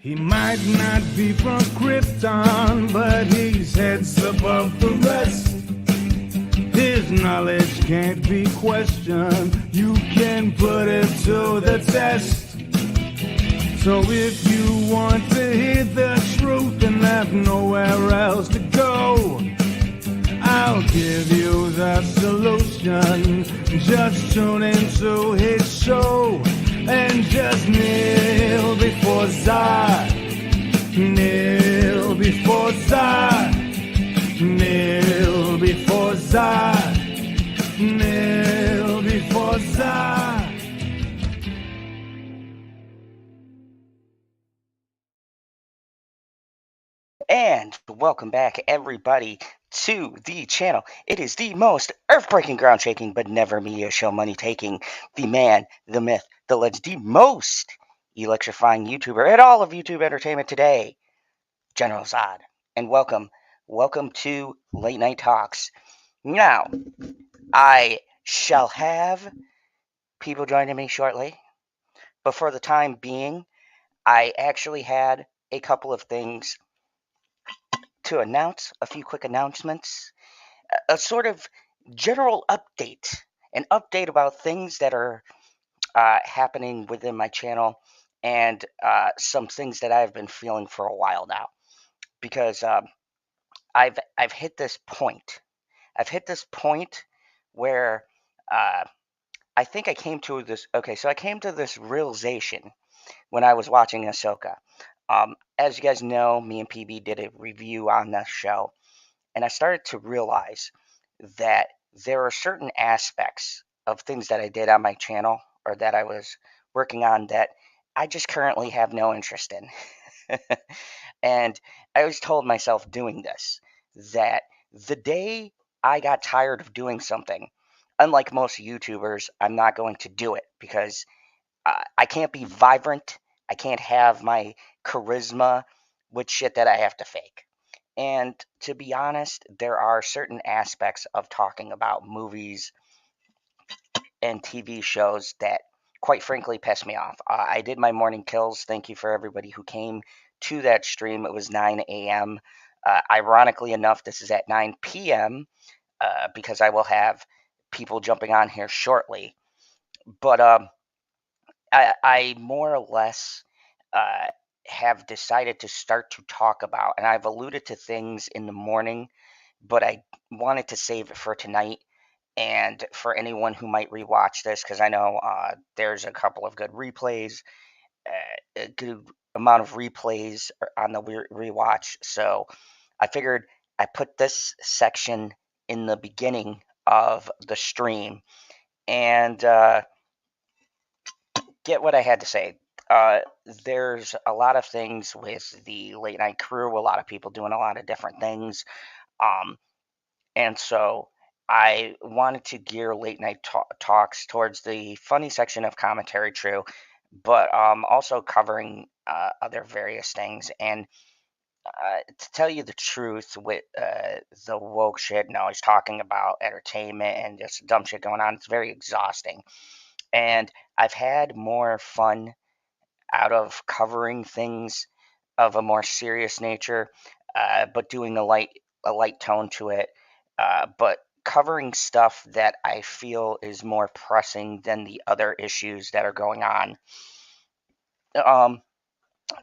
He might not be from Krypton, but he's heads above the rest. His knowledge can't be questioned. You can put it to the test. So if you want to hear the truth and have nowhere else to go, I'll give you the solution. Just tune into his show and just kneel before Zod. Kneel before Zod. Kneel before Zod. Kneel before Zod. And welcome back, everybody, to the channel. It is the most earth-breaking, ground-shaking, but never media show money-taking, the man, the myth, the legend, the most electrifying YouTuber at all of YouTube entertainment today, General Zod. And welcome to Late Night Talks. Now, I shall have people joining me shortly, but for the time being, I actually had a couple of things to announce, a few quick announcements, a sort of general update, an update about things that are happening within my channel, and some things that I've been feeling for a while now, because I've hit this point. I've hit this point where I think I came to this. Okay, so I came to this realization when I was watching Ahsoka. As you guys know, me and PB did a review on this show, and I started to realize that there are certain aspects of things that I did on my channel or that I was working on that I just currently have no interest in. And I always told myself doing this that the day I got tired of doing something, unlike most YouTubers, I'm not going to do it because I can't be vibrant. I can't have my charisma with shit that I have to fake. And to be honest, there are certain aspects of talking about movies and TV shows that, quite frankly, piss me off. I did my morning kills. Thank you for everybody who came to that stream. It was 9 a.m. Ironically enough, this is at 9 p.m. Because I will have people jumping on here shortly. But I more or less have decided to start to talk about, and I've alluded to things in the morning, but I wanted to save it for tonight and for anyone who might rewatch this, because I know there's a couple of good replays, a good amount of replays on the rewatch. So I figured I put this section in the beginning of the stream and get what I had to say. There's a lot of things with the late night crew, a lot of people doing a lot of different things. And so I wanted to gear late night talks towards the funny section of commentary, true, but also covering other various things. And to tell you the truth, with the woke shit and always talking about entertainment and just dumb shit going on, it's very exhausting. And I've had more fun out of covering things of a more serious nature, but doing a light tone to it, but covering stuff that I feel is more pressing than the other issues that are going on.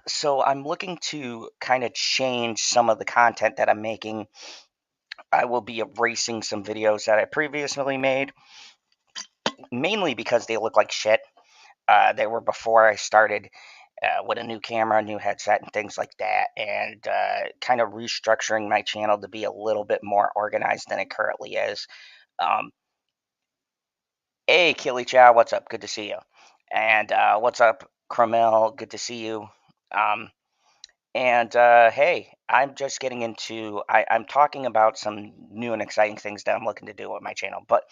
So I'm looking to kind of change some of the content that I'm making. I will be erasing some videos that I previously made, mainly because they look like shit. They were before I started with a new camera, new headset, and things like that, and kind of restructuring my channel to be a little bit more organized than it currently is. Hey, Killy Chow, what's up? Good to see you. And what's up, Cromel? Good to see you. And hey, I'm just getting into, I'm talking about some new and exciting things that I'm looking to do with my channel, but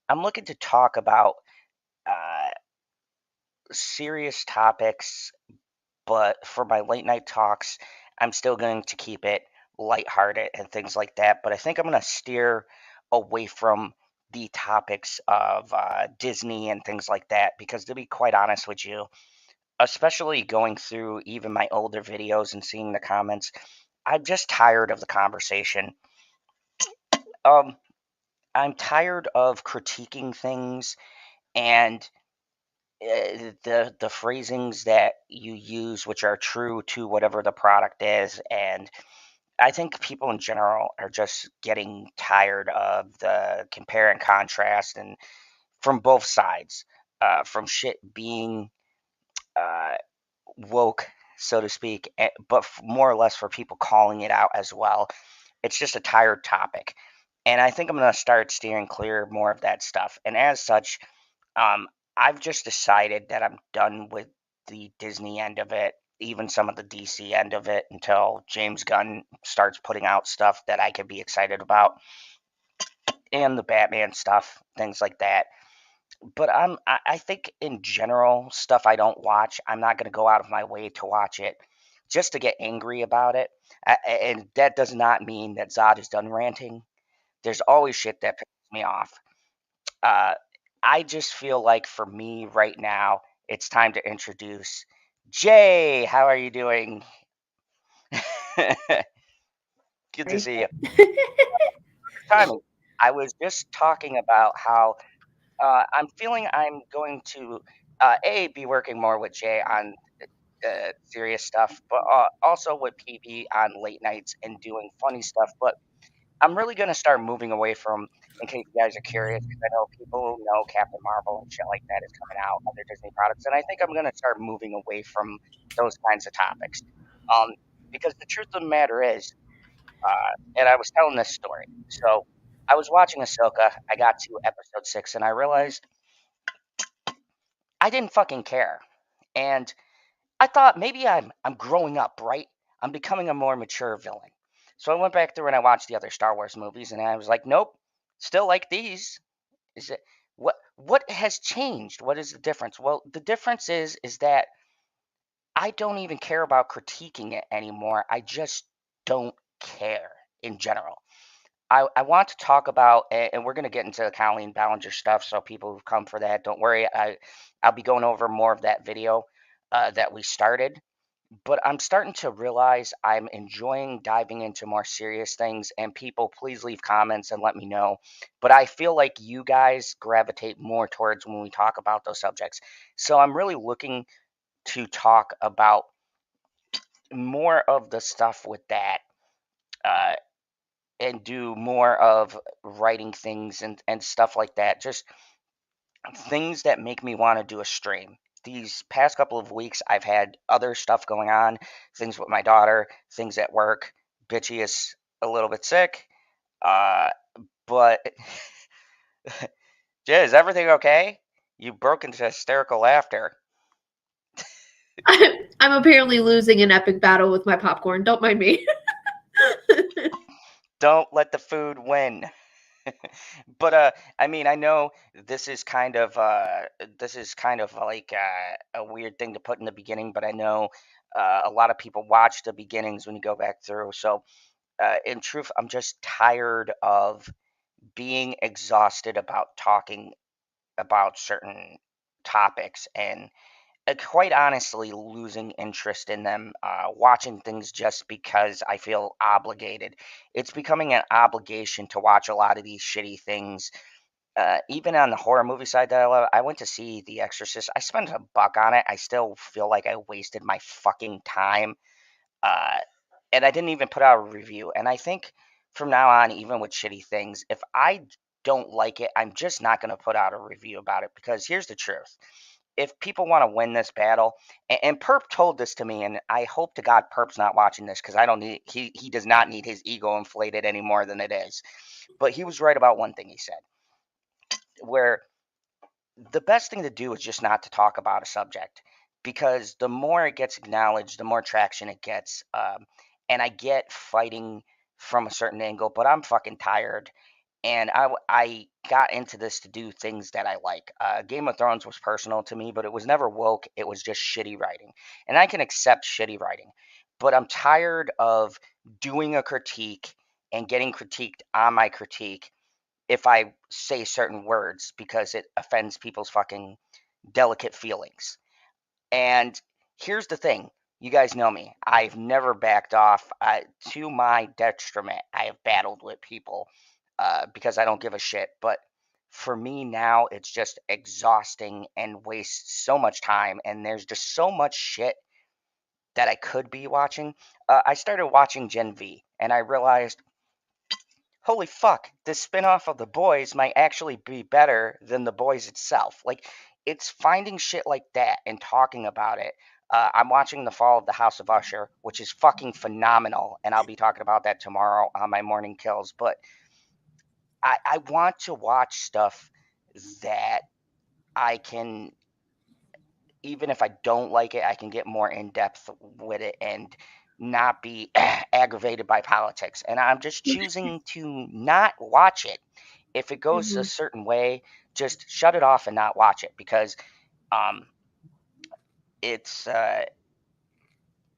I'm looking to talk about serious topics, but for my late night talks, I'm still going to keep it lighthearted and things like that. But I think I'm going to steer away from the topics of Disney and things like that, because to be quite honest with you, especially going through even my older videos and seeing the comments. I'm just tired of the conversation. Um, I'm tired of critiquing things and the phrasings that you use, which are true to whatever the product is. And I think people in general are just getting tired of the compare and contrast, and from both sides, from shit being uh, woke, so to speak, but more or less for people calling it out as well. It's just a tired topic. And I think I'm going to start steering clear more of that stuff. And as such, um, I've just decided that I'm done with the Disney end of it, even some of the DC end of it, until James Gunn starts putting out stuff that I could be excited about, and the Batman stuff, things like that. But I think in general, stuff I don't watch, I'm not going to go out of my way to watch it just to get angry about it. And that does not mean that Zod is done ranting. There's always shit that pisses me off. Uh, I just feel like for me right now, it's time to introduce Jay. How are you doing? Good to Right. see you. Timing. I was just talking about how I'm feeling I'm going to a be working more with Jay on serious stuff, but also with PB on late nights and doing funny stuff. But I'm really going to start moving away from, in case you guys are curious, because I know people know Captain Marvel and shit like that is coming out, other Disney products, and I think I'm going to start moving away from those kinds of topics. Um, because the truth of the matter is, and I was telling this story. So I was watching Ahsoka. I got to episode 6, and I realized I didn't fucking care. And I thought maybe I'm growing up, right? I'm becoming a more mature villain. So I went back through and I watched the other Star Wars movies, and I was like, nope, still like these. Is it what has changed? What is the difference? Well, the difference is that I don't even care about critiquing it anymore. I just don't care in general. I want to talk about, and we're going to get into the Colleen Ballinger stuff. So people who come for that, don't worry. I'll be going over more of that video that we started. But I'm starting to realize I'm enjoying diving into more serious things. And people, please leave comments and let me know. But I feel like you guys gravitate more towards when we talk about those subjects. So I'm really looking to talk about more of the stuff with that. Uh, and do more of writing things and stuff like that. Just things that make me want to do a stream. These past couple of weeks, I've had other stuff going on, things with my daughter, things at work. Bitchy is a little bit sick. Uh, but, Jay, is everything okay? You broke into hysterical laughter. I'm apparently losing an epic battle with my popcorn. Don't mind me. Don't let the food win. But I mean, I know this is kind of like a weird thing to put in the beginning, but I know a lot of people watch the beginnings when you go back through. So in truth, I'm just tired of being exhausted about talking about certain topics, and quite honestly losing interest in them, watching things just because I feel obligated. It's becoming an obligation to watch a lot of these shitty things. Even on the horror movie side that I love, I went to see The Exorcist. I spent a buck on it. I still feel like I wasted my fucking time. Uh, and I didn't even put out a review. And I think from now on, even with shitty things, if I don't like it, I'm just not going to put out a review about it, because here's the truth. If people want to win this battle, and Perp told this to me, and I hope to God Perp's not watching this, because I don't need he does not need his ego inflated any more than it is. But he was right about one thing he said, where the best thing to do is just not to talk about a subject, because the more it gets acknowledged, the more traction it gets. And I get fighting from a certain angle, but I'm fucking tired. And I got into this to do things that I like. Game of Thrones was personal to me, but it was never woke. It was just shitty writing. And I can accept shitty writing. But I'm tired of doing a critique and getting critiqued on my critique if I say certain words because it offends people's fucking delicate feelings. And here's the thing. You guys know me. I've never backed off. To my detriment, I have battled with people because I don't give a shit. But for me now, it's just exhausting and wastes so much time. And there's just so much shit that I could be watching. I started watching Gen V, and I realized, holy fuck, this spinoff of The Boys might actually be better than The Boys itself. Like, it's finding shit like that and talking about it. I'm watching The Fall of the House of Usher, which is fucking phenomenal, and I'll be talking about that tomorrow on my morning kills. But I want to watch stuff that I can, even if I don't like it, I can get more in depth with it and not be aggravated by politics. And I'm just choosing to not watch it. If it goes a Mhm. certain way, just shut it off and not watch it because um, it's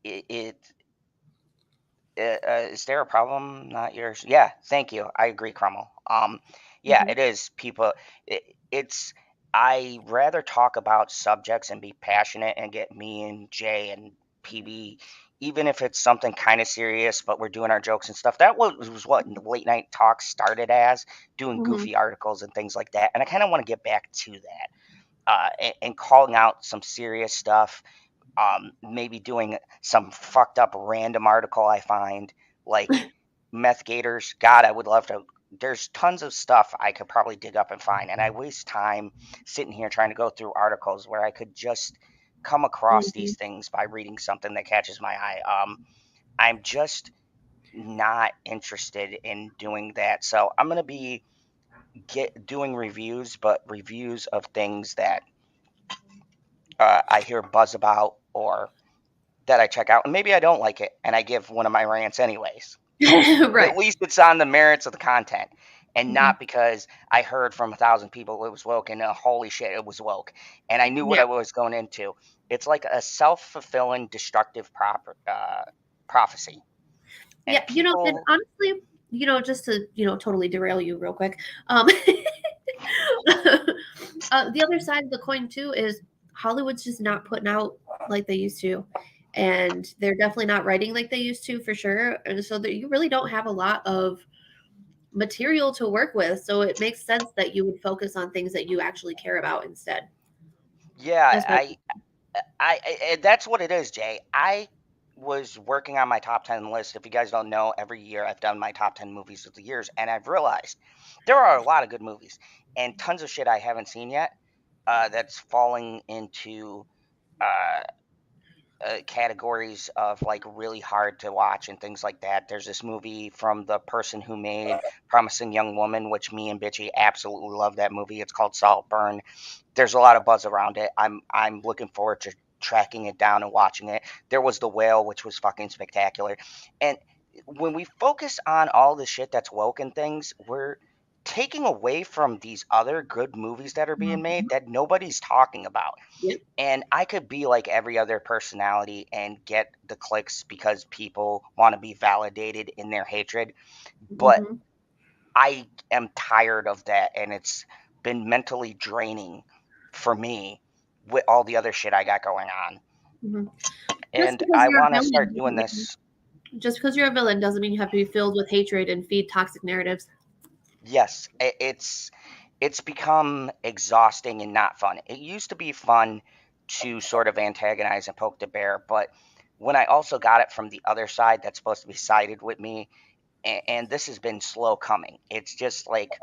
it is there a problem? Not yours. Yeah, thank you. I agree, Crummel. Yeah, Mhm. it is. People, it's. I rather talk about subjects and be passionate and get me and Jay and PB, even if it's something kind of serious, but we're doing our jokes and stuff. That was what late night talk started as, doing Mhm. goofy articles and things like that. And I kind of want to get back to that and calling out some serious stuff, maybe doing some fucked up random article I find, like meth gators. God, I would love to. There's tons of stuff I could probably dig up and find, and I waste time sitting here trying to go through articles where I could just come across Mhm. these things by reading something that catches my eye. I'm just not interested in doing that, so I'm gonna be doing reviews, but reviews of things that I hear buzz about or that I check out, and maybe I don't like it, and I give one of my rants anyways. At Right. least it's on the merits of the content, and Mhm. not because I heard from 1,000 people it was woke, and holy shit, it was woke, and I knew what Yeah. I was going into. It's like a self-fulfilling, destructive prophecy, Yeah, and and people. honestly, just to, totally derail you real quick. The other side of the coin too is Hollywood's just not putting out like they used to. And they're definitely not writing like they used to for sure. And so that you really don't have a lot of material to work with. So it makes sense that you would focus on things that you actually care about instead. Yeah, That's my that's what it is, Jay. I was working on my top 10 list. If you guys don't know, every year I've done my top 10 movies of the years, and I've realized there are a lot of good movies and tons of shit I haven't seen yet that's falling into uh, categories of like really hard to watch and things like that. There's this movie from the person who made Promising Young Woman, which me and Bitchy absolutely love that movie. It's called Saltburn. There's a lot of buzz around it. I'm looking forward to tracking it down and watching it. There was The Whale, which was fucking spectacular. And when we focus on all the shit that's woke and things, we're taking away from these other good movies that are being made Mhm. that nobody's talking about. Yep. And I could be like every other personality and get the clicks because people want to be validated in their hatred. But Mhm. I am tired of that, and it's been mentally draining for me with all the other shit I got going on. Mhm. Just And because I you're a want to villain start doing doesn't mean this. just because you're a villain doesn't mean you have to be filled with hatred and feed toxic narratives. Yes, it's become exhausting and not fun. It used to be fun to sort of antagonize and poke the bear, but when I also got it from the other side that's supposed to be sided with me, and this has been slow coming. It's just like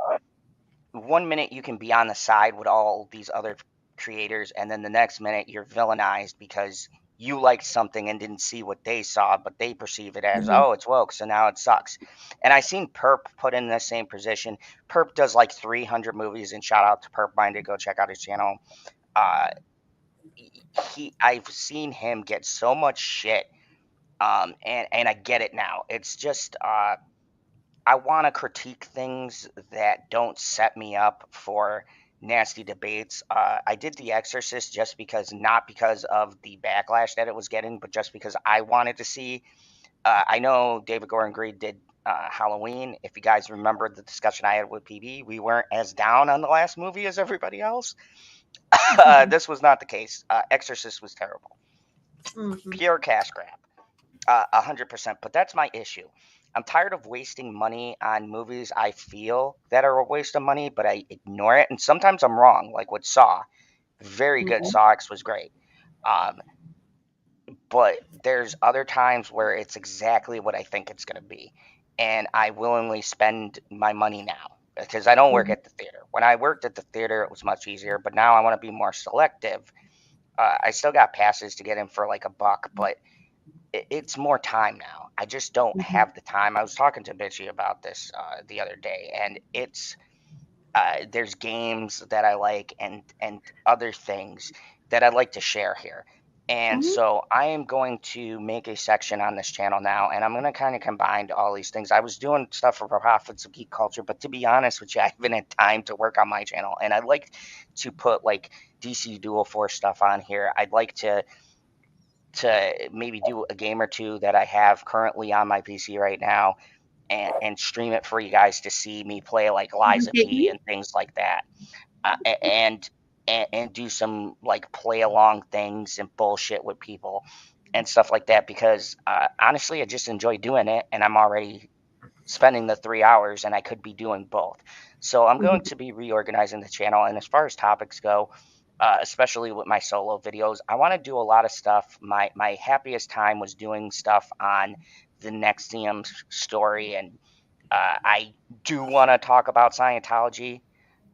one minute you can be on the side with all these other creators, and then the next minute you're villainized because you liked something and didn't see what they saw, but they perceive it as, Mhm. oh, it's woke, so now it sucks. And I seen Perp put in the same position. Perp does like 300 movies, and shout out to PurpMinded. Go check out his channel. Uh, I've seen him get so much shit, and I get it now. It's just I want to critique things that don't set me up for nasty debates. I did The Exorcist just because, not because of the backlash that it was getting, but just because I wanted to see. I know David Gordon Green did Halloween. If you guys remember the discussion I had with PB, we weren't as down on the last movie as everybody else. Mhm. This was not the case. Exorcist was terrible. Mhm. Pure cash grab. 100%. But that's my issue. I'm tired of wasting money on movies I feel that are a waste of money, but I ignore it. And sometimes I'm wrong, like with Saw. Very good. Mhm. Saw X was great. Um, but there's other times where it's exactly what I think it's going to be. And I willingly spend my money now because I don't work Mhm. at the theater. When I worked at the theater, it was much easier, but now I want to be more selective. I still got passes to get in for like $1, but it's more time now. I just don't Mhm. have the time. I was talking to Bitchy about this the other day, and there's games that I like and other things that I'd like to share here. And Mhm. so I am going to make a section on this channel now, and I'm going to kind of combine all these things. I was doing stuff for Profits of Geek Culture, but to be honest with you, I haven't had time to work on my channel, and I'd like to put like DC Dual Force stuff on here. I'd like to maybe do a game or two that I have currently on my PC right now and stream it for you guys to see me play like Liza P Mhm. and things like that. And do some like play along things and bullshit with people and stuff like that because honestly I just enjoy doing it and I'm already spending the 3 hours and I could be doing both. So I'm going Mhm. to be reorganizing the channel. And as far as topics go, especially with my solo videos, I want to do a lot of stuff. My happiest time was doing stuff on the Nexium story, and I do want to talk about Scientology.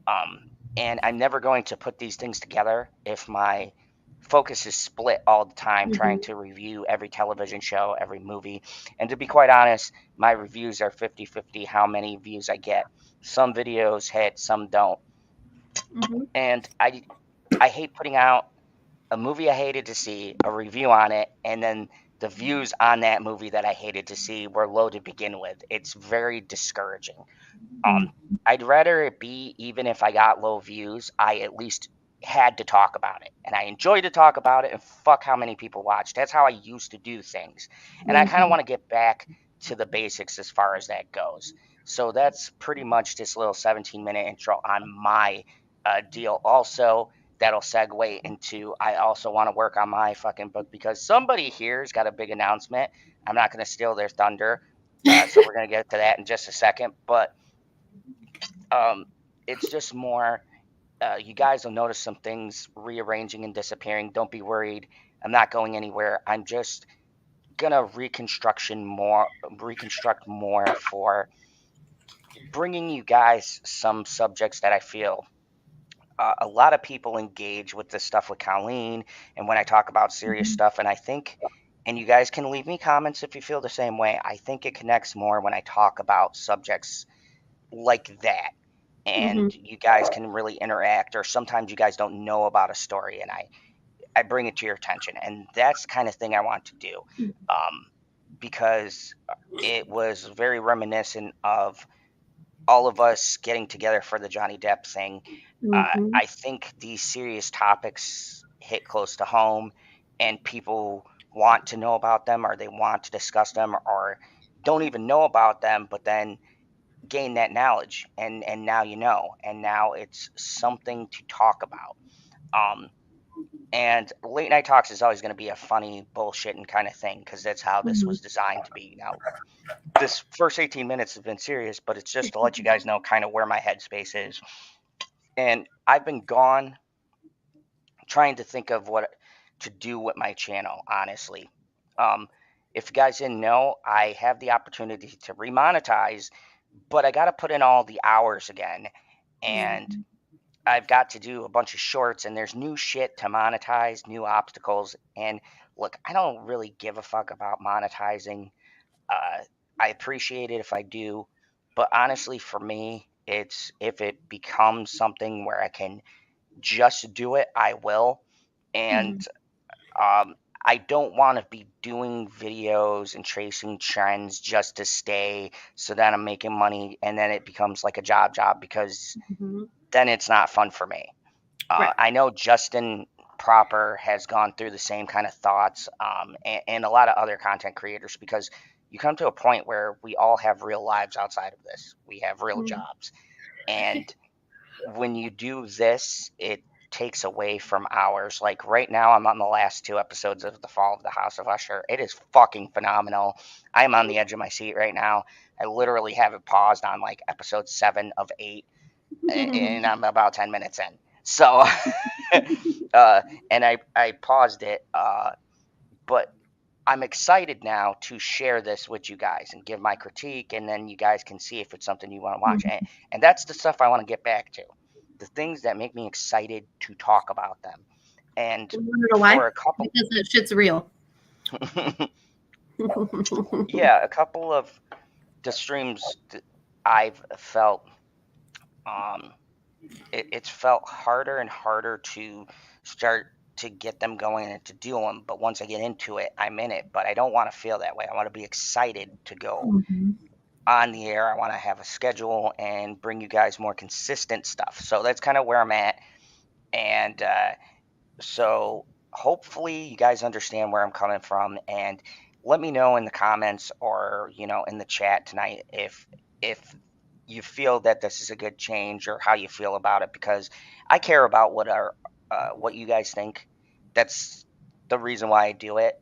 Um, and I'm never going to put these things together if my focus is split all the time trying Mhm. to review every television show, every movie. And to be quite honest, my reviews are 50-50 how many views I get. Some videos hit, some don't. Mhm. And I hate putting out a movie I hated to see, a review on it, and then the views on that movie that I hated to see were low to begin with. It's very discouraging. Um, Mhm. I'd rather it be, even if I got low views, I at least had to talk about it. And I enjoyed to talk about it, and fuck how many people watched. That's how I used to do things. And I kind of Mhm. want to get back to the basics as far as that goes. So that's pretty much this little 17-minute intro on my deal. Also, that'll segue into I also want to work on my fucking book because somebody here's got a big announcement. I'm not going to steal their thunder. So we're going to get to that in just a second. But um, it's just more. You guys will notice some things rearranging and disappearing. Don't be worried. I'm not going anywhere. I'm just gonna reconstruct more for bringing you guys some subjects that I feel a lot of people engage with this stuff with Colleen and when I talk about serious Mhm. stuff. And I think, and you guys can leave me comments if you feel the same way. I think it connects more when I talk about subjects like that and Mhm. you guys can really interact or sometimes you guys don't know about a story and I bring it to your attention and that's the kind of thing I want to do because it was very reminiscent of all of us getting together for the Johnny Depp thing. Mhm. I think these serious topics hit close to home and people want to know about them or they want to discuss them or don't even know about them but then gain that knowledge and now you know and now it's something to talk about and late night talks is always going to be a funny bullshitting kind of thing because that's how this Mhm. was designed to be. Now this first 18 minutes has been serious but it's just to let you guys know kind of where my headspace is and I've been gone trying to think of what to do with my channel honestly. um, if you guys didn't know I have the opportunity to remonetize but I got to put in all the hours again and Mhm. I've got to do a bunch of shorts and there's new shit to monetize, new obstacles. And look, I don't really give a fuck about monetizing. Uh, I appreciate it if I do. But honestly, for me, it's if it becomes something where I can just do it, I will. And Mhm. um, I don't want to be doing videos and tracing trends just to stay so that I'm making money and then it becomes like a job because Mhm. then it's not fun for me. Right. I know Justin Proper has gone through the same kind of thoughts, and a lot of other content creators because you come to a point where we all have real lives outside of this. We have real Mhm. jobs, and when you do this, takes away from ours. Like right now, I'm on the last 2 episodes of The Fall of the House of Usher. It is fucking phenomenal. I'm on the edge of my seat right now. I literally have it paused on like episode 7 of 8, and I'm about 10 minutes in. So, and I paused it, but I'm excited now to share this with you guys and give my critique, and then you guys can see if it's something you want to watch. And that's the stuff I want to get back to. The things that make me excited to talk about them. And You want to know why? for a couple, Because that shit's real. yeah, a couple of the streams I've felt, it's felt harder and harder to start to get them going and to do them. But once I get into it, I'm in it. But I don't want to feel that way. I want to be excited to go on the air. I want to have a schedule and bring you guys more consistent stuff. So that's kind of where I'm at. And so hopefully you guys understand where I'm coming from, and let me know in the comments or, you know, in the chat tonight if you feel that this is a good change or how you feel about it, because I care about what you guys think. That's the reason why I do it.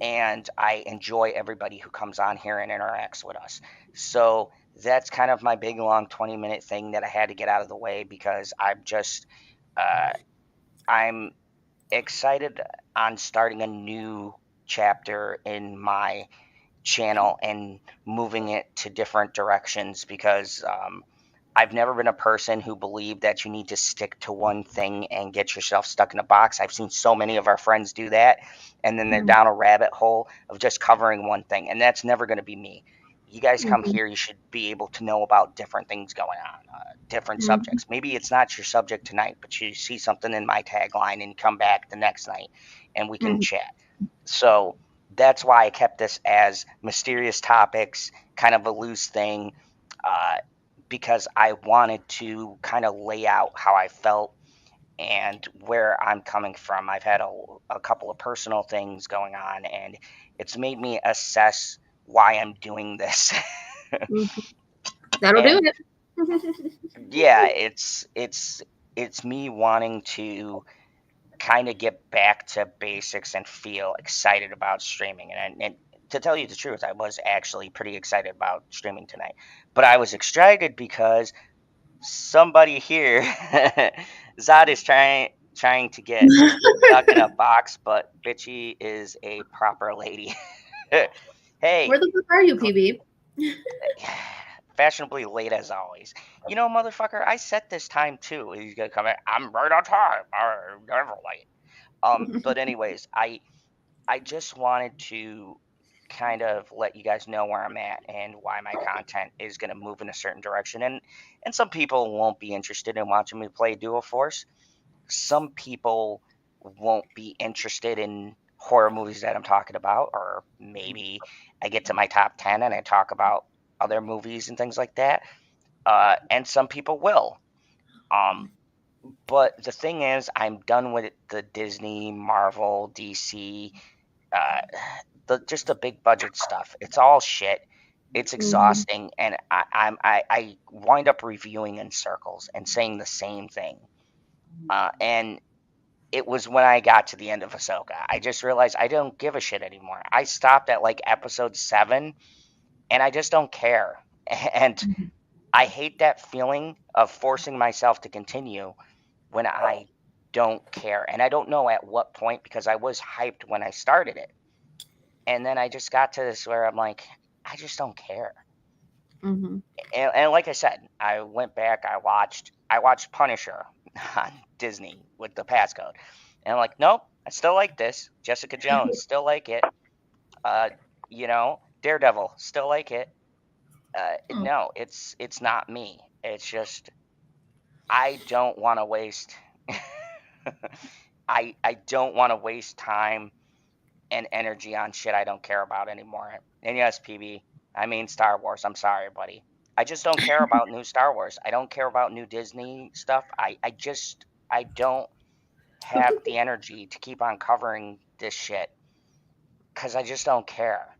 And I enjoy everybody who comes on here and interacts with us. So that's kind of my big long 20-minute thing that I had to get out of the way, because I'm excited on starting a new chapter in my channel and moving it to different directions, because I've never been a person who believed that you need to stick to one thing and get yourself stuck in a box. I've seen so many of our friends do that, and then they're down a rabbit hole of just covering one thing, and that's never going to be me. You guys come here, you should be able to know about different things going on, different subjects. Maybe it's not your subject tonight, but you see something in my tagline and you come back the next night and we can chat. So that's why I kept this as mysterious topics, kind of a loose thing, because I wanted to kind of lay out how I felt and where I'm coming from. I've had a couple of personal things going on, and it's made me assess why I'm doing this. That'll do it. Yeah, it's me wanting to kind of get back to basics and feel excited about streaming. And to tell you the truth, I was actually pretty excited about streaming tonight. But I was excited because somebody here, Zod, is trying to get stuck in a box, but Bitchy is a proper lady. Hey, Where the fuck are you, PB? fashionably late as always. You know, motherfucker, I set this time too. He's gonna come in. I'm right on time. I'm never late. But anyways, I just wanted to kind of let you guys know where I'm at and why my content is gonna move in a certain direction. And some people won't be interested in watching me play Dual Force. Some people won't be interested in horror movies that I'm talking about, or maybe I get to my top 10 and I talk about other movies and things like that. And some people will. But the thing is, I'm done with the Disney, Marvel, DC, just the big budget stuff. It's all shit. It's exhausting, and I wind up reviewing in circles and saying the same thing. And it was when I got to the end of Ahsoka, I just realized I don't give a shit anymore. I stopped at like episode 7, and I just don't care. And I hate that feeling of forcing myself to continue when I don't care. And I don't know at what point, because I was hyped when I started it. And then I just got to this where I'm like, I just don't care. And like I said, I went back, I watched Punisher on Disney with the passcode. And I'm like, nope, I still like this. Jessica Jones, still like it. You know, Daredevil, still like it. No, it's not me. It's just I don't want to waste I don't want to waste time and energy on shit I don't care about anymore. And yes, PB, I mean Star Wars. I'm sorry, buddy. I just don't care about new Star Wars. I don't care about new Disney stuff. I don't have the energy to keep on covering this shit, because I just don't care.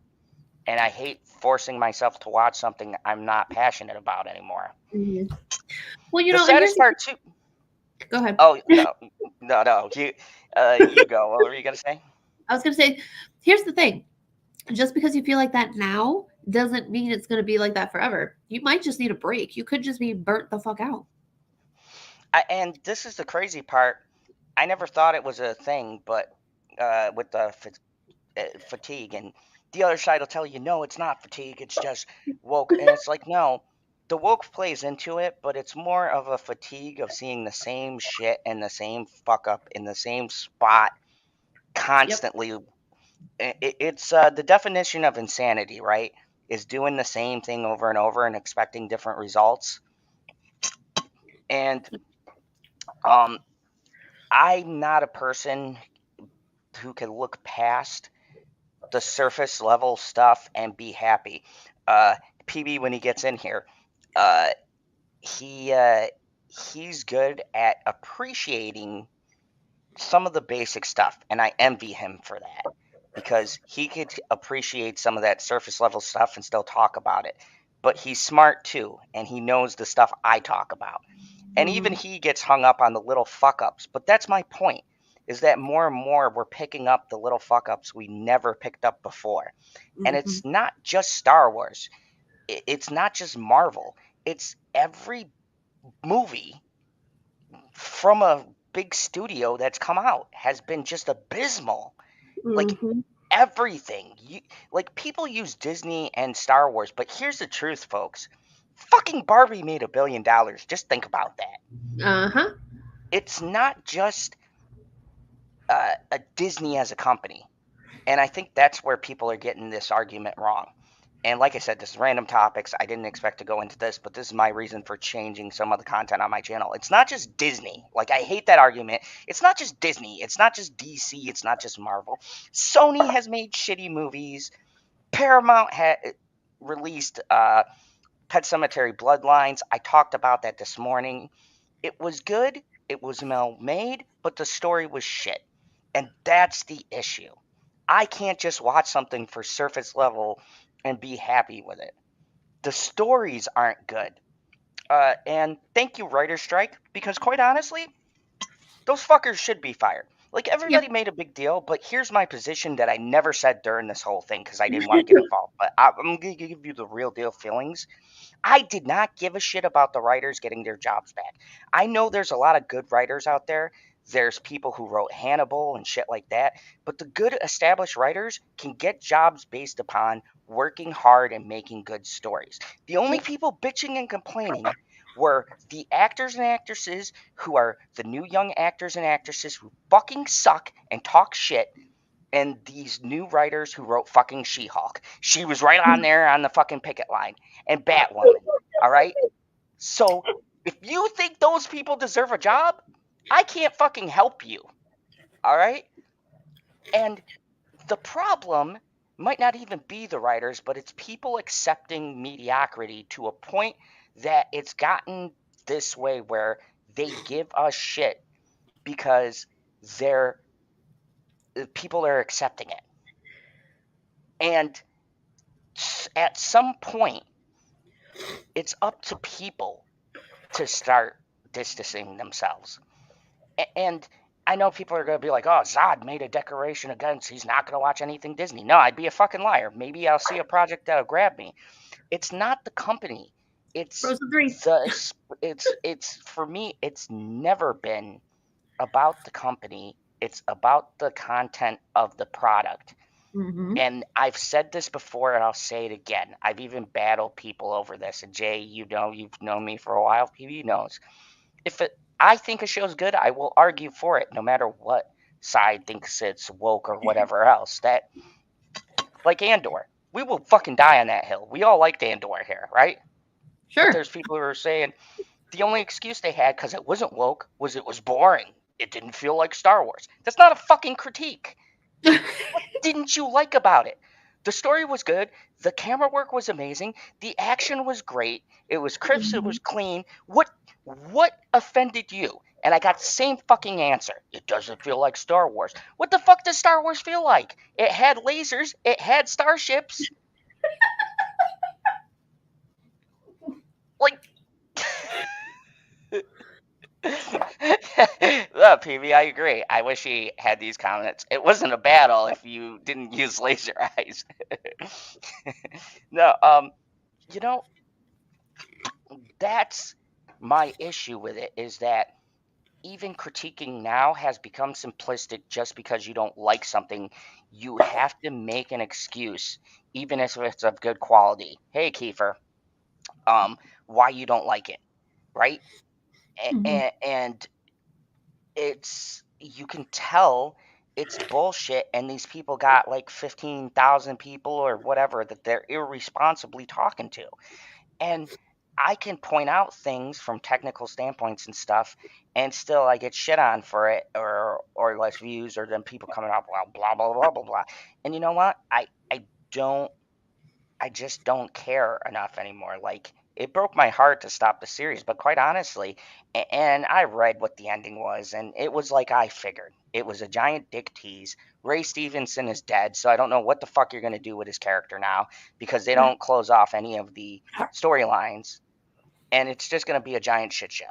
And I hate forcing myself to watch something I'm not passionate about anymore. Well, you The know, saddest part too. Go ahead. Oh no, no. You go. What were you gonna say? I was gonna say, here's the thing. Just because you feel like that now doesn't mean it's gonna be like that forever. You might just need a break. You could just be burnt the fuck out. And this is the crazy part. I never thought it was a thing, but with the fatigue, and the other side will tell you, no, it's not fatigue. It's just woke, and it's like, no, the woke plays into it, but it's more of a fatigue of seeing the same shit and the same fuck up in the same spot Yep. constantly. It's the definition of insanity, right? Is doing the same thing over and over and expecting different results. And um, I'm not a person who can look past the surface level stuff and be happy. Uh, PB, when he gets in here, uh, he he's good at appreciating some of the basic stuff, and I envy him for that because he could appreciate some of that surface level stuff and still talk about it. But he's smart too, and he knows the stuff I talk about. And even Mhm. he gets hung up on the little fuck ups. But that's my point, is that more and more we're picking up the little fuck ups we never picked up before. And Mhm. it's not just Star Wars. It's not just Marvel. It's every movie from a big studio that's come out has been just abysmal. Like Mhm. everything. Like people use Disney and Star Wars, but here's the truth, folks. Fucking Barbie made $1 billion. Just think about that. Uh-huh. It's not just a Disney as a company. And I think that's where people are getting this argument wrong. And like I said, this is random topics. I didn't expect to go into this, but this is my reason for changing some of the content on my channel. It's not just Disney. Like, I hate that argument. It's not just Disney. It's not just DC. It's not just Marvel. Sony has made shitty movies. Paramount had released Pet Cemetery Bloodlines. I talked about that this morning. It was good. It was well made, but the story was shit. And that's the issue. I can't just watch something for surface level and be happy with it. The stories aren't good. And thank you, Writer's Strike, because quite honestly, those fuckers should be fired. Like, Yep. everybody made a big deal, but here's my position that I never said during this whole thing because I didn't want to get involved. But I'm going to give you the real deal feelings. I did not give a shit about the writers getting their jobs back. I know there's a lot of good writers out there. There's people who wrote Hannibal and shit like that. But the good established writers can get jobs based upon working hard and making good stories. The only Yep. people bitching and complaining were the actors and actresses who are the new young actors and actresses who fucking suck and talk shit, and these new writers who wrote fucking She-Hulk. She was right on there on the fucking picket line. And Batwoman. All right? So, if you think those people deserve a job, I can't fucking help you. All right? And the problem might not even be the writers, but it's people accepting mediocrity to a point that it's gotten this way where they give us shit because they're people are accepting it. And at some point, it's up to people to start distancing themselves. And I know people are going to be like, oh, Zod made a declaration against, he's not going to watch anything Disney. No, I'd be a fucking liar. Maybe I'll see a project that'll grab me. It's not the company. It's Frozen 3. it's for me, it's never been about the company. It's about the content of the product. Mhm. And I've said this before and I'll say it again. I've even battled people over this. And Jay, you know, you've known me for a while. PB knows. If I think a show's good, I will argue for it no matter what side thinks it's woke or whatever else. That, like Andor, we will fucking die on that hill. We all liked Andor here, right? But Sure. there's people who are saying the only excuse they had because it wasn't woke was it was boring. It didn't feel like Star Wars. That's not a fucking critique. What didn't you like about it? The story was good. The camera work was amazing. The action was great. It was crisp. It Mhm. was clean. What offended you? And I got the same fucking answer. It doesn't feel like Star Wars. What the fuck does Star Wars feel like? It had lasers. It had starships. Like, Well, PB, I agree. I wish he had these comments. It wasn't a battle if you didn't use laser eyes. No, you know, that's my issue with it is that even critiquing now has become simplistic just because you don't like something. You have to make an excuse, even if it's of good quality. Hey, Kiefer, why you don't like it, right? Mhm. And it's you can tell it's bullshit, and these people got like 15,000 people or whatever that they're irresponsibly talking to. And I can point out things from technical standpoints and stuff, and still I get shit on for it, or less views, or then people coming up blah blah blah blah blah blah. And you know what? Don't I just don't care enough anymore. Like, it broke my heart to stop the series, but quite honestly, and I read what the ending was, and it was like I figured. It was a giant dick tease. Ray Stevenson is dead, so I don't know what the fuck you're going to do with his character now, because they don't close off any of the storylines, and it's just going to be a giant shit show.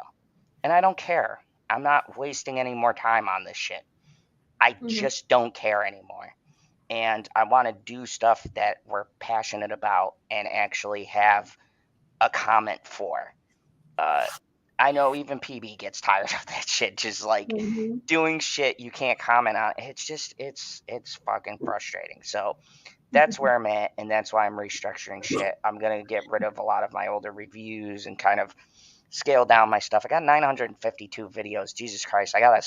And I don't care. I'm not wasting any more time on this shit. I Mhm. just don't care anymore, and I want to do stuff that we're passionate about and actually have a comment for. Uh, I know even PB gets tired of that shit, just like Mhm. doing shit you can't comment on. It's just it's fucking frustrating. So that's where I'm at, and that's why I'm restructuring shit. I'm gonna get rid of a lot of my older reviews and kind of scale down my stuff. I got 952 videos. Jesus Christ, I gotta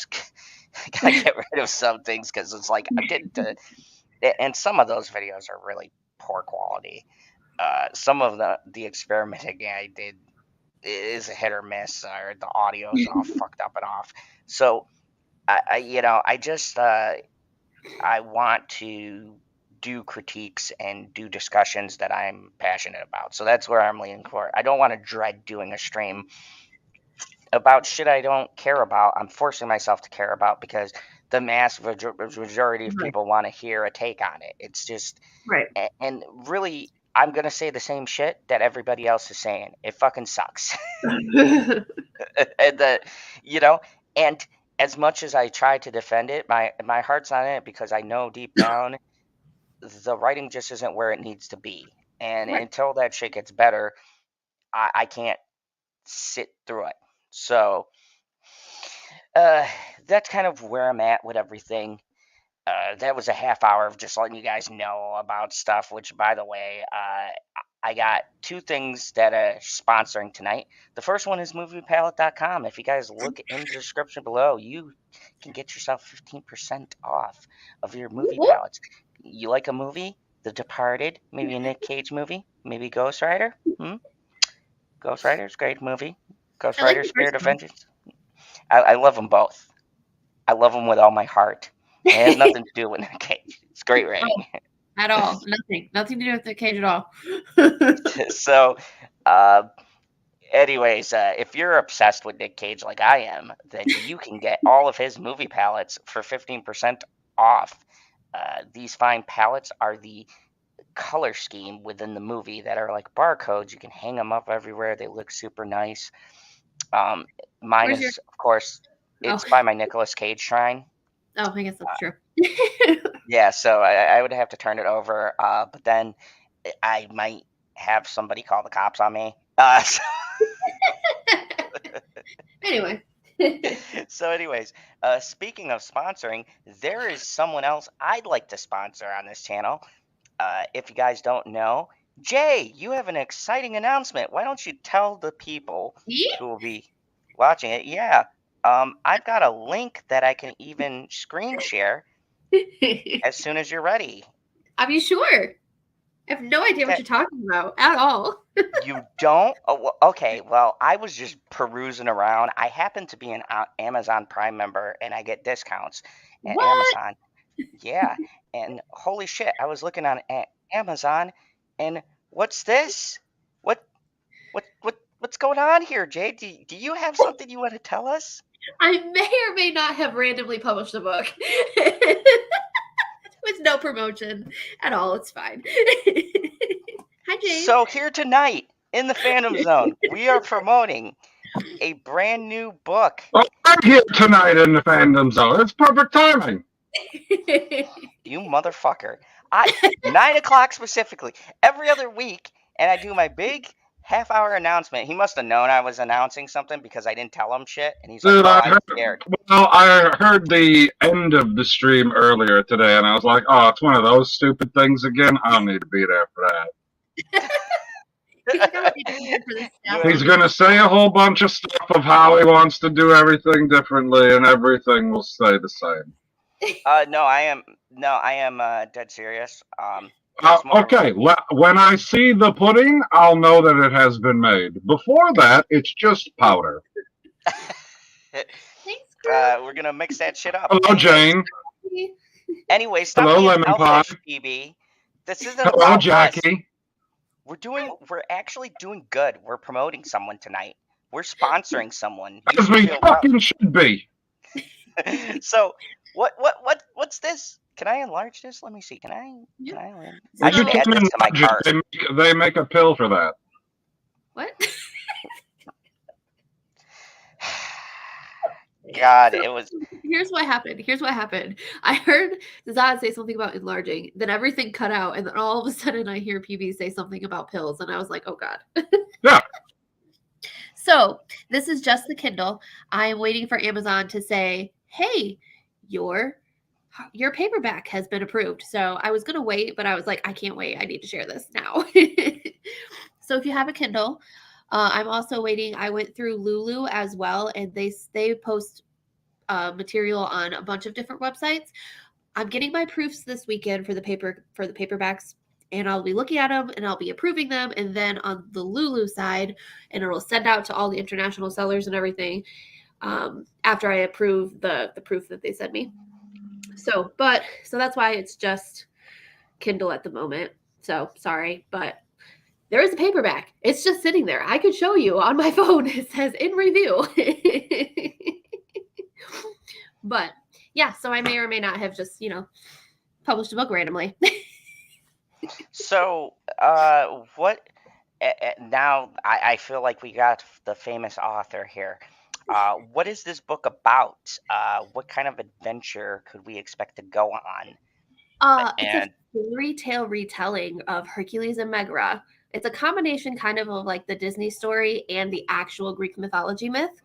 I gotta get rid of some things because it's like I'm getting to, and some of those videos are really poor quality. Some of the experimenting I did is a hit or miss, or the audio is all fucked up and off. So I just I want to do critiques and do discussions that I'm passionate about. So that's where I'm leaning for. I don't want to dread doing a stream about shit I don't care about. I'm forcing myself to care about because the majority of Right. people want to hear a take on it. It's just, Right. and really, I'm gonna say the same shit that everybody else is saying. It fucking sucks. And you know, and as much as I try to defend it, my heart's on it because I know deep down the writing just isn't where it needs to be. And Right. until that shit gets better, I can't sit through it. So uh, that's kind of where I'm at with everything. That was a half hour of just letting you guys know about stuff, which, by the way, I got two things that are sponsoring tonight. The first one is moviepalette.com. If you guys look in the description below, you can get yourself 15% off of your Whoop, movie whoop. palettes. You like a movie? The Departed? Maybe a Nick Cage movie? Maybe Ghost Rider? Ghost Rider's a great movie. Ghost I like Rider the first Spirit of one. Vengeance. I love them both. I love them with all my heart. It has nothing to do with Nick Cage. It's great Oh, writing. at all. Nothing. Nothing to do with the cage at all. So, uh, anyways, if you're obsessed with Nick Cage like I am, then you can get all of his movie palettes for 15% off. These fine palettes are the color scheme within the movie that are like barcodes. You can hang them up everywhere. They look super nice. Um, Mine Where's your? is, of course, Oh, it's by my Nicolas Cage shrine. oh, I guess that's true. Yeah, so I would have to turn it over, but then I might have somebody call the cops on me. Anyway. So anyways, speaking of sponsoring, there is someone else I'd like to sponsor on this channel. If you guys don't know, Jay, you have an exciting announcement. Why don't you tell the people who will be watching it? Yeah, I've got a link that I can even screen share as soon as you're ready. Are you sure? I have no idea what Okay. you're talking about at all. You don't? Oh, well, okay. Well, I was just perusing around. I happen to be an Amazon Prime member, and I get discounts at What? Amazon. Yeah, and holy shit, I was looking on Amazon, and what's this? What what's going on here, Jay? Do you have something you want to tell us? I may or may not have randomly published a book with no promotion at all. It's fine. Hi, James. So here tonight in the Phantom Zone, we are promoting a brand new book. Well, I'm here tonight in the Fandom Zone. It's perfect timing. You motherfucker. 9 o'clock specifically. Every other week, and I do my big half-hour announcement. He must have known I was announcing something because I didn't tell him shit. And he's like, Dude, oh, I I'm heard, scared. well, I heard the end of the stream earlier today, and I was like, oh, it's one of those stupid things again. I don't need to be there for that. He's like, I don't need to be here for this stuff. He's going to say a whole bunch of stuff of how he wants to do everything differently, and everything will stay the same. No, I am dead serious. It's more- Okay, when I see the pudding, I'll know that it has been made. Before that, it's just powder. Thanks, girl. We're gonna mix that shit up. Hello, Jane. Anyway, stop Hello, being Lemon selfish, Pie. PB. This isn't Hello, about us. Jackie. We're actually doing good. We're promoting someone tonight. We're sponsoring someone. You As should we feel proud. fucking should be. So what's this? Can I enlarge this? Let me see. Can I? So I should add this to my cart. They make a pill for that. What? God, it was. Here's what happened. I heard Zod say something about enlarging, then everything cut out, and then all of a sudden I hear PB say something about pills, and I was like, oh God. Yeah. So this is just the Kindle. I am waiting for Amazon to say, hey, your paperback has been approved. So I was going to wait, but I was like, I can't wait. I need to share this now. So if you have a Kindle, I'm also waiting. I went through Lulu as well, and they post material on a bunch of different websites. I'm getting my proofs this weekend for the paperbacks, and I'll be looking at them and I'll be approving them. And then on the Lulu side, and it'll send out to all the international sellers and everything after I approve the proof that they sent me. So that's why it's just Kindle at the moment. So sorry, but there is a paperback. It's just sitting there. I could show you on my phone. It says in review. But yeah, so I may or may not have just, published a book randomly. So what? Now I feel like we got the famous author here. What is this book about? What kind of adventure could we expect to go on? It's a fairy tale retelling of Hercules and Megara. It's a combination kind of like the Disney story and the actual Greek mythology myth.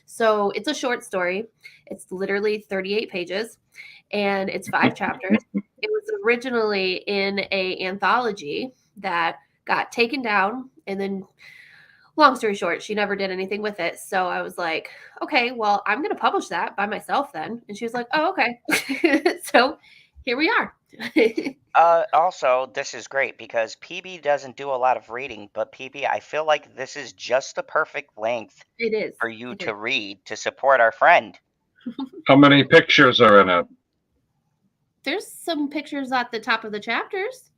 So it's a short story. It's literally 38 pages, and it's 5 chapters. It was originally in an anthology that got taken down, and then long story short, she never did anything with it. So I was like, okay, well, I'm going to publish that by myself then. And she was like, oh, okay. So here we are. Also, this is great because PB doesn't do a lot of reading, but PB, I feel like this is just the perfect length It is for you to read to support our friend. How many pictures are in it? There's some pictures at the top of the chapters.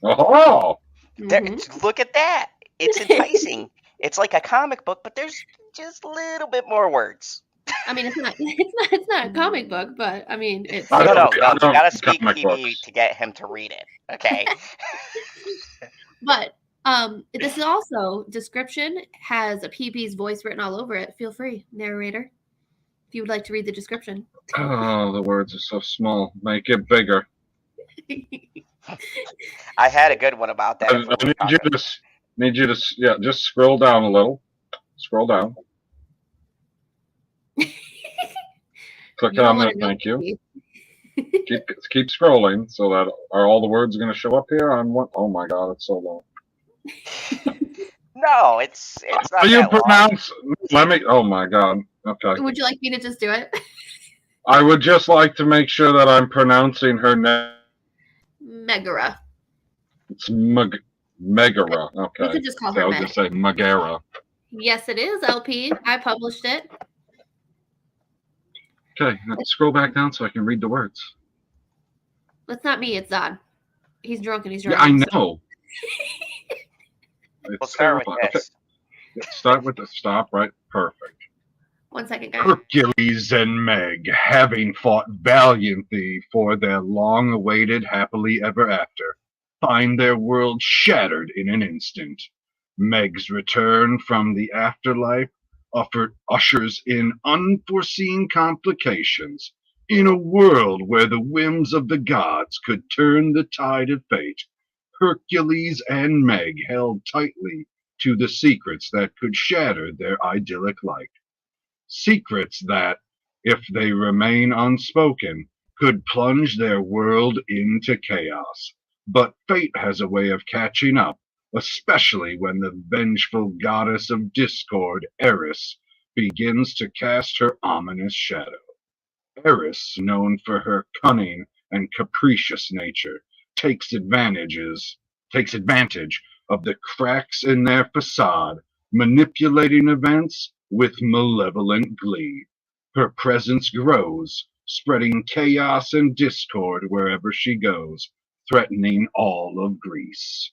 Oh! Look at that. It's enticing. It's like a comic book, but there's just a little bit more words. I mean, it's not a comic book, but I mean, it's. No. You gotta speak comic PB books. to get him to read it. Okay. But this is also description has a PB's voice written all over it. Feel free, narrator, if you would like to read the description. Oh, the words are so small. Make it bigger. I had a good one about that. I need you to just scroll down a little. Scroll down. Click on that. Thank you. Keep scrolling so that are all the words going to show up here on one? Oh my God, it's so long. No, it's not. Are you that long. pronounce? Let me. Oh my God. Okay. Would you like me to just do it? I would just like to make sure that I'm pronouncing her name. Megara. It's Megara. Okay. You could just call her I was Meg. going to say Megara. Yes, it is, LP. I published it. Okay, now scroll back down so I can read the words. That's not me. It's Zod. He's drunk and he's drunk. Yeah, I know. We'll start with this. Okay. Start with the stop, right? Perfect. 1 second, guys. Hercules and Meg, having fought valiantly for their long-awaited happily ever after, find their world shattered in an instant. Meg's return from the afterlife ushers in unforeseen complications. In a world where the whims of the gods could turn the tide of fate, Hercules and Meg held tightly to the secrets that could shatter their idyllic life. Secrets that, if they remain unspoken, could plunge their world into chaos. But fate has a way of catching up, especially when the vengeful goddess of discord, Eris, begins to cast her ominous shadow. Eris, known for her cunning and capricious nature, takes advantage of the cracks in their facade, manipulating events with malevolent glee. Her presence grows, spreading chaos and discord wherever she goes, threatening all of Greece.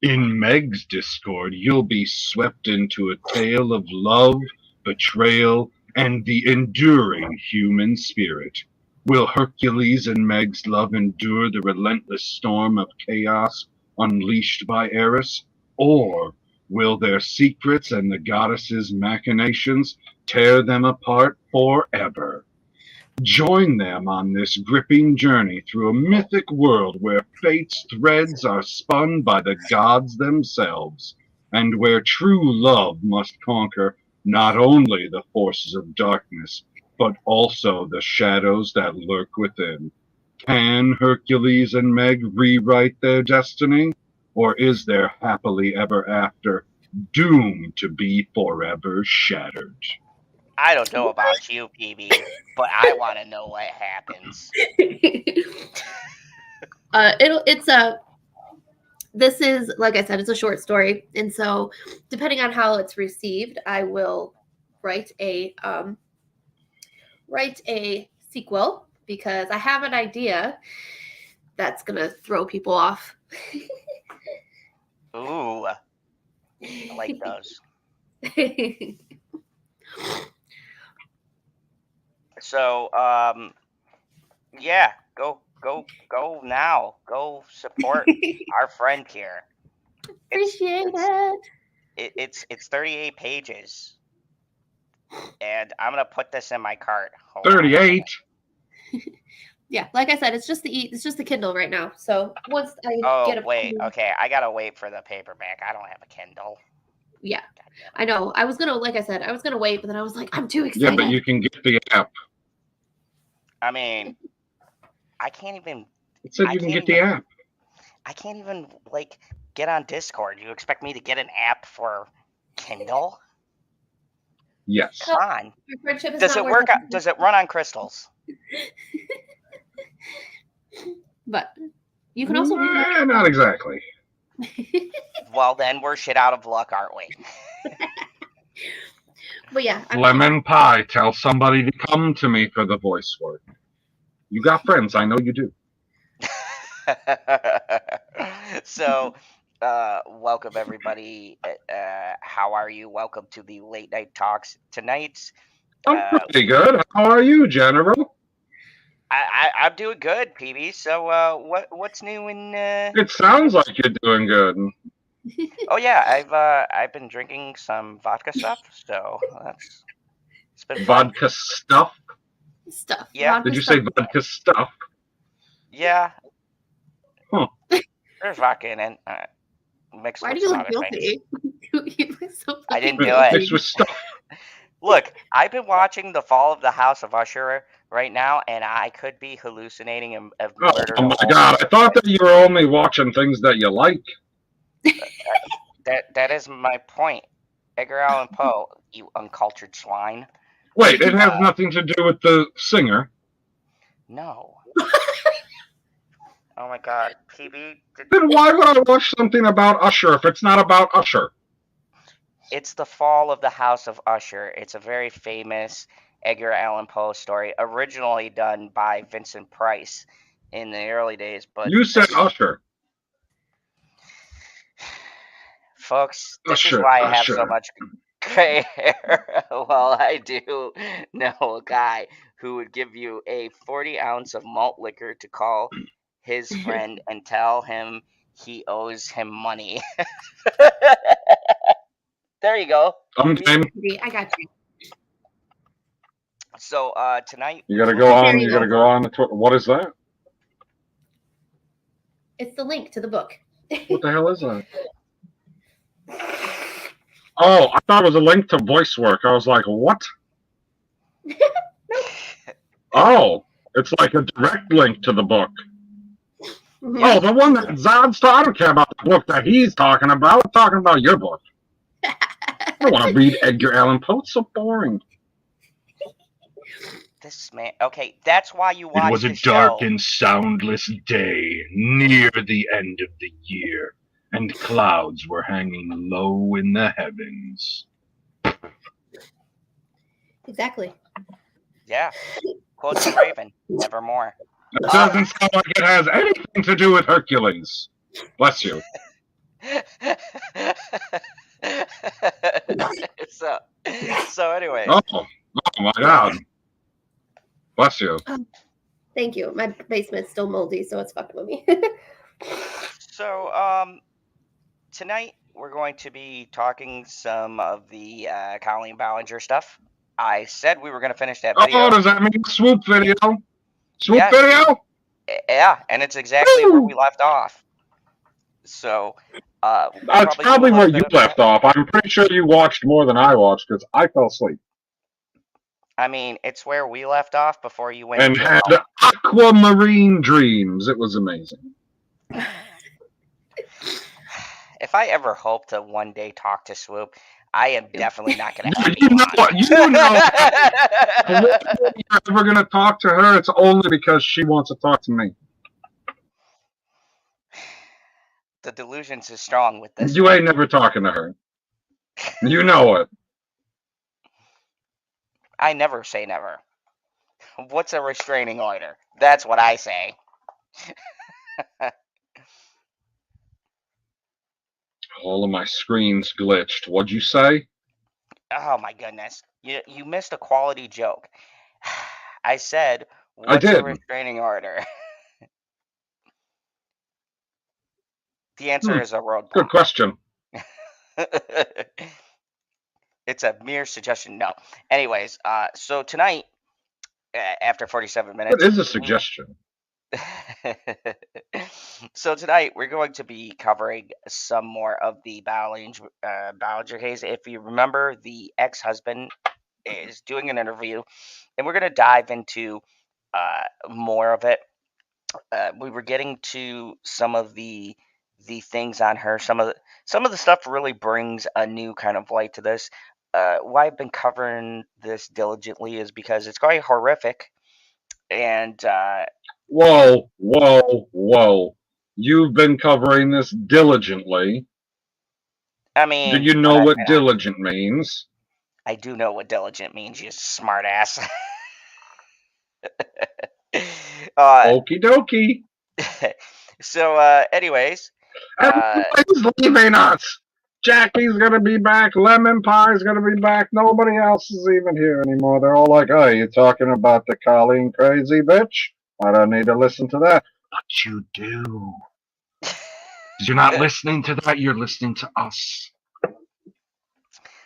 In Meg's discord, you'll be swept into a tale of love, betrayal, and the enduring human spirit. Will Hercules and Meg's love endure the relentless storm of chaos unleashed by Eris? Or will their secrets and the goddess's machinations tear them apart forever? Join them on this gripping journey through a mythic world where fate's threads are spun by the gods themselves, and where true love must conquer not only the forces of darkness, but also the shadows that lurk within. Can Hercules and Meg rewrite their destiny, or is their happily ever after doomed to be forever shattered? I don't know about you, PB, but I want to know what happens. This is, like I said, it's a short story, and so depending on how it's received, I will write a sequel, because I have an idea that's gonna throw people off. Ooh, I like those. So, yeah, go now. Go support our friend here. Appreciate it. It's 38 pages, and I'm gonna put this in my cart. 38. Yeah, like I said, it's just the Kindle right now. So once I get a okay, I gotta wait for the paperback. I don't have a Kindle. Yeah, I know. I was gonna wait, but then I was like, I'm too excited. Yeah, but you can get the app. I mean, I can't even. It said you can get the app. I can't even get on Discord. You expect me to get an app for Kindle? Yes. Come on. Does it work? Does it run on crystals? But you can also. Not exactly. Well, then we're shit out of luck, aren't we? But yeah. Lemon pie. Tell somebody to come to me for the voice work. You got friends. I know you do. So, welcome everybody. How are you? Welcome to the Late Night Talks tonight. I'm pretty good. How are you, General? I'm doing good, PB. So, what's new in? It sounds like you're doing good. Oh yeah, I've been drinking some vodka stuff, so it's been vodka fun. Stuff. Yeah. Did you say vodka stuff? Yeah. Huh. There's vodka in it. Mixed Why with do you some look other guilty? things. I didn't do it. it. Mixed with stuff. Look, I've been watching The Fall of the House of Usher right now, and I could be hallucinating and murdered. Oh my god! I thought that you were only watching things that you like. That is my point. Edgar Allan Poe, you uncultured swine. Wait, it has nothing to do with the singer. No. Oh my god, PB. Then why would I watch something about Usher if it's not about Usher? It's The Fall of the House of Usher. It's a very famous Edgar Allan Poe story, originally done by Vincent Price in the early days. But you said Usher. Folks, this is why I have so much gray hair. Well, I do know a guy who would give you a 40 ounce of malt liquor to call his friend and tell him he owes him money. There you go. I'm game. I got you. So tonight You gotta we're go gonna on. be You gotta go over- on. What is that? It's the link to the book. What the hell is that? Oh, I thought it was a link to voice work. I was like, what? Oh, it's like a direct link to the book. Oh, the one that Zod's talking. I don't care about the book that he's talking about. I'm talking about your book. I don't want to read Edgar Allan Poe. It's so boring. This man. Okay, that's why you watch It was the a dark show. and soundless day near the end of the year, and clouds were hanging low in the heavens. Exactly. Yeah. Quote the Raven. Nevermore. It doesn't sound like it has anything to do with Hercules. Bless you. so anyway. Oh my God. Bless you. Thank you. My basement's still moldy, so it's fucking with me. So tonight we're going to be talking some of the Colleen Ballinger stuff. I said we were going to finish that video. Oh, does that mean swoop video? Swoop Yes. video? Yeah, and it's exactly where we left off. So That's probably where you left off. I'm pretty sure you watched more than I watched because I fell asleep. I mean, it's where we left off before you went And into had aquamarine dreams. It was amazing. If I ever hope to one day talk to Swoop, I am definitely not going to have You you know on. what? You know if you're ever going to talk to her, it's only because she wants to talk to me. The delusions is strong with this. You ain't never talking to her. You know it. I never say never. What's a restraining order? That's what I say. All of my screens glitched. What'd you say? Oh my goodness. You missed a quality joke. I said, I what's a did. restraining order? The answer is a roadblock. Good question. It's a mere suggestion. No. Anyways, so tonight, after 47 minutes. What is a suggestion? So tonight we're going to be covering some more of the Ballinger case. If you remember, the ex-husband is doing an interview, and we're going to dive into more of it. We were getting to some of the things on her. Some of the stuff really brings a new kind of light to this. Why I've been covering this diligently is because it's quite horrific, and Whoa. You've been covering this diligently. I mean, Do you know what diligent means? I do know what diligent means, you smart ass. Okie dokie. So, anyways. Everybody's leaving us. Jackie's gonna be back. Lemon Pie's gonna be back. Nobody else is even here anymore. They're all like, "Oh, you talking about the Colleen crazy bitch? I don't need to listen to that." But you do. You're not listening to that. You're listening to us.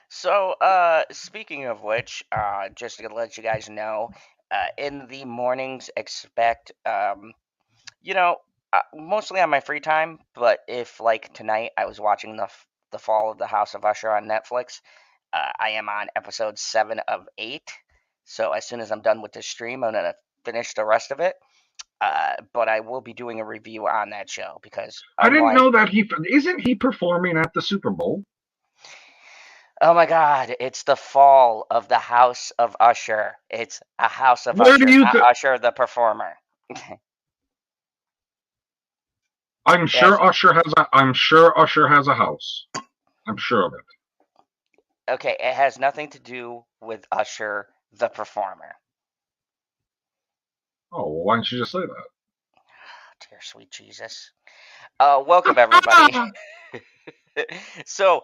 So, speaking of which, just to let you guys know, in the mornings, expect, mostly on my free time, but if, like, tonight I was watching the Fall of the House of Usher on Netflix, I am on episode 7 of 8, so as soon as I'm done with this stream, I'm going to finish the rest of it, but I will be doing a review on that show, because I didn't know that isn't he performing at the Super Bowl? Oh my God, it's the Fall of the House of Usher. It's a House of Where Usher, do you not Usher the performer. I'm sure Usher has a house. I'm sure of it. Okay, it has nothing to do with Usher the performer. Oh, well, why didn't you just say that? Dear sweet Jesus. Welcome everybody. So,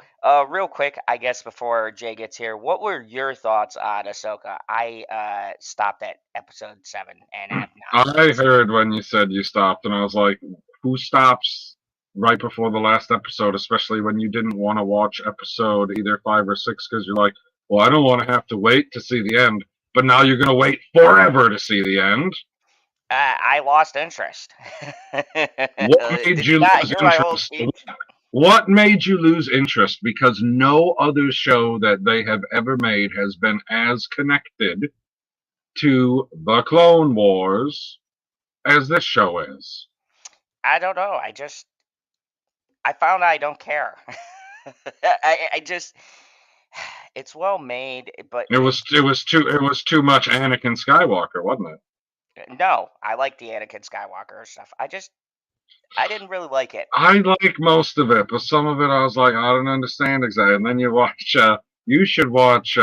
real quick, I guess before Jay gets here, what were your thoughts on Ahsoka? I stopped at episode 7, and I heard when you said you stopped, and I was like, "Who stops right before the last episode, especially when you didn't want to watch episode either 5 or 6 because you're like, well, I don't want to have to wait to see the end. But now you're going to wait forever to see the end. I lost interest. What made Did you not lose hear my whole interest? speech? What made you lose interest? Because no other show that they have ever made has been as connected to the Clone Wars as this show is. I don't know. I found I don't care. I just, it's well made, but It was too much Anakin Skywalker, wasn't it? no, I like the Anakin Skywalker stuff. I didn't really like it. I like most of it, but some of it I was like, I don't understand exactly. And then you should watch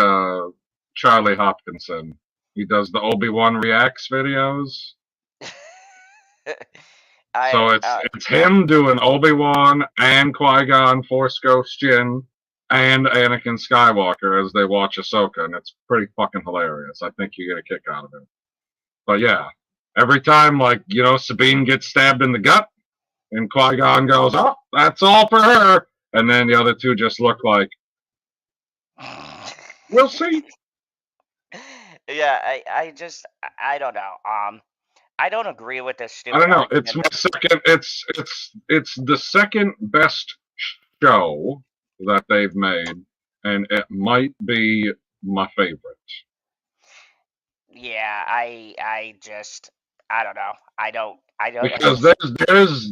Charlie Hopkinson. He does the Obi-Wan Reacts videos. So it's him doing Obi-Wan and Qui-Gon, Force Ghost Jinn, and Anakin Skywalker as they watch Ahsoka, and it's pretty fucking hilarious. I think you get a kick out of it. But yeah, every time, Sabine gets stabbed in the gut, and Qui-Gon goes, oh, that's all for her. And then the other two just look like, we'll see. Yeah, I don't know. I don't agree with this stupid. I don't know. It's my second. It's the second best show that they've made, and it might be my favorite. Yeah, I don't know. I don't. Because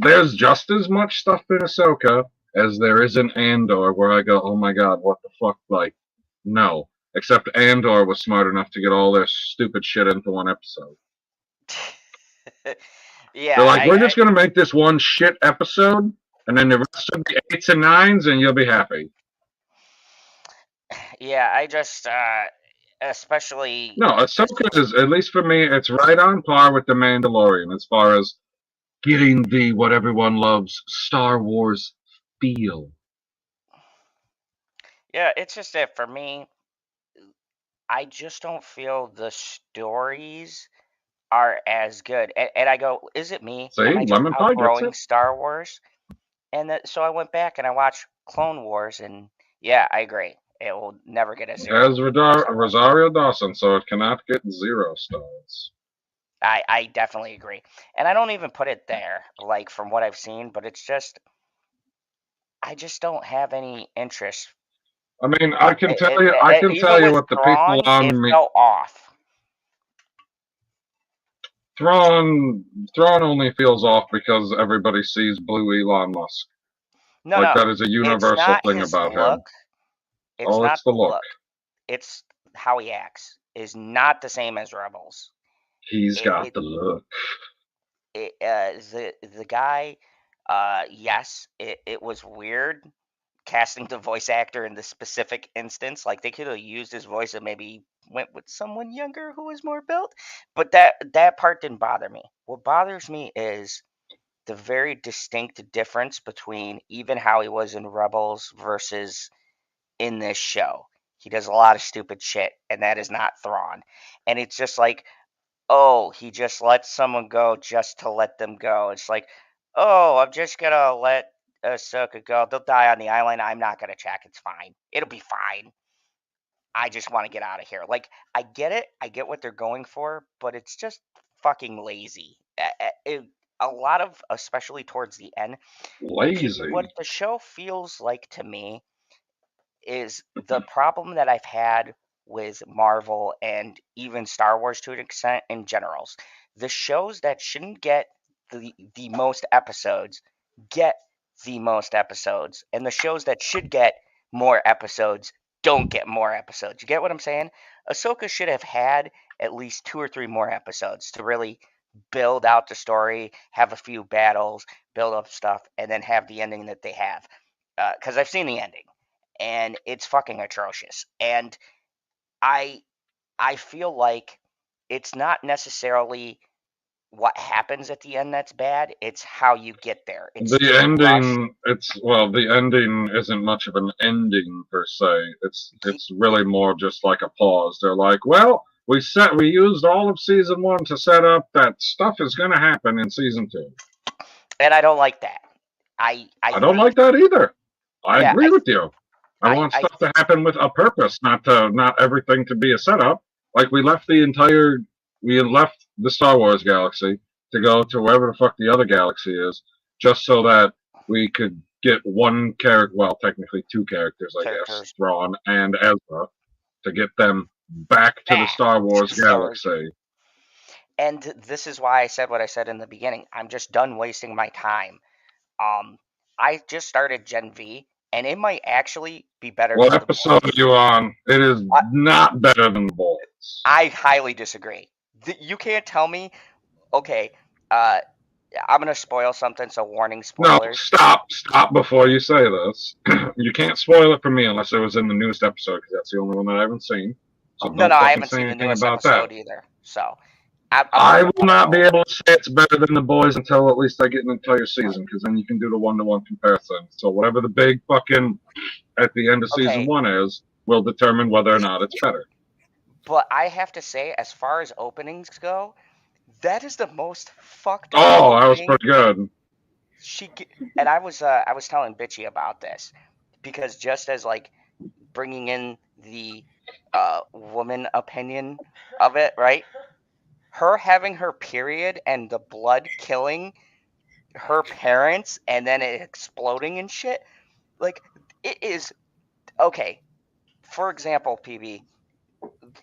there's just as much stuff in Ahsoka as there is in Andor, where I go, oh my god, what the fuck? Like, no. Except Andor was smart enough to get all their stupid shit into one episode. Yeah, they're like, we're just gonna make this one shit episode, and then the rest of the 8s and 9s, and you'll be happy. Yeah, I just especially. No, Ahsoka is, at least for me, it's right on par with The Mandalorian as far as getting the what everyone loves Star Wars feel. Yeah, it's just that for me, I just don't feel the stories are as good. And I go, is it me? See, Am I just Lemon Pie gets outgrowing it. Star Wars? And so I went back and I watched Clone Wars, and yeah, I agree. It will never get a 0. As Rosario Dawson, so it cannot get 0 stars. I definitely agree. And I don't even put it there, like from what I've seen, but it's just, I just don't have any interest. I mean, I can tell you what the people on me. Felt off. Thrawn only feels off because everybody sees blue Elon Musk. No, that is a universal thing about him. It's the look. It's how he acts. Is not the same as Rebels. He's got the look. The guy, yes, it was weird casting the voice actor in this specific instance. Like, they could have used his voice and maybe went with someone younger who was more built. But that part didn't bother me. What bothers me is the very distinct difference between even how he was in Rebels versus in this show. He does a lot of stupid shit, and that is not Thrawn. And it's just like, oh, he just lets someone go just to let them go. It's like, oh, I'm just gonna let Ahsoka go. They'll die on the island. I'm not gonna check. It's fine. It'll be fine. I just want to get out of here. Like, I get it. I get what they're going for, but it's just fucking lazy. A lot of, especially towards the end, lazy. What the show feels like to me is the problem that I've had with Marvel and even Star Wars to an extent in generals. The shows that shouldn't get the most episodes get the most episodes, and the shows that should get more episodes don't get more episodes. You get what I'm saying? Ahsoka should have had at least 2 or 3 more episodes to really build out the story, have a few battles, build up stuff, and then have the ending that they have. Because I've seen the ending, and it's fucking atrocious. And I feel like it's not necessarily what happens at the end that's bad. It's how you get there. It's the ending. The ending isn't much of an ending per se. It's really more just like a pause. They're like, well, we used all of season 1 to set up that stuff is going to happen in season 2. And I don't like that. I don't like that either. I Yeah, agree with you. I I- want I stuff to happen with a purpose, not everything to be a setup. Like we left the Star Wars galaxy to go to wherever the fuck the other galaxy is, just so that we could get one character, well, technically two characters, I guess, Characters. Thrawn and Ezra, to get them back to the Back Star Wars to Star Wars. galaxy. And this is why I said what I said in the beginning. I'm just done wasting my time. I just started Gen V, and it might actually be better What than the episode boys. are you on? It is not better than the boys. I highly disagree. You can't tell me. Okay, I'm gonna spoil something, so warning No, spoilers. stop before you say this. You can't spoil it for me unless it was in the newest episode, because that's the only one that I haven't seen. So No, don't I fucking haven't say seen the anything newest about episode that. either. So I will not be able to say it's better than the boys until at least I get an entire season, because then you can do the one-to-one comparison. So whatever the big fucking at the end of season Okay. 1 is, will determine whether or not it's better. But I have to say, as far as openings go, that is the most fucked up. Oh, that was opening. pretty good. And I was telling Bitchy about this, because just as like bringing in the woman opinion of it, right? Her having her period and the blood killing her parents and then it exploding and shit, like, it is okay. For example, PB,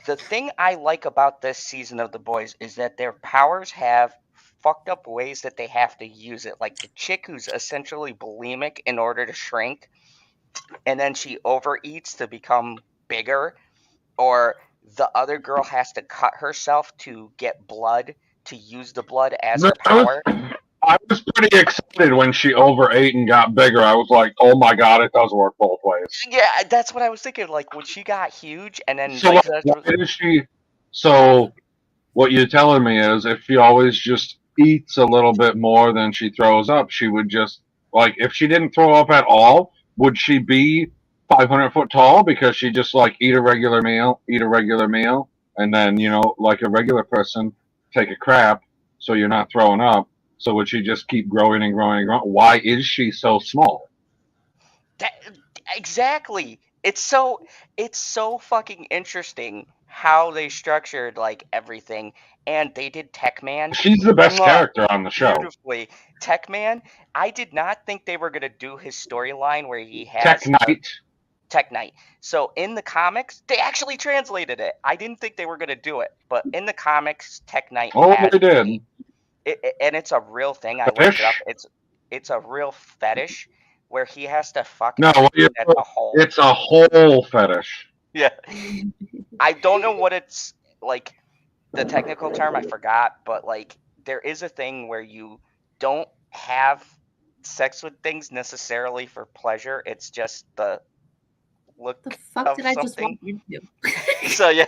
the thing I like about this season of The Boys is that their powers have fucked up ways that they have to use it. Like the chick who's essentially bulimic in order to shrink, and then she overeats to become bigger, or the other girl has to cut herself to get blood, to use the blood as her power. I was pretty excited when she overate and got bigger. I was like, oh my god, it does work both ways. Yeah, that's what I was thinking. Like when she got huge, and then So like, why does she? So what you're telling me is, if she always just eats a little bit more than she throws up, she would just, like, if she didn't throw up at all, would she be 500 foot tall because she just like eat a regular meal, and then like a regular person, take a crap so you're not throwing up. So would she just keep growing and growing and growing? Why is she so small? Exactly. It's so fucking interesting how they structured like everything, and they did Tech Man. She's the best character on the show. Beautifully. Tech Man, I did not think they were gonna do his storyline where he has Tech Knight. So in the comics, they actually translated it. I didn't think they were gonna do it, but in the comics, Tech Knight. Oh, they did. And it's a real thing. I looked it up. It's a real fetish where he has to fuck. No, it's a whole fetish. Yeah. I don't know what it's like, the technical term, I forgot, but like there is a thing where you don't have sex with things necessarily for pleasure. It's just the look The fuck of did I just something. walk into? So yeah,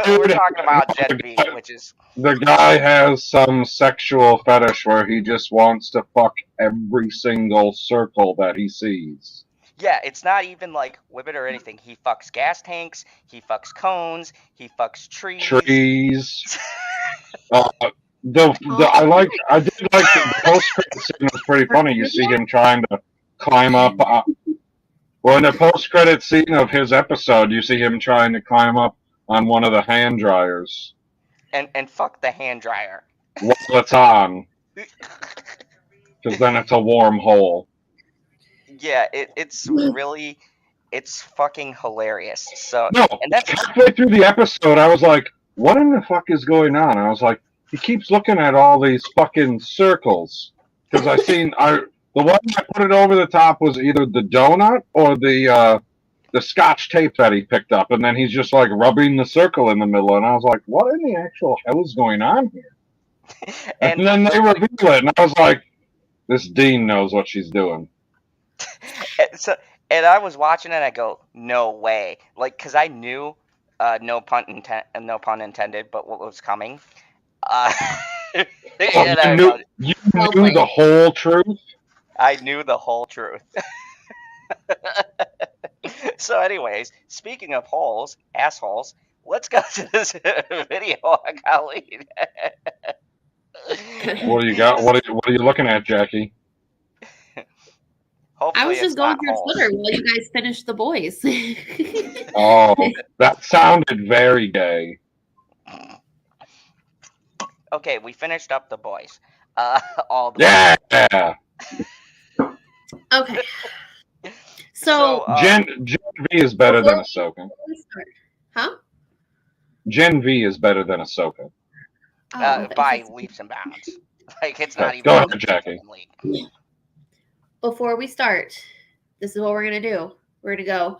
we're talking about Gen V, which is the guy has some sexual fetish where he just wants to fuck every single circle that he sees. Yeah, it's not even like women or anything. He fucks gas tanks, he fucks cones, he fucks trees. I did like the post-credit scene was pretty funny. You see him trying to climb up. Well, in the post-credit scene of his episode, you see him trying to climb up on one of the hand dryers. And fuck the hand dryer. While it's on. Because then it's a warm hole. Yeah, it's fucking hilarious. So no, and that's halfway through the episode, I was like, what in the fuck is going on? I was like, he keeps looking at all these fucking circles. Because the one that put it over the top was either the donut or the scotch tape that he picked up, and then he's just like rubbing the circle in the middle, and I was like, what in the actual hell is going on here? And then they reveal it, and I was like, this Dean knows what she's doing. And I was watching it, and I go, no way, like, because I knew, no pun intended, but what was coming. You knew the whole truth? I knew the whole truth. So anyways, speaking of holes, assholes, let's go to this video on Colleen. What do you got? What are you looking at, Jackie? Hopefully I was it's just going not through holes. Twitter while you guys finished the boys. Oh, that sounded very gay. Okay, we finished up the boys. All the Yeah. Okay. So, So Gen V is better than before Ahsoka. we start, huh? Gen V is better than Ahsoka. Oh, by leaps and bounds. Like, it's not Okay, even go a ahead, Jackie. league. Before we start, this is what we're gonna do. We're gonna go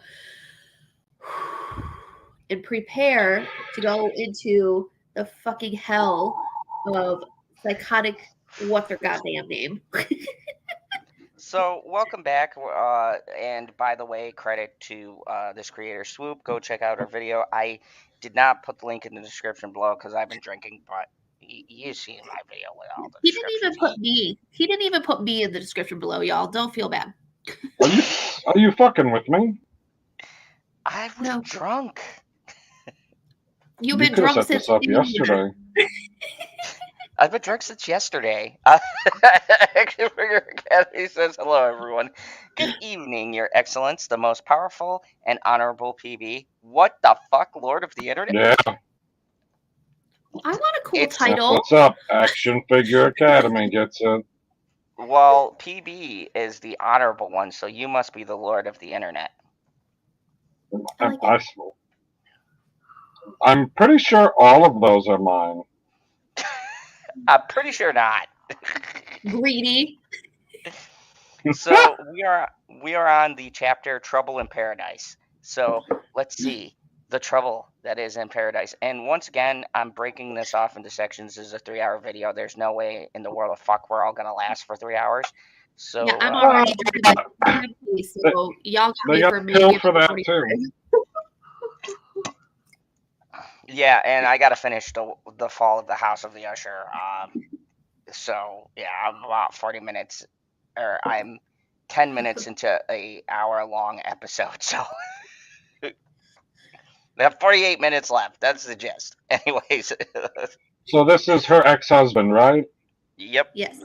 and prepare to go into the fucking hell of psychotic. What's their goddamn name? So, welcome back. And by the way, credit to this creator, Swoop. Go check out our video. I did not put the link in the description below because I've been drinking, but you see my video with all the He didn't even descriptions. put me. He didn't even put me in the description below, y'all. Don't feel bad. Are you fucking with me? I was No. drunk. You've You been could have drunk set since this up yesterday. I've been drunk since yesterday. Action Figure Academy says, hello, everyone. Good evening, Your Excellence, the most powerful and honorable PB. What the fuck, Lord of the Internet? Yeah, I want a cool It's- that's title. what's up. Action Figure Academy gets it. Well, PB is the honorable one, so you must be the Lord of the Internet. I like it. I'm pretty sure all of those are mine. I'm pretty sure not. Greedy. So we are on the chapter Trouble in Paradise. So let's see the trouble that is in paradise. And once again, I'm breaking this off into sections. This is a 3-hour video. There's no way in the world of fuck we're all gonna last for 3 hours. So Yeah, I'm already drinking like so y'all got They me got for a maybe pill for that 45. too. yeah, and I gotta finish the Fall of the House of the Usher. So yeah, I'm about 40 minutes, or I'm 10 minutes into a hour-long episode. So I have 48 minutes left. That's the gist. Anyways, So this is her ex-husband, right? yep, Yes.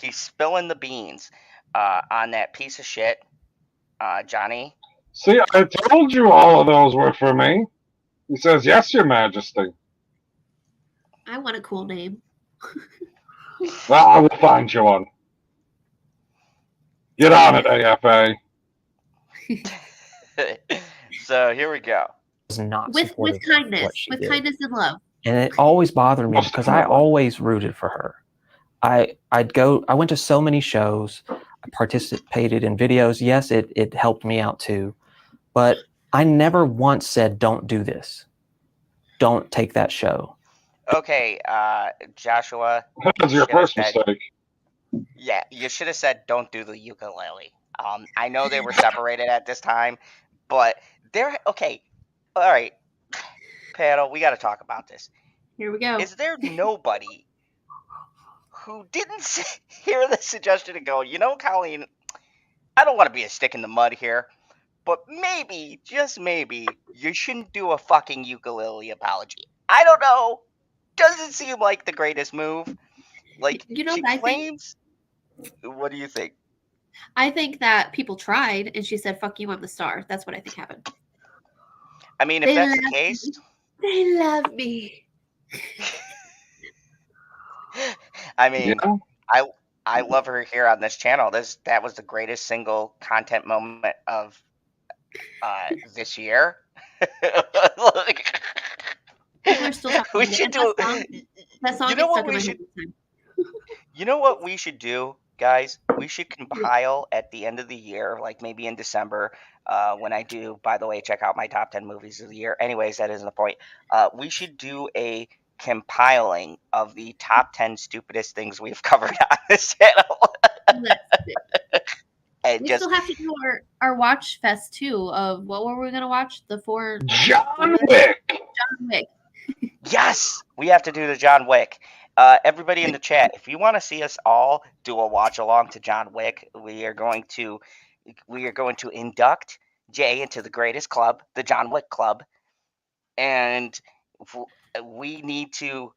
he's spilling the beans on that piece of shit, Johnny. See, I told you all of those were for me. He says, yes, Your Majesty. I want a cool name. Well, I will find you one. Get on it, AFA. So here we go. Was not With supportive of kindness. what she With did. kindness and love. And it always bothered me Most because I definitely. always rooted for her. I went to so many shows, I participated in videos. Yes, it helped me out too, but I never once said, don't do this. Don't take that show. Okay, Joshua. That's your should have first said- mistake. Yeah, you should have said don't do the ukulele. I know they were separated at this time, but they're okay. All right, panel, we got to talk about this. Here we go. Is there nobody who didn't hear the suggestion and go, you know, Colleen, I don't want to be a stick in the mud here, but maybe, just maybe, you shouldn't do a fucking ukulele apology. I don't know. Doesn't seem like the greatest move. Like, You know she what I think? claims. What do you think? I think that people tried and she said, fuck you, I'm the star. That's what I think happened. I mean, if They that's the love case, They love me. I mean, Yeah. I love her here on this channel. That was the greatest single content moment of this year. Like, People are still talking we about it. should And do. that song You know gets what stuck in we my should? head all the time. You know what we should do, guys? We should compile at the end of the year, like maybe in December, when I do. By the way, check out my top 10 movies of the year. Anyways, that isn't the point. We should do a compiling of the top 10 stupidest things we've covered on this channel. And We just still have to do our watch fest too of what were we gonna watch? The 4 John Wick. John Wick. yes, we have to do the John Wick. Everybody in the chat, if you want to see us all do a watch along to John Wick, we are going to induct Jay into the greatest club, the John Wick Club, and we need to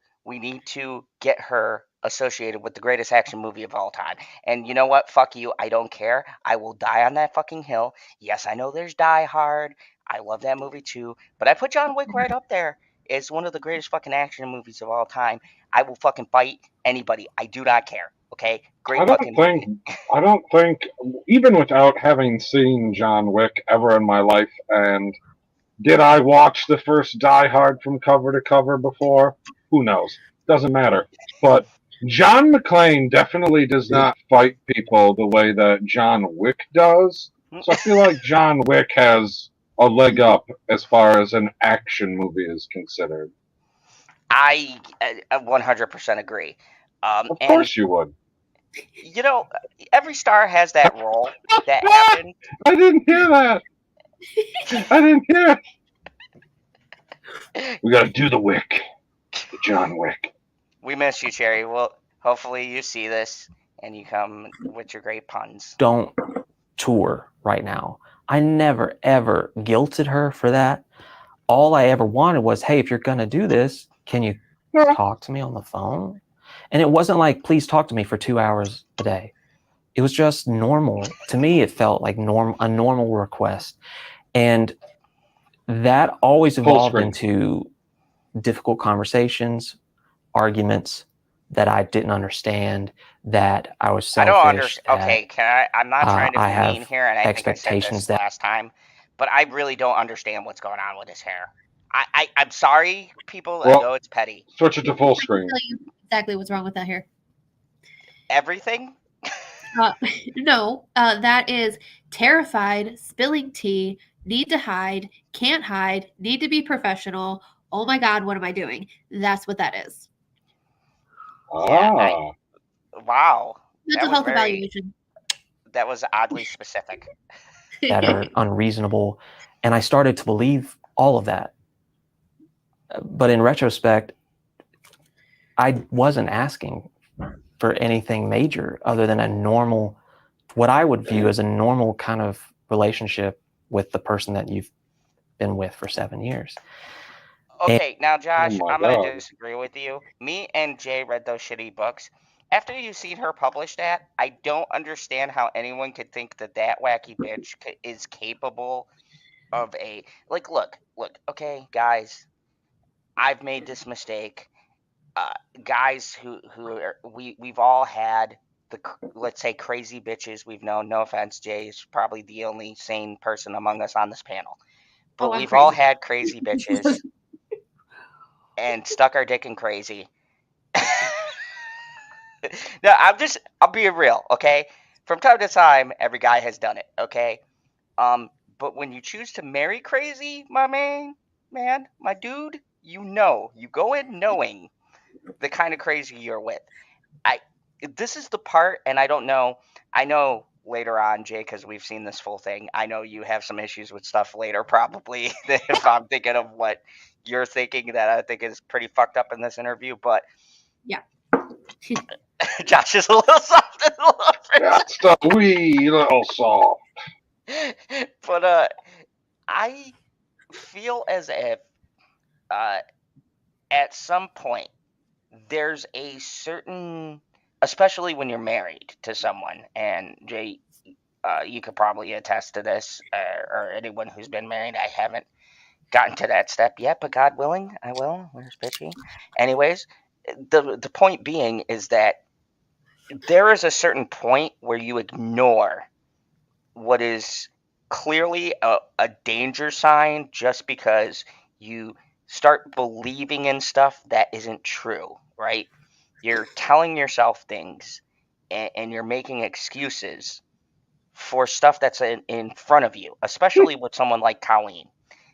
get her associated with the greatest action movie of all time. And you know what? Fuck you. I don't care. I will die on that fucking hill. Yes, I know there's Die Hard. I love that movie too. But I put John Wick right up there. It's one of the greatest fucking action movies of all time. I will fucking fight anybody. I do not care. Okay? Great I don't fucking think, movie. even without having seen John Wick ever in my life, and did I watch the first Die Hard from cover to cover before? Who knows? Doesn't matter. But John McClane definitely does not fight people the way that John Wick does. So I feel like John Wick has a leg up as far as an action movie is considered. I 100% agree. Of course you would. You know, every star has that role that happened. I didn't hear that. I didn't hear it. We gotta do the Wick. The John Wick. We miss you, Cherry. Well, hopefully you see this and you come with your great puns. Don't tour right now. I never, ever guilted her for that. All I ever wanted was, hey, if you're going to do this, can you talk to me on the phone? And it wasn't like, please talk to me for 2 hours a day. It was just normal. To me, it felt like a normal request. And that always evolved into difficult conversations, arguments that I didn't understand, that I was selfish. I don't understand. Okay, I'm not trying to be mean here, and I think I said this last time, but I really don't understand what's going on with his hair. I'm sorry, people. Well, I know it's petty. Switch it to full screen. I'll tell you exactly what's wrong with that hair. Everything? No, that is terrified, spilling tea, need to hide, can't hide, need to be professional. Oh my God, what am I doing? That's what that is. Yeah, wow. Mental health evaluation. That was oddly specific. That are unreasonable. And I started to believe all of that. But in retrospect, I wasn't asking for anything major other than a normal, what I would view as a normal kind of relationship with the person that you've been with for 7 years. Okay, now Josh, I'm going to disagree with you. Me and Jay read those shitty books. After you've seen her publish that, I don't understand how anyone could think that wacky bitch is capable of a... Like, look, okay, guys, I've made this mistake. Guys who are... We've all had the, let's say, crazy bitches we've known. No offense, Jay is probably the only sane person among us on this panel. But we've all had crazy bitches and stuck our dick in crazy. No, I'm being real, okay? From time to time, every guy has done it, okay? But when you choose to marry crazy, my man, my dude, you go in knowing the kind of crazy you're with. This is the part, and I don't know, I know later on, Jay, because we've seen this full thing, I know you have some issues with stuff later, probably, if I'm thinking of what you're thinking that I think is pretty fucked up in this interview, but... Yeah. Josh is a little soft. That's the wee little soft. But I feel as if at some point there's a certain, especially when you're married to someone, and Jay, you could probably attest to this, or anyone who's been married. I haven't gotten to that step yet, but God willing, I will. Where's Bitchy? Anyways, the point being is that there is a certain point where you ignore what is clearly a danger sign just because you start believing in stuff that isn't true, right? You're telling yourself things and you're making excuses for stuff that's in front of you, especially with someone like Colleen.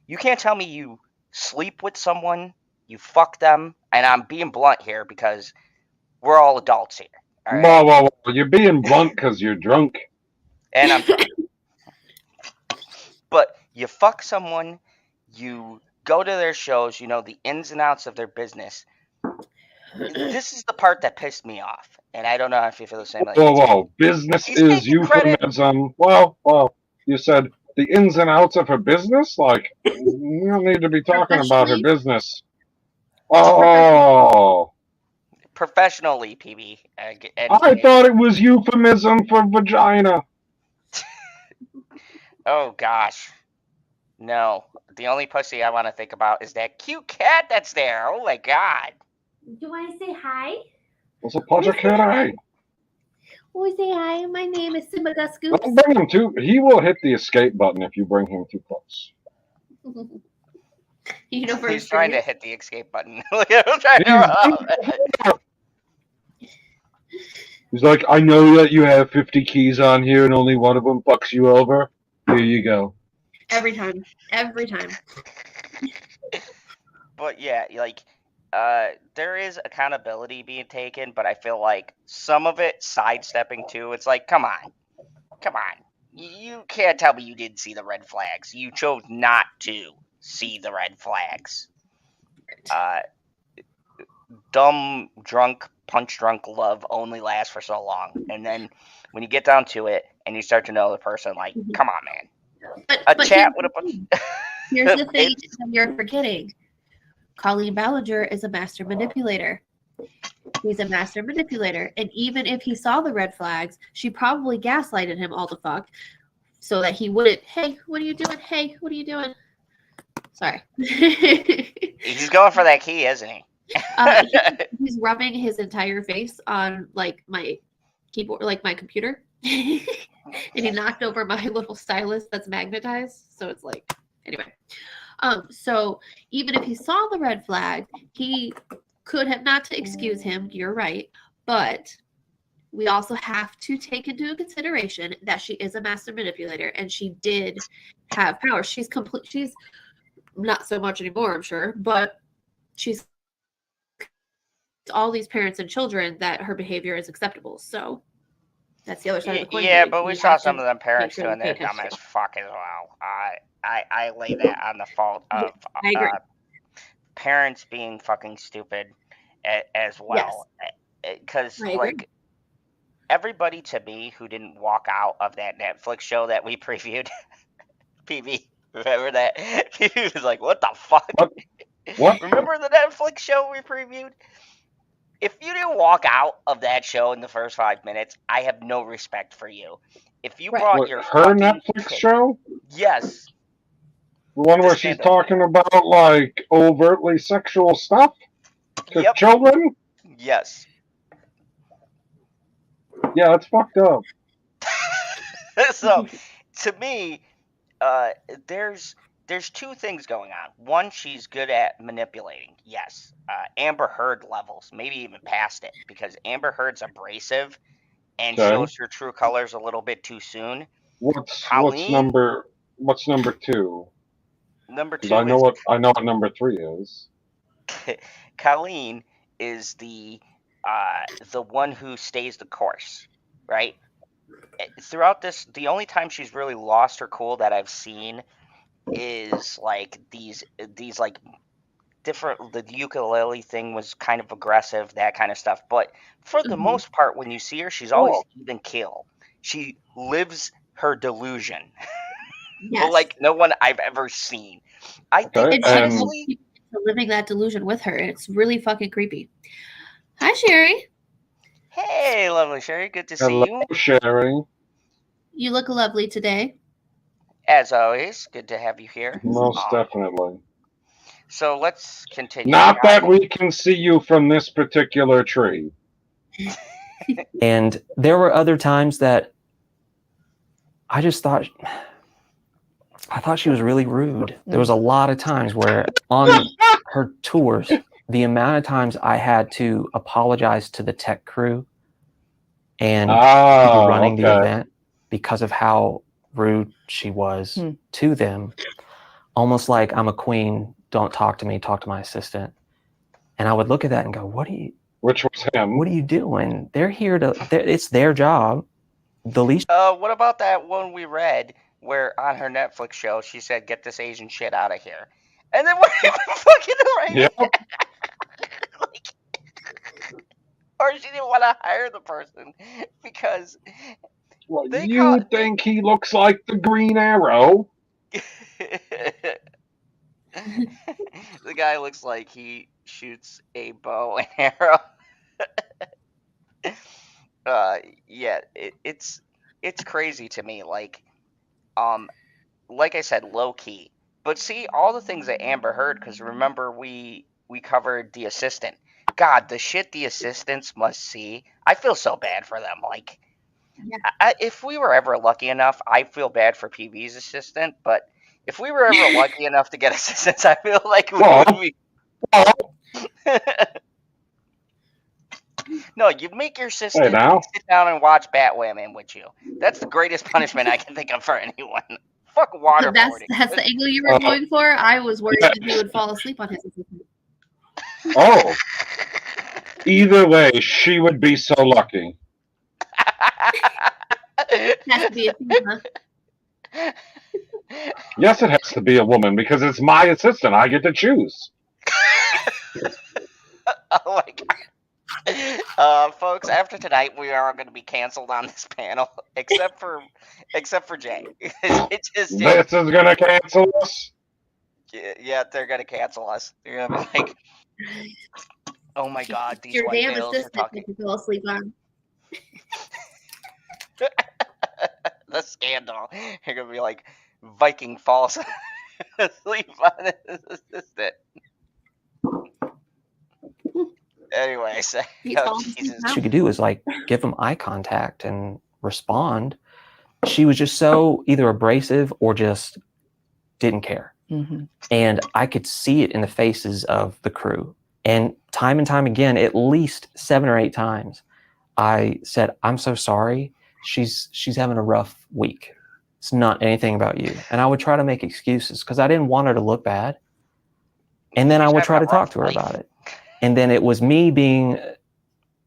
You can't tell me you sleep with someone, you fuck them, and I'm being blunt here because we're all adults here. All right? Whoa. You're being blunt because you're drunk. And I'm drunk. But you fuck someone, you go to their shows, you know the ins and outs of their business. This is the part that pissed me off, and I don't know if you feel the same. Whoa. Business is euphemism. Well, you said the ins and outs of her business? Like, you don't need to be talking about her business. Oh. professionally, PB. I thought it was euphemism for vagina. Oh gosh, no. The only pussy I want to think about is that cute cat that's there. Oh my god. Do you want to say hi? What's a pleasure, kid? Oh, say hi. My name is Simba Gus Scoops. Don't bring him too. He will hit the escape button if you bring him too close. You know, He's trying to hit the escape button. Look at him trying to He's like, I know that you have 50 keys on here and only one of them fucks you over. Here you go. Every time. Every time. But yeah, like, there is accountability being taken, but I feel like some of it sidestepping too. It's like, come on. You can't tell me you didn't see the red flags. You chose not to see the red flags. Dumb, drunk, punch drunk love only lasts for so long. And then when you get down to it and you start to know the person, like, come on, man. But Chat with a... Here's the thing that you're forgetting. Colleen Ballinger is a master manipulator. He's a master manipulator. And even if he saw the red flags, she probably gaslighted him all the fuck so that he wouldn't, hey, what are you doing? Hey, what are you doing? Sorry. He's going for that key, isn't he? He's rubbing his entire face on like my keyboard, like my computer. And he knocked over my little stylus that's magnetized. So it's like, anyway. So even if he saw the red flag, he could have, not to excuse him, you're right, but we also have to take into consideration that she is a master manipulator and she did have power. She's not so much anymore, I'm sure, but she's all these parents and children that her behavior is acceptable. So that's the other side of the coin. Yeah, but we saw some of them parents doing that dumb as fuck as well. I lay that on the fault of parents being fucking stupid as well. Because, like, everybody to me who didn't walk out of that Netflix show that we previewed, PB, remember that? PB was like, what the fuck? What? Remember the Netflix show we previewed? If you didn't walk out of that show in the first 5 minutes, I have no respect for you. If you brought your her Netflix show? Yes. The one where she's talking about, like, overtly sexual stuff? To children? Yes. Yeah, it's fucked up. So, to me, there's two things going on. One, she's good at manipulating. Yes. Amber Heard levels, maybe even past it, because Amber Heard's abrasive and shows her true colors a little bit too soon. What's number 2? Number 2 I know what number 3 is. Colleen is the one who stays the course, right? Throughout this, the only time she's really lost her cool that I've seen is like these like different. The ukulele thing was kind of aggressive, that kind of stuff. But for the most part, when you see her, she's always even keel. She lives her delusion. Yes. Like no one I've ever seen. I think honestly, living that delusion with her, it's really fucking creepy. Hi, Sherry. Hey, lovely Sherry. Good to see you. Sherry. You look lovely today. As always, good to have you here. Most definitely. So let's continue. Not that we can see you from this particular tree. And there were other times that I thought she was really rude. There was a lot of times where on her tours, the amount of times I had to apologize to the tech crew and people running the event because of how rude she was to them. Almost like, I'm a queen, don't talk to me, talk to my assistant. And I would look at that and go, which was him. What are you doing? They're here it's their job. The least. What about that one we read where on her Netflix show she said, "Get this Asian shit out of here," and then we're even fucking right. Yep. Or she didn't want to hire the person because. Well, you think he looks like the Green Arrow? The guy looks like he shoots a bow and arrow. Yeah, it's crazy to me. Like I said, low key. But see, all the things that Amber heard, because remember we covered the assistant. God, the shit the assistants must see. I feel so bad for them. Like, Yeah. if we were ever lucky enough, I feel bad for PV's assistant. But if we were ever lucky enough to get assistants, I feel like we Well, would be. well, No, you make your hey assistant now. sit down and watch Batwoman with you. That's the greatest punishment I can think of for anyone. Fuck waterboarding. That's the angle you were going for. I was worried yeah. that he would fall asleep on his assistant. Oh, either way, she would be so lucky. It has to be a female. Yes, it has to be a woman because it's my assistant. I get to choose. Oh my god. Folks, after tonight we are going to be canceled on this panel, except for Jay. It's just Jay. This is gonna cancel us. Yeah, they're going to cancel us. They're going to be like, oh my god, these Your white damn males are assistant talking. that you fell asleep on. The scandal. You're going to be like, Viking falls asleep on his assistant. Anyways, He's oh, falling asleep Jesus. now. She could do is like give him eye contact and respond. She was just so either abrasive or just didn't care. Mm-hmm. And I could see it in the faces of the crew. And time again, at least 7 or 8 times, I said, "I'm so sorry. She's having a rough week. It's not anything about you." And I would try to make excuses because I didn't want her to look bad. And then I would try to talk to her about it. And then it was me being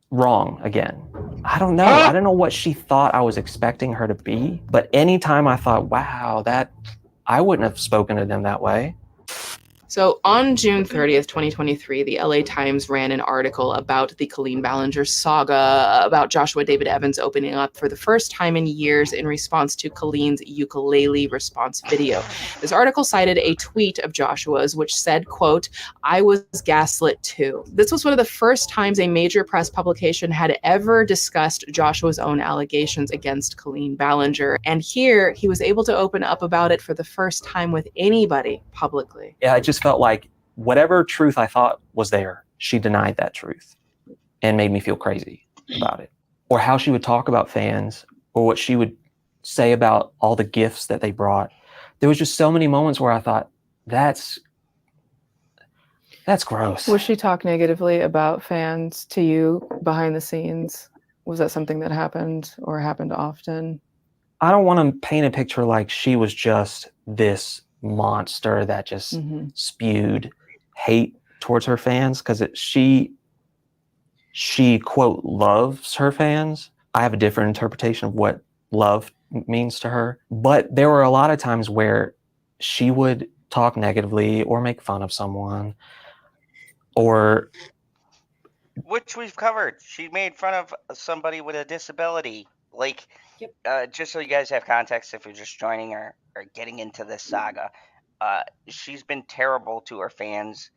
wrong again. I don't know. I don't know what she thought I was expecting her to be. But anytime I thought, wow, I wouldn't have spoken to them that way. So on June 30th, 2023, the LA Times ran an article about the Colleen Ballinger saga, about Joshua David Evans opening up for the first time in years in response to Colleen's ukulele response video. This article cited a tweet of Joshua's, which said, quote, "I was gaslit too." This was one of the first times a major press publication had ever discussed Joshua's own allegations against Colleen Ballinger. And here he was able to open up about it for the first time with anybody publicly. Yeah, I just felt like whatever truth I thought was there, she denied that truth and made me feel crazy about it. Or how she would talk about fans, or what she would say about all the gifts that they brought. There was just so many moments where I thought, that's gross. Would she talk negatively about fans to you behind the scenes? Was that something that happened or happened often? I don't want to paint a picture like she was just this monster that just spewed hate towards her fans, because she quote loves her fans. I have a different interpretation of what love means to her, but there were a lot of times where she would talk negatively or make fun of someone, or which we've covered. She made fun of somebody with a disability. Like, just so you guys have context, if you're just joining or getting into this saga, she's been terrible to her fans.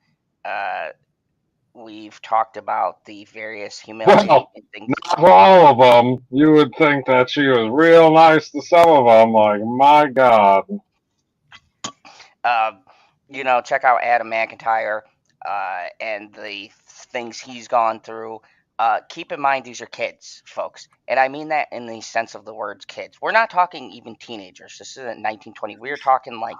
We've talked about the various humiliating things. Not for all of them. You would think that she was real nice to some of them. Like, my God. Check out Adam McIntyre and the things he's gone through. Keep in mind, these are kids, folks. And I mean that in the sense of the words kids. We're not talking even teenagers. This isn't 1920. We're talking like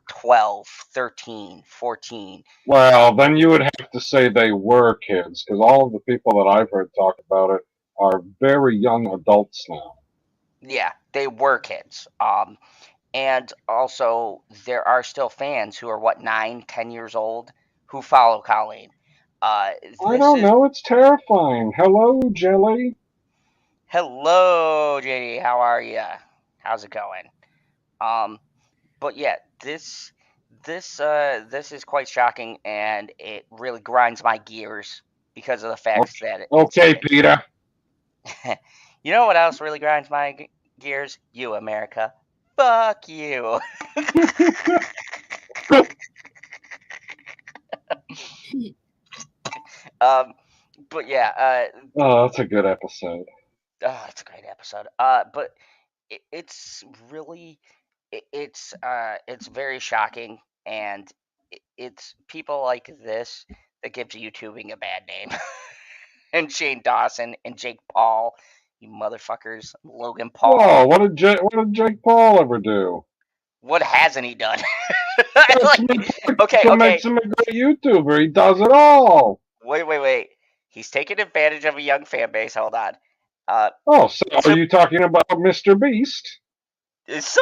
12, 13, 14. Well, then you would have to say they were kids, because all of the people that I've heard talk about it are very young adults now. Yeah, they were kids. And also, there are still fans who are, 9, 10 years old who follow Colleen. I don't know. It's terrifying. Hello, Jelly. Hello, JD. How are you? How's it going? But yeah, this is quite shocking, and it really grinds my gears because of the fact that Okay, Peter. You know what else really grinds my gears? You, America. Fuck you. But yeah, Oh, that's a good episode. it's a great episode. But it's really it's very shocking, and it's people like this that gives YouTubing a bad name. And Shane Dawson and Jake Paul, you motherfuckers, Logan Paul. Whoa, what did Jake Paul ever do? What hasn't he done? That's Like, my point. okay, What okay. makes him a great YouTuber? He does it all. Wait. He's taking advantage of a young fan base. Hold on. Oh, so are you talking about Mr. Beast? So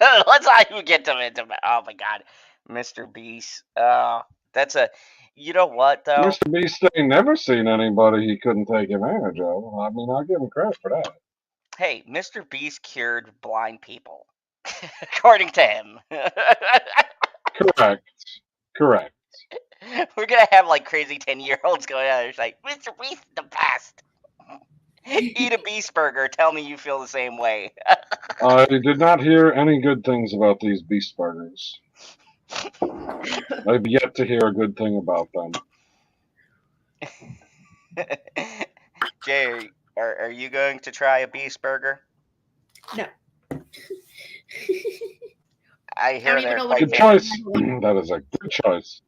let's not even get to it. Oh my God, Mr. Beast. That's a. You know what though? Mr. Beast ain't never seen anybody he couldn't take advantage of. I mean, I'll give him credit for that. Hey, Mr. Beast cured blind people, according to him. Correct. We're gonna have like crazy 10-year-olds going out there. It's like, Mr. Beast, the best. Eat a Beast burger. Tell me you feel the same way. I did not hear any good things about these Beast Burgers. I've yet to hear a good thing about them. Jay, are you going to try a Beast burger? No. I hear they're quite Good choice. That is a good choice.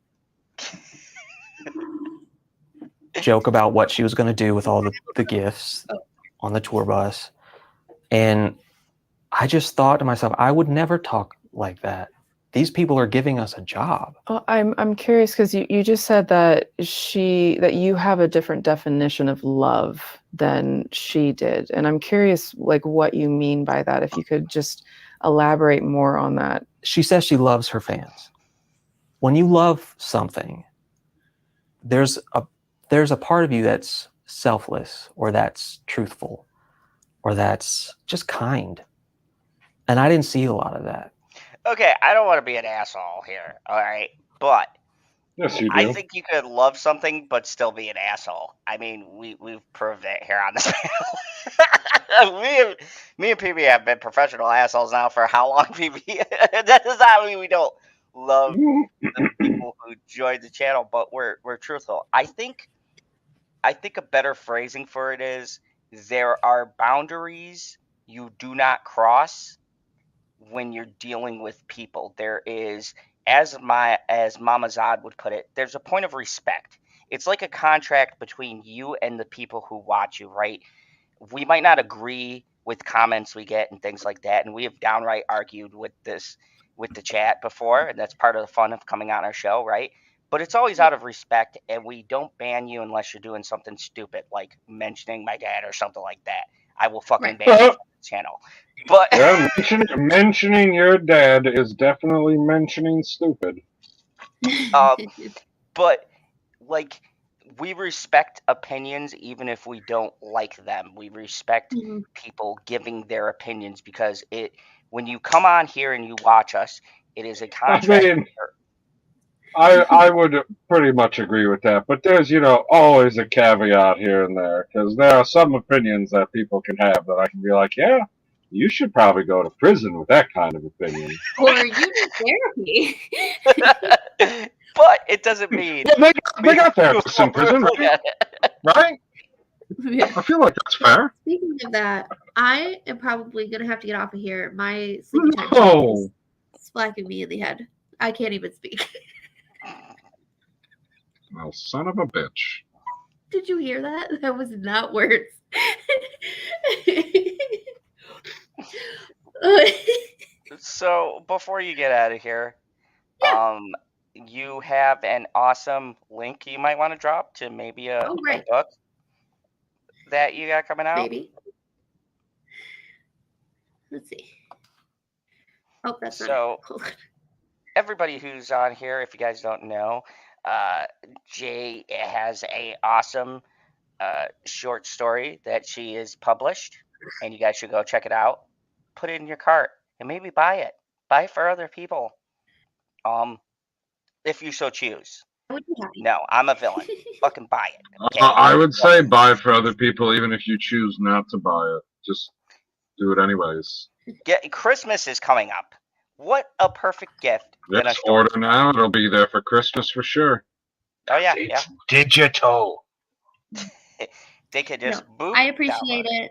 Joke about what she was going to do with all the gifts on the tour bus. And I just thought to myself, I would never talk like that. These people are giving us a job. Well, I'm curious because you just said that you have a different definition of love than she did. And I'm curious like what you mean by that. If you could just elaborate more on that. She says she loves her fans. When you love something, there's a part of you that's selfless, or that's truthful, or that's just kind. And I didn't see a lot of that. Okay, I don't want to be an asshole here, all right? But yes, you do. I think you could love something but still be an asshole. I mean, we've proved it here on this panel. me and PB have been professional assholes now for how long, PB? That does not mean we don't love the people who join the channel, but we're truthful. I think a better phrasing for it is there are boundaries you do not cross when you're dealing with people. There is, as Mama Zod would put it, there's a point of respect. It's like a contract between you and the people who watch you, right? We might not agree with comments we get and things like that, and we have downright argued with the chat before, and that's part of the fun of coming on our show, right? But it's always out of respect, and we don't ban you unless you're doing something stupid, like mentioning my dad or something like that. I will fucking ban you from the channel. But yeah, mentioning your dad is definitely mentioning stupid. But like, we respect opinions even if we don't like them. We respect people giving their opinions because when you come on here and you watch us, it is a contract. I mean, I would pretty much agree with that, but there's, always a caveat here and there, because there are some opinions that people can have that I can be like, yeah, you should probably go to prison with that kind of opinion. Or you need therapy. But it doesn't mean... Well, they got therapists in prison, right? Right? Yeah. I feel like that's fair. Speaking of that, I am probably going to have to get off of here. My sleepy time is splacking me in the head. I can't even speak. Well, son of a bitch. Did you hear that? That was not words. So, before you get out of here, yeah. You have an awesome link you might want to drop to maybe a book that you got coming out? Maybe. Let's see. Oh, that's so everybody who's on here, if you guys don't know, Jay has a awesome short story that she has published, and you guys should go check it out. Put it in your cart and maybe buy it. Buy it for other people. If you so choose. No, I'm a villain. Fucking buy it. Okay? I would say buy it for other people, even if you choose not to buy it. Just do it anyways. Christmas is coming up. What a perfect gift. Let's order now. It'll be there for Christmas for sure. Oh, yeah. It's digital. They could No, just boop. I appreciate download it.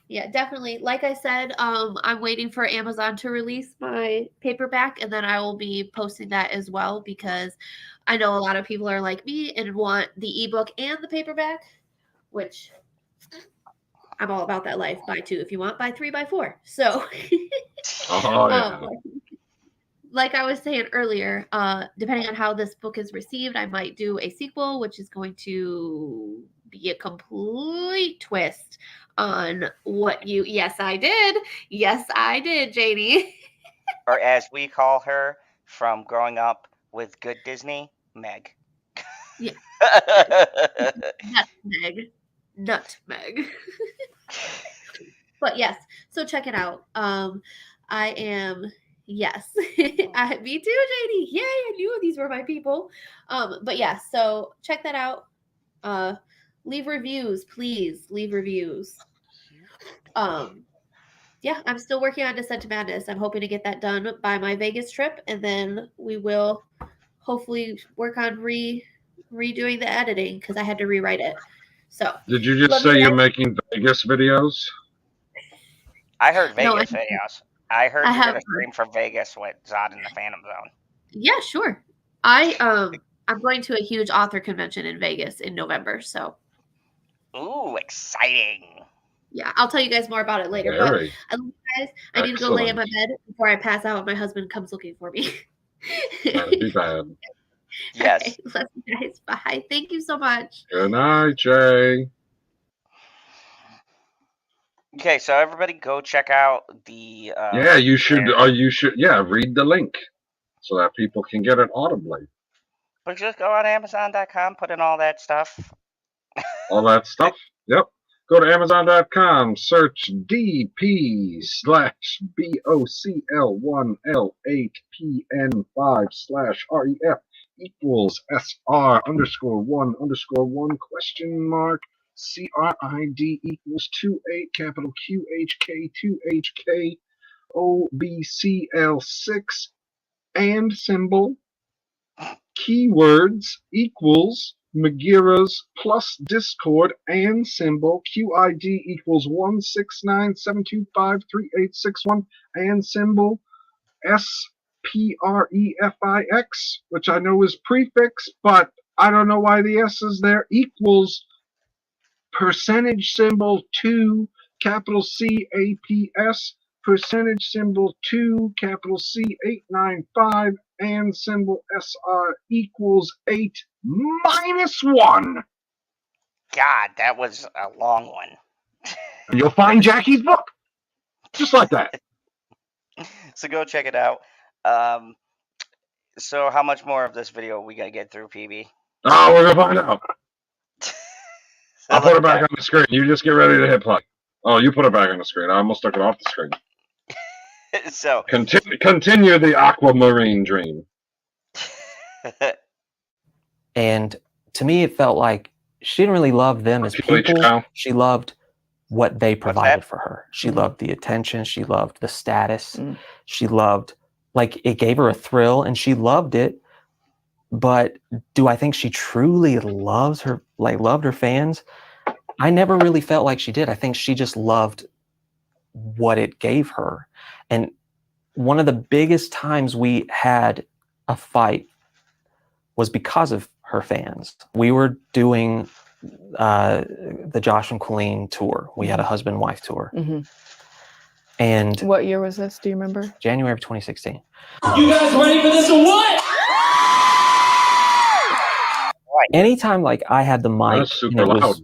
Yeah, definitely. Like I said, I'm waiting for Amazon to release my paperback, and then I will be posting that as well because I know a lot of people are like me and want the ebook and the paperback, which I'm all about that life. Buy 2 if you want, buy 3, buy 4. So, Oh, yeah. like I was saying earlier, depending on how this book is received, I might do a sequel, which is going to be a complete twist on what you. Yes, I did. Yes, I did, JD. Or as we call her from growing up with good Disney, Meg. Yeah. Nutmeg. But yes, so check it out. I am. Yes, me too, JD. Yay! I knew these were my people. But yes, so check that out. Leave reviews, please. Leave reviews. Yeah, I'm still working on Descent to Madness. I'm hoping to get that done by my Vegas trip, and then we will hopefully work on redoing the editing because I had to rewrite it. So Did you just say you're making Vegas videos? I heard No, Vegas videos. I heard you're gonna stream from Vegas with Zod in the Phantom Zone. Yeah, sure. I'm going to a huge author convention in Vegas in November, so. Ooh, exciting! Yeah, I'll tell you guys more about it later. Very. But I love you guys. I need to go lay in my bed before I pass out. My husband comes looking for me. That'd be bad. Yes. Okay, love you guys. Bye. Thank you so much. Good night, Jay. Okay, so everybody go check out the. Yeah, you should. You should. Yeah, read the link so that people can get it audibly. But just go on Amazon.com, put in all that stuff. All that stuff. Yep. Go to Amazon.com, search DP/BOCL1L8PN5/REF equals SR_1_1 question mark CRID equals 28 capital QHK 2HK OBCL6 and symbol keywords equals Megira's plus Discord and symbol QID equals 16972538661 and symbol SPREFIX, which I know is prefix, but I don't know why the S is there, equals percentage symbol 2 capital CAPS percentage symbol 2 capital C895 and symbol SR equals 8 minus 1. God, that was a long one. You'll find Jackie's book. Just like that. So go check it out. So how much more of this video are we going to get through, PB? Oh, we're going to find out. I'll put it back on the screen. You just get ready to hit play. Oh, you put it back on the screen. I almost took it off the screen. So continue the aquamarine dream. And to me, it felt like she didn't really love them as people. She loved what they provided for her. She loved the attention. She loved the status. She loved, like, it gave her a thrill, and she loved it. But do I think she truly loved her fans? I never really felt like she did. I think she just loved what it gave her. And one of the biggest times we had a fight was because of her fans. We were doing the Josh and Colleen tour. We had a husband-wife tour. And what year was this? Do you remember? January of 2016. You guys ready for this or what? Anytime like I had the mic, that's super loud.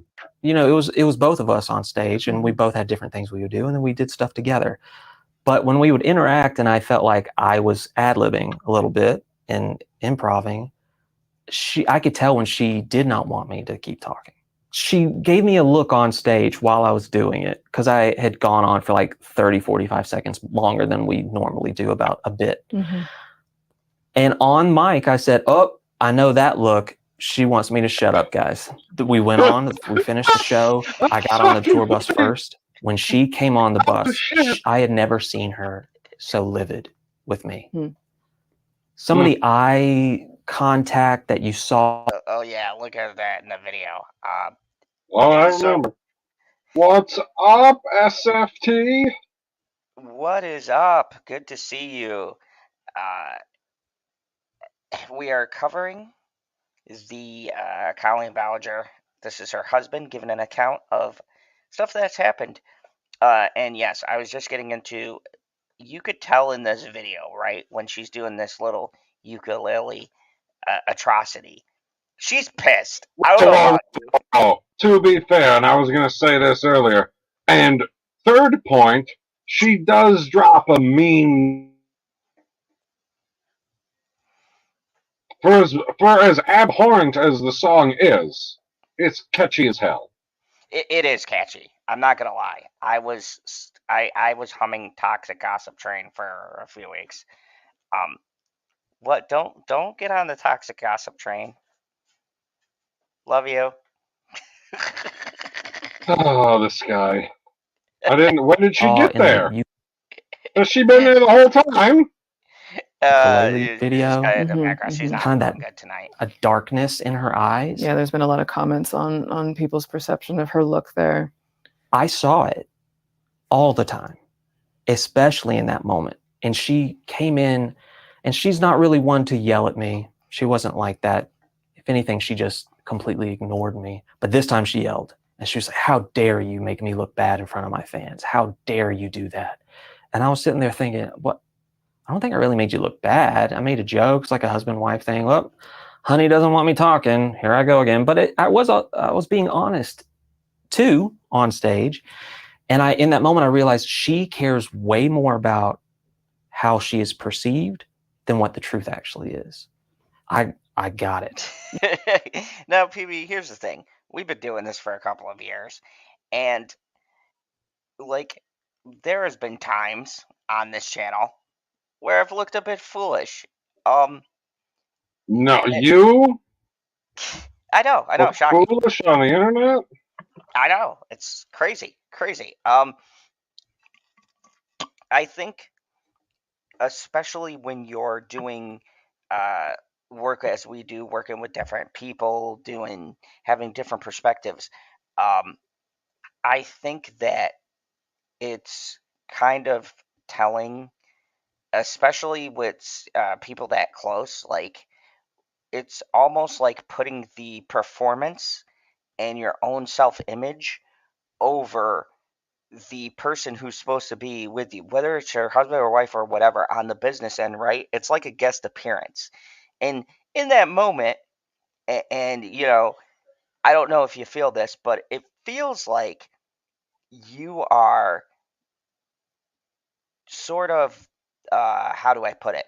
It was both of us on stage, and we both had different things we would do, and then we did stuff together. But when we would interact, and I felt like I was ad-libbing a little bit and improving, I could tell when she did not want me to keep talking. She gave me a look on stage while I was doing it, because I had gone on for like 30, 45 seconds longer than we normally do about a bit. And on mic, I said, "Oh, I know that look. She wants me to shut up, guys." We went on, we finished the show. I got on the tour bus first. When she came on the bus, I had never seen her so livid with me. Some of the eye contact that you saw. Oh yeah, look at that in the video. Oh, I So remember. What's up, SFT? what is up? Good to see you. Uh, we are covering the Colleen Ballinger. This is her husband giving an account of stuff that's happened. And yes, I was just getting into. You could tell in this video, right, when she's doing this little ukulele atrocity. She's pissed. I don't know Whoa, about you. Oh, to be fair, and I was going to say this earlier, and third point, she does drop a mean. For as abhorrent as the song is, it's catchy as hell. It is catchy. I'm not gonna lie. I was humming "Toxic Gossip Train" for a few weeks. What? Don't get on the toxic gossip train. Love you. Oh, this guy. I didn't. When did she Oh, get in there? the Has she been there the whole time? ukulele You just video, got it in the Mhm, background. She's mhm. not kind of feeling that good tonight. a darkness in her eyes. Yeah, there's been a lot of comments on people's perception of her look there. I saw it all the time, especially in that moment. And she came in, and she's not really one to yell at me. She wasn't like that. If anything, she just completely ignored me. But this time she yelled, and she was like, "How dare you make me look bad in front of my fans? How dare you do that?" And I was sitting there thinking, what? I don't think I really made you look bad. I made a joke. It's like a husband-wife thing. Well, honey doesn't want me talking. Here I go again. But I was being honest too on stage. And in that moment, I realized she cares way more about how she is perceived than what the truth actually is. I got it. Now, PB, here's the thing. We've been doing this for a couple of years, and like, there has been times on this channel where I've looked a bit foolish. No, And you I know, look shocking. foolish on the internet? I know, it's crazy, crazy. I think, especially when you're doing work as we do, working with different people, having different perspectives, um, I think that it's kind of telling, especially with people that close. Like, it's almost like putting the performance and your own self-image over the person who's supposed to be with you, whether it's your husband or wife or whatever, on the business end, right? It's like a guest appearance. And in that moment, and I don't know if you feel this, but it feels like you are sort of, how do I put it?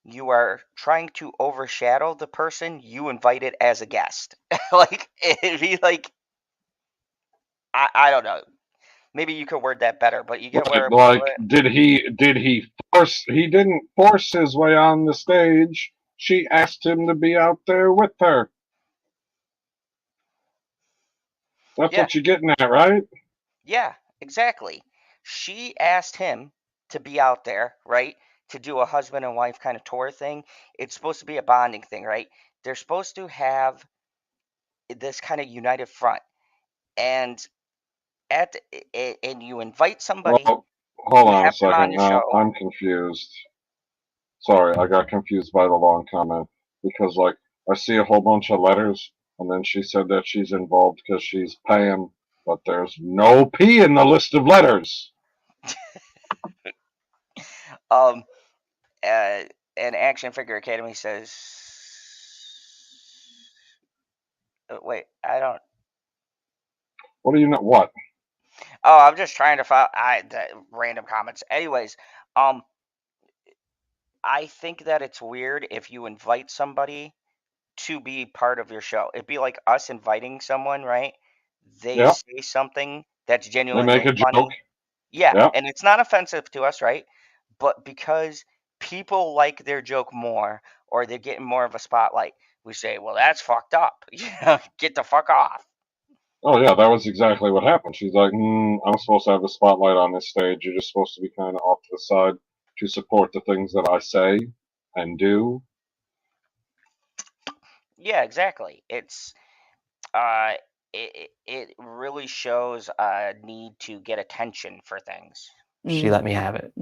You are trying to overshadow the person you invited as a guest. Like, it'd be like, I don't know. Maybe you could word that better, but you get where I'm going Like, with did he force? He didn't force his way on the stage. She asked him to be out there with her. That's Yeah, what you're getting at, right? yeah, exactly. She asked him to be out there, right? To do a husband and wife kind of tour thing. It's supposed to be a bonding thing, right? They're supposed to have this kind of united front. And and you invite somebody, Well, hold you on a have them on second. your Now show. I'm confused. Sorry, I got confused by the long comment because, like, I see a whole bunch of letters, and then she said that she's involved because she's paying, but there's no P in the list of letters. Um, uh, and Action Figure Academy says, wait, I don't. What do you know? What? Oh, I'm just trying to find the random comments. Anyways, um, I think that it's weird if you invite somebody to be part of your show. It'd be like us inviting someone, right? They Yeah, say something that's they make genuinely a joke. funny. Yeah, Yeah. and it's not offensive to us, right? But because people like their joke more, or they're getting more of a spotlight, we say, well, that's fucked up. Get the fuck off. Oh yeah, that was exactly what happened. She's like, I'm supposed to have the spotlight on this stage. You're just supposed to be kind of off to the side to support the things that I say and do. Yeah, exactly. Uh, it really shows a need to get attention for things. She let me have it.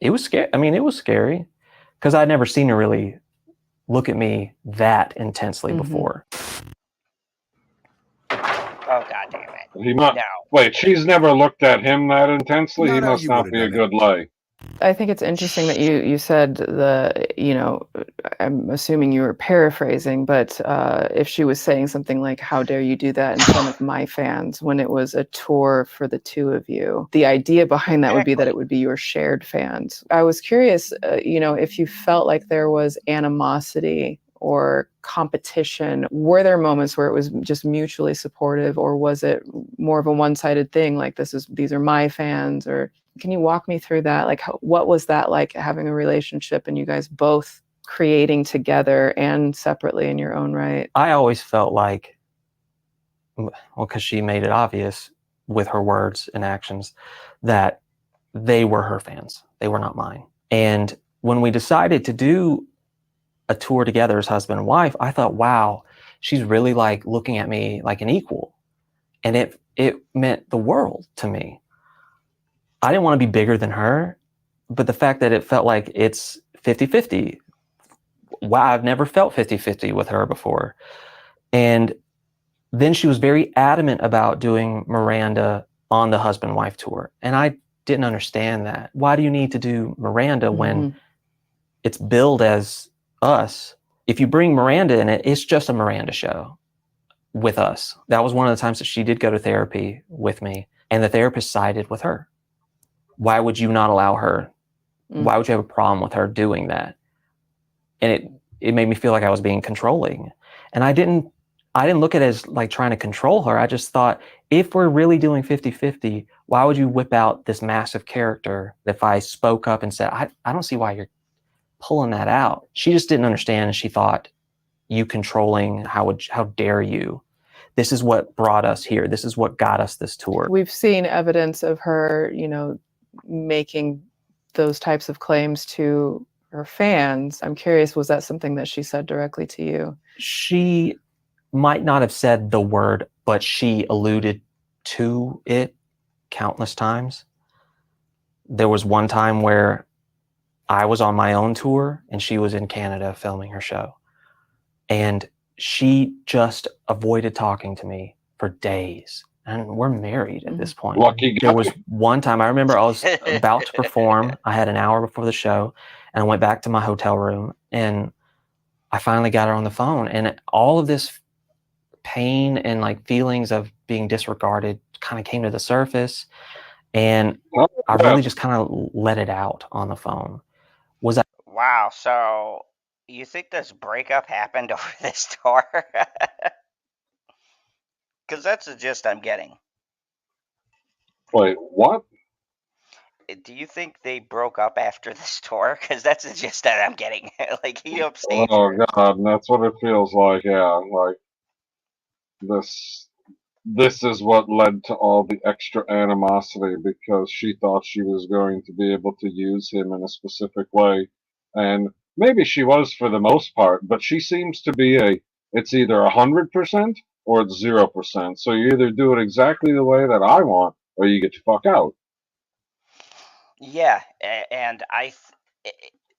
It was scary. I mean, it was scary because I'd never seen her really look at me that intensely before. Oh, God damn it. He must. No. Wait, she's never looked at him that intensely. He Not how must you not would've be a done it. good lay. I think it's interesting that you said I'm assuming you were paraphrasing, but if she was saying something like, how dare you do that in front of my fans when it was a tour for the two of you, the idea behind that would be that it would be your shared fans. I was curious, if you felt like there was animosity or competition. Were there moments where it was just mutually supportive, or was it more of a one-sided thing, like these are my fans? Or can you walk me through that? Like, what was that like, having a relationship and you guys both creating together and separately in your own right? I always felt like, well, because she made it obvious with her words and actions that they were her fans. They were not mine. And when we decided to do a tour together as husband and wife, I thought, wow, she's really like looking at me like an equal. And it meant the world to me. I didn't want to be bigger than her, but the fact that it felt like it's 50-50, wow, I've never felt 50-50 with her before. And then she was very adamant about doing Miranda on the husband-wife tour. And I didn't understand that. Why do you need to do Miranda when it's billed as us? If you bring Miranda in it, it's just a Miranda show with us. That was one of the times that she did go to therapy with me, and the therapist sided with her. Why would you not allow her? Why would you have a problem with her doing that? And it made me feel like I was being controlling. And I didn't look at it as like trying to control her. I just thought, if we're really doing 50-50, why would you whip out this massive character? If I spoke up and said, I don't see why you're pulling that out. She just didn't understand. And she thought, you controlling, how dare you? This is what brought us here. This is what got us this tour. We've seen evidence of her, making those types of claims to her fans. I'm curious, was that something that she said directly to you? She might not have said the word, but she alluded to it countless times. There was one time where I was on my own tour and she was in Canada filming her show. And she just avoided talking to me for days. And we're married at this point. Lucky guy. There was one time I remember I was about to perform. I had an hour before the show, and I went back to my hotel room, and I finally got her on the phone. And all of this pain and like feelings of being disregarded kind of came to the surface. And I really just kind of let it out on the phone. Wow, so you think this breakup happened over this tour? Because that's the gist I'm getting. Wait, what? Do you think they broke up after this tour? Because that's the gist that I'm getting. Like, he upstaged Oh her. God, and that's what it feels like. Yeah, like this is what led to all the extra animosity, because she thought she was going to be able to use him in a specific way. And maybe she was for the most part, but she seems to be it's either 100% or it's 0%. So you either do it exactly the way that I want or you get the fuck out. Yeah, and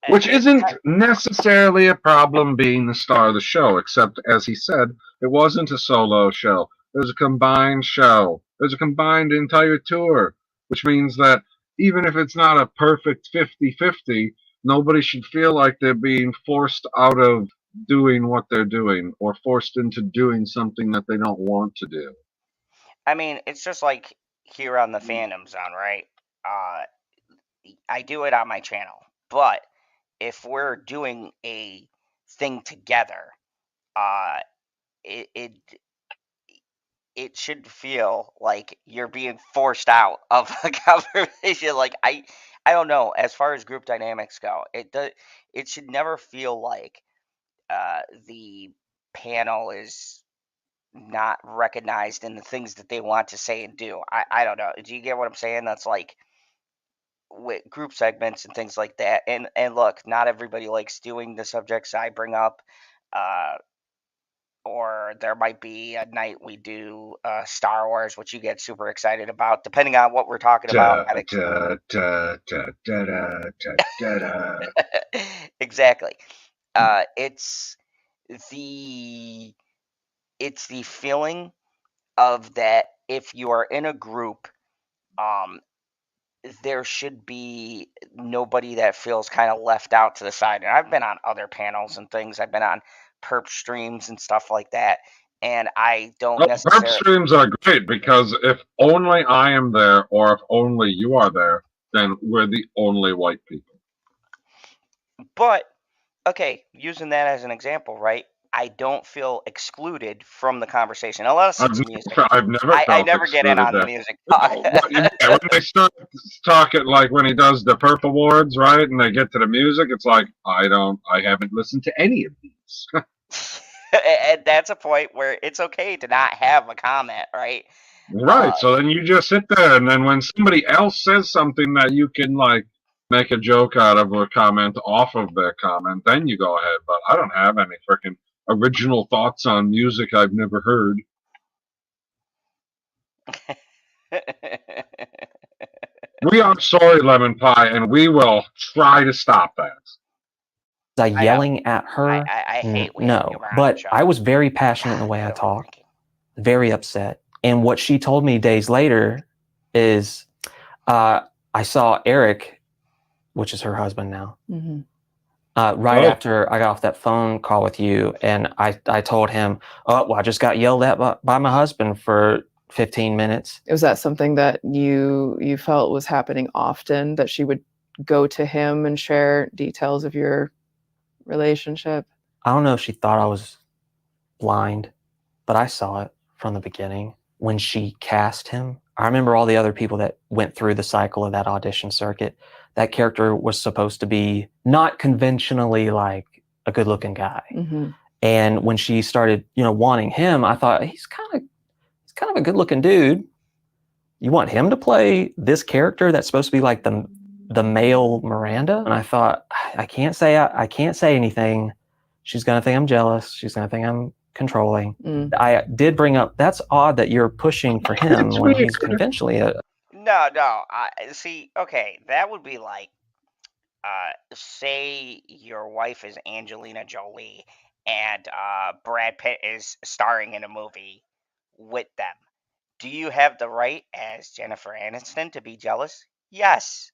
Which isn't necessarily a problem being the star of the show, except, as he said, it wasn't a solo show. It was a combined show. It was a combined entire tour, which means that even if it's not a perfect 50-50, nobody should feel like they're being forced out of doing what they're doing or forced into doing something that they don't want to do. I mean, it's just like here on the Fandom Zone, right? I do it on my channel, but if we're doing a thing together, it it it should feel like you're being forced out of a conversation. Like, I don't know. As far as group dynamics go, it should never feel like the panel is not recognized in the things that they want to say and do. I don't know. Do you get what I'm saying? That's like with group segments and things like that. And look, not everybody likes doing the subjects I bring up. Uh, or there might be a night we do Star Wars, which you get super excited about, depending on what we're talking about. Exactly. It's the feeling of that if you are in a group, there should be nobody that feels kind of left out to the side. And I've been on other panels and things. I've been on perp streams and stuff like that. And I don't Perp necessarily. streams are great because if only I am there or if only you are there, then we're the only white people. But, okay, using that as an example, right? I don't feel excluded from the conversation unless it's music. I've never I never get in on the music talk. When they start talking, like when he does the Perp Awards, right, and they get to the music, it's like I haven't listened to any of these. And that's a point where it's okay to not have a comment, right? Right. So then you just sit there, and then when somebody else says something that you can like make a joke out of or comment off of their comment, then you go ahead. But I don't have any freaking original thoughts on music I've never heard. We are sorry, Lemon Pie, and we will try to stop that. Was I yelling at her? I hate when no, you're on but the show. I was very passionate in the way I talked, very upset. And what she told me days later is I saw Eric, which is her husband now, right after I got off that phone call with you, and I told him, oh, well, I just got yelled at by my husband for 15 minutes. Was that something that you felt was happening often, that she would go to him and share details of your relationship? I don't know if she thought I was blind, but I saw it from the beginning. When she cast him, I remember all the other people that went through the cycle of that audition circuit. That character was supposed to be not conventionally like a good-looking guy. And when she started, wanting him, I thought he's kind of a good-looking dude. You want him to play this character that's supposed to be like the male Miranda? And I thought, I can't say anything. She's gonna think I'm jealous. She's gonna think I'm controlling. I did bring up, that's odd that you're pushing for him when he's conventionally No. See, okay, that would be like, say your wife is Angelina Jolie and Brad Pitt is starring in a movie with them. Do you have the right as Jennifer Aniston to be jealous? Yes.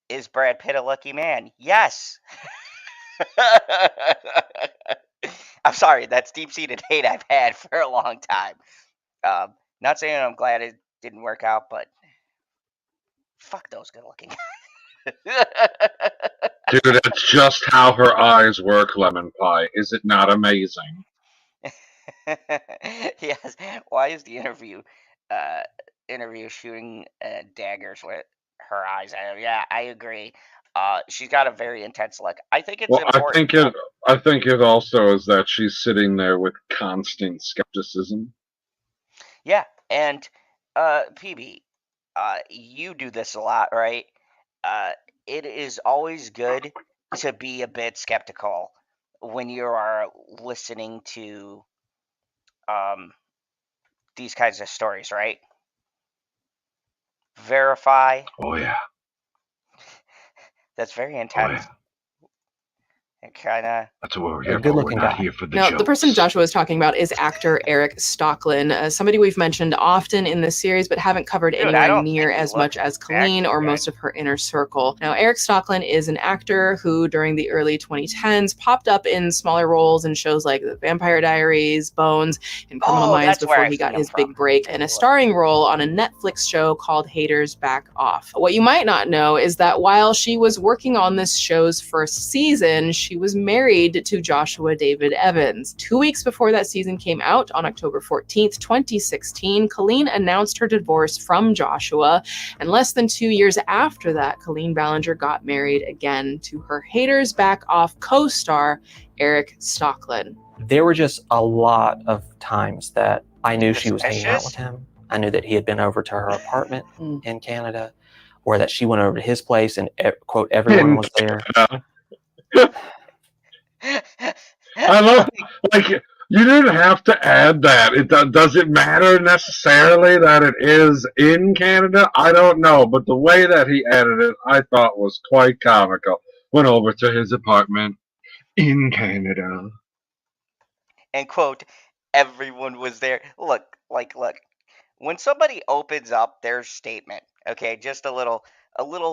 Is Brad Pitt a lucky man? Yes. I'm sorry, that's deep-seated hate I've had for a long time. Not saying I'm glad it didn't work out, but fuck those good-looking guys. Dude, that's just how her eyes work, Lemon Pie. Is it not amazing? Yes. Why is the interview shooting daggers with her eyes? Yeah, I agree. She's got a very intense look. I think it's important. I think it also is that she's sitting there with constant skepticism. Yeah, and PB, you do this a lot, right? It is always good to be a bit skeptical when you are listening to these kinds of stories, right? Verify. Oh yeah. That's very intense. Oh, yeah. It kind of. That's what we're here good for. looking We're not guy. here for the Now, jokes. the person Joshua is talking about is actor Eric Stocklin, somebody we've mentioned often in this series, but haven't covered anywhere near as much as Colleen or most of her inner circle. Now, Eric Stocklin is an actor who, during the early 2010s, popped up in smaller roles in shows like The Vampire Diaries, Bones, and Criminal Minds before he got his big break, and a starring role on a Netflix show called Haters Back Off. What you might not know is that while she was working on this show's first season, she was married to Joshua David Evans. 2 weeks before that season came out, on October 14th, 2016, Colleen announced her divorce from Joshua, and less than 2 years after that, Colleen Ballinger got married again to her Haters Back Off co-star, Eric Stocklin. There were just a lot of times that I knew she was hanging out with him. I knew that he had been over to her apartment in Canada, or that she went over to his place and, quote, everyone was there. I love, like, You didn't have to add that. Does it matter necessarily that it is in Canada? I don't know, but the way that he added it, I thought was quite comical. Went over to his apartment in Canada. And quote, everyone was there. Look. When somebody opens up their statement, okay, just a little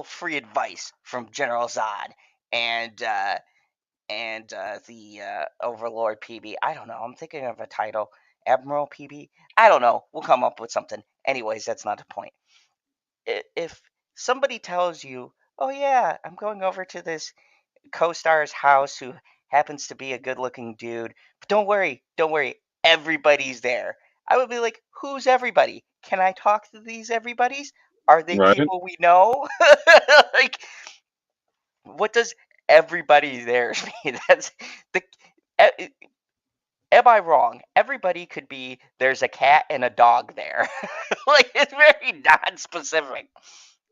free advice from General Zod and the Overlord PB. I don't know. I'm thinking of a title, Admiral PB. I don't know. We'll come up with something. Anyways, that's not the point. If somebody tells you, "Oh yeah, I'm going over to this co-star's house who happens to be a good-looking dude, but don't worry, everybody's there." I would be like, "Who's everybody? Can I talk to these everybody's? Are they Right? people we know?" Like, what does everybody there mean? That's the. a- Am I wrong? Everybody could be there's a cat and a dog there. Like, it's very non-specific.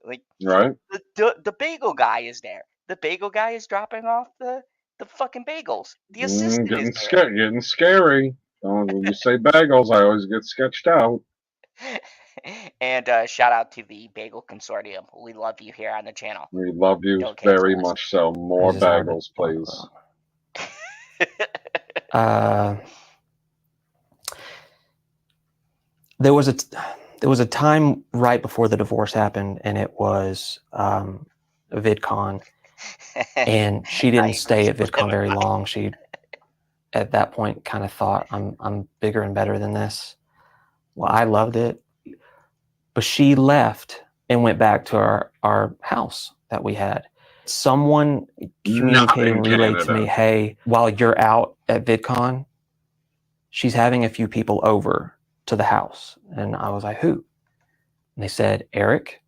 Like, Right? the bagel guy is there. The bagel guy is dropping off the fucking bagels. The assistant is there. Getting scary. When you say bagels, I always get sketched out. And shout out to the Bagel Consortium. We love you here on the channel. We love you Don't cancel very us. much so. More This is hard to bagels, talk please. There was a time right before the divorce happened, and it was VidCon, and she didn't stay at VidCon very long. She, at that point, kind of thought, I'm bigger and better than this. Well, I loved it, but she left and went back to our house that we had. Someone communicating relayed to me, "Hey, while you're out at VidCon, she's having a few people over to the house." And I was like, "Who?" And they said, "Eric,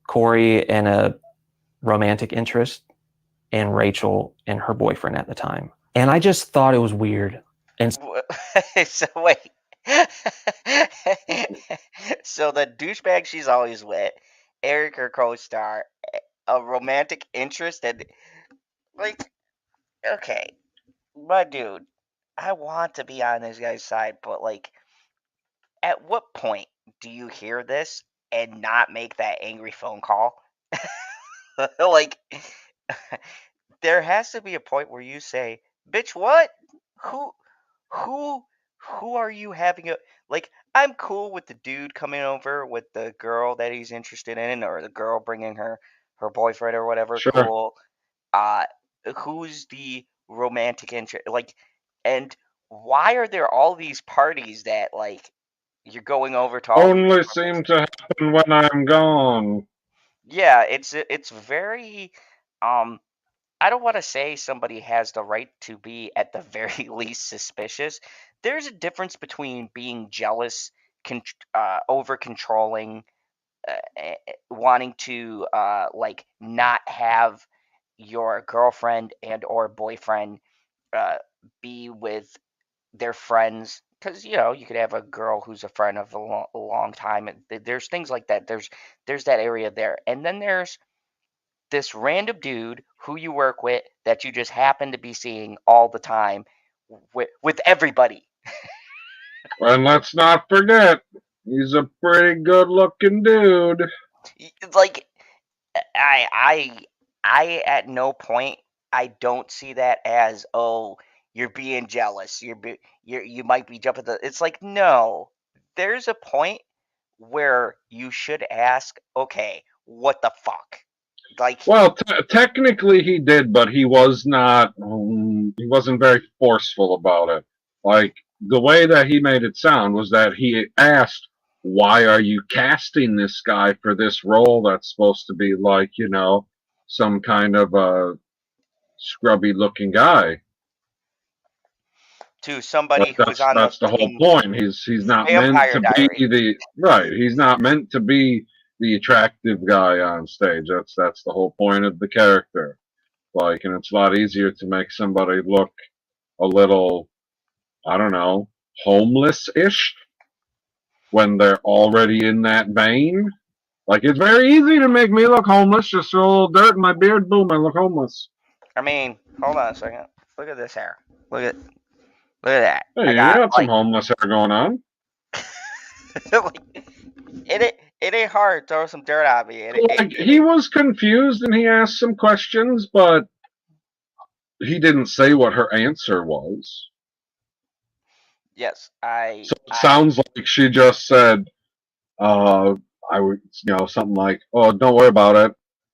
Corey, and a romantic interest, and Rachel and her boyfriend at the time." And I just thought it was weird. And So wait. So the douchebag she's always with, Eric, her co-star, a romantic interest, and like, okay, my dude, I want to be on this guy's side, but like, at what point do you hear this and not make that angry phone call? Like, there has to be a point where you say, "Bitch, what? Who, who, who are you having a like?" I'm cool with the dude coming over with the girl that he's interested in, or the girl bringing her boyfriend or whatever. Sure. Cool. Uh, who's the romantic interest? Like, and why are there all these parties that like you're going over to? All Only seem to happen when I'm gone. Yeah, it's very I don't want to say somebody has the right to be at the very least suspicious. There's a difference between being jealous, over controlling, wanting to like not have your girlfriend and or boyfriend be with their friends, because you could have a girl who's a friend of a long time, and there's things like that. There's that area there, and then there's this random dude who you work with that you just happen to be seeing all the time with everybody. And let's not forget, he's a pretty good-looking dude. Like, I at no point I don't see that as, oh, you're being jealous. You might be jumping the. It's like, no, there's a point where you should ask, okay, what the fuck? Like, Well, technically he did, but he was not. He wasn't very forceful about it. Like the way that he made it sound was that he asked, "Why are you casting this guy for this role that's supposed to be like, some kind of a scrubby-looking guy?" to somebody who's on That's the whole point. He's not meant to be the right. He's not meant to be the attractive guy on stage. That's the whole point of the character. Like, and it's a lot easier to make somebody look a little, I don't know, homeless-ish when they're already in that vein. Like, it's very easy to make me look homeless. Just throw a little dirt in my beard, boom, I look homeless. I mean, hold on a second. Look at this hair. Look at Look at that. Hey, I you got got some homeless hair going on. like, it ain't hard. Throw some dirt on me. Like, he was confused and he asked some questions, but he didn't say what her answer was. Yes, So it sounds like she just said, I would, something like, "Oh, don't worry about it,"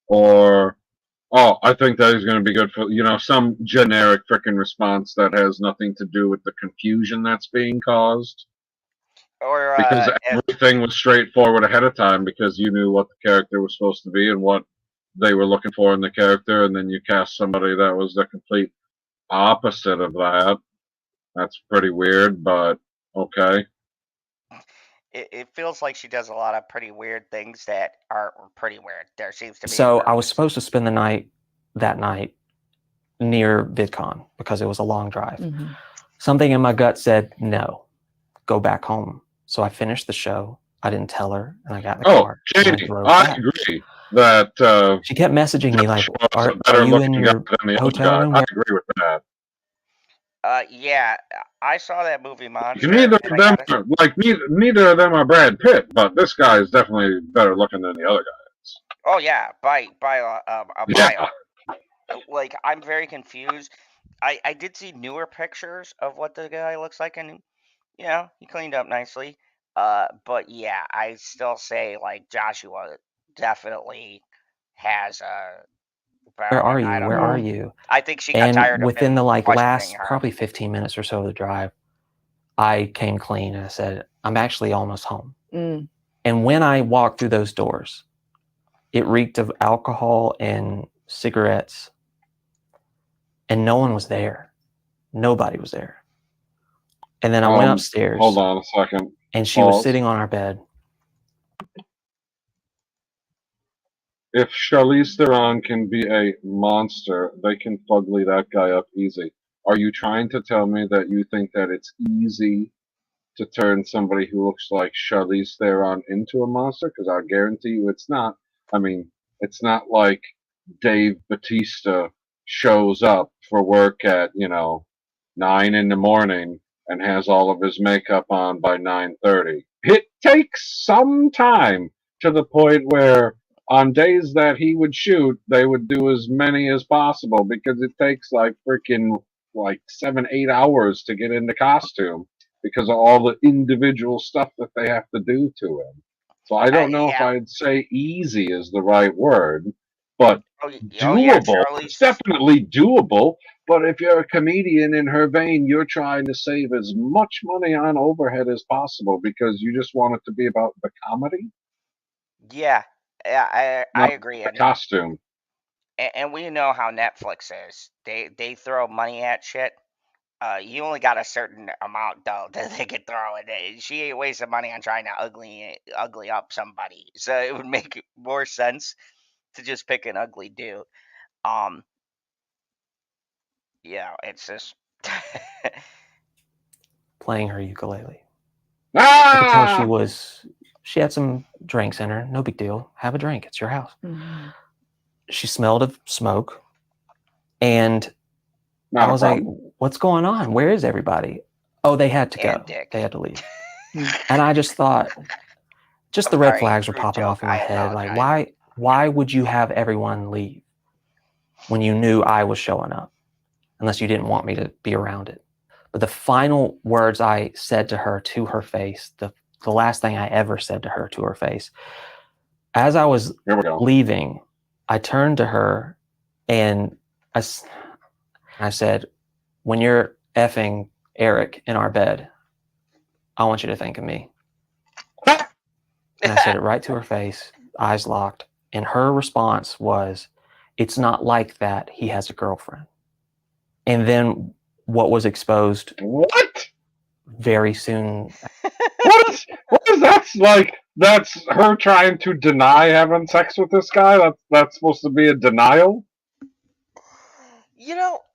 or, "Oh, I think that is going to be good for," some generic frickin' response that has nothing to do with the confusion that's being caused. or Because everything was straightforward ahead of time because you knew what the character was supposed to be and what they were looking for in the character, and then you cast somebody that was the complete opposite of that. That's pretty weird, but okay. it feels like she does a lot of pretty weird things that are pretty weird. There seems to be. So I was supposed to spend the night that night near VidCon because it was a long drive. Mm-hmm. Something in my gut said, no, go back home. So I finished the show. I didn't tell her, and I got in the car. Janie, I agree that she kept messaging me like, are you in your hotel room? I agree with that. Yeah, I saw that movie Monster. Neither of them are Brad Pitt, but this guy is definitely better looking than the other guys. Oh yeah, by a mile. Like, I'm very confused. I did see newer pictures of what the guy looks like, and he cleaned up nicely. But yeah, I still say like Joshua definitely has a. Where are you? Where are you? I think she got tired of him within the last her. probably 15 minutes or so of the drive, I came clean and I said, I'm actually almost home. Mm. And when I walked through those doors, it reeked of alcohol and cigarettes, and no one was there. Nobody was there. And then I went upstairs. Hold on a second. And she was sitting on our bed. If Charlize Theron can be a monster, they can fugly that guy up easy. Are you trying to tell me that you think that it's easy to turn somebody who looks like Charlize Theron into a monster? Because I guarantee you it's not. I mean, it's not like Dave Bautista shows up for work at, 9 in the morning and has all of his makeup on by 9:30. It takes some time to the point where on days that he would shoot, they would do as many as possible because it takes like 7, 8 hours to get into costume because of all the individual stuff that they have to do to him. So I don't know if I'd say easy is the right word, but doable. It's definitely doable. But if you're a comedian in her vein, you're trying to save as much money on overhead as possible because you just want it to be about the comedy. Yeah, I agree. The costume. And we know how Netflix is. They throw money at shit. You only got a certain amount though that they can throw in it. She ain't wasting money on trying to ugly up somebody. So it would make more sense to just pick an ugly dude. Yeah, it's just playing her ukulele. I could tell she had some drinks in her. No big deal. Have a drink. It's your house. Mm-hmm. She smelled of smoke, and I was like, what's going on? Where is everybody? Oh, they had to go. They had to leave. And I just thought, the red flags were popping off in my head. Like, why would you have everyone leave when you knew I was showing up? Unless you didn't want me to be around it. But the final words I said to her face, the last thing I ever said to her face, as I was leaving, I turned to her and I said, when you're effing Eric in our bed, I want you to think of me. And I said it right to her face, eyes locked. And her response was, it's not like that. He has a girlfriend. And then what was exposed? What? Very soon. What is that like? That's her trying to deny having sex with this guy? That's supposed to be a denial?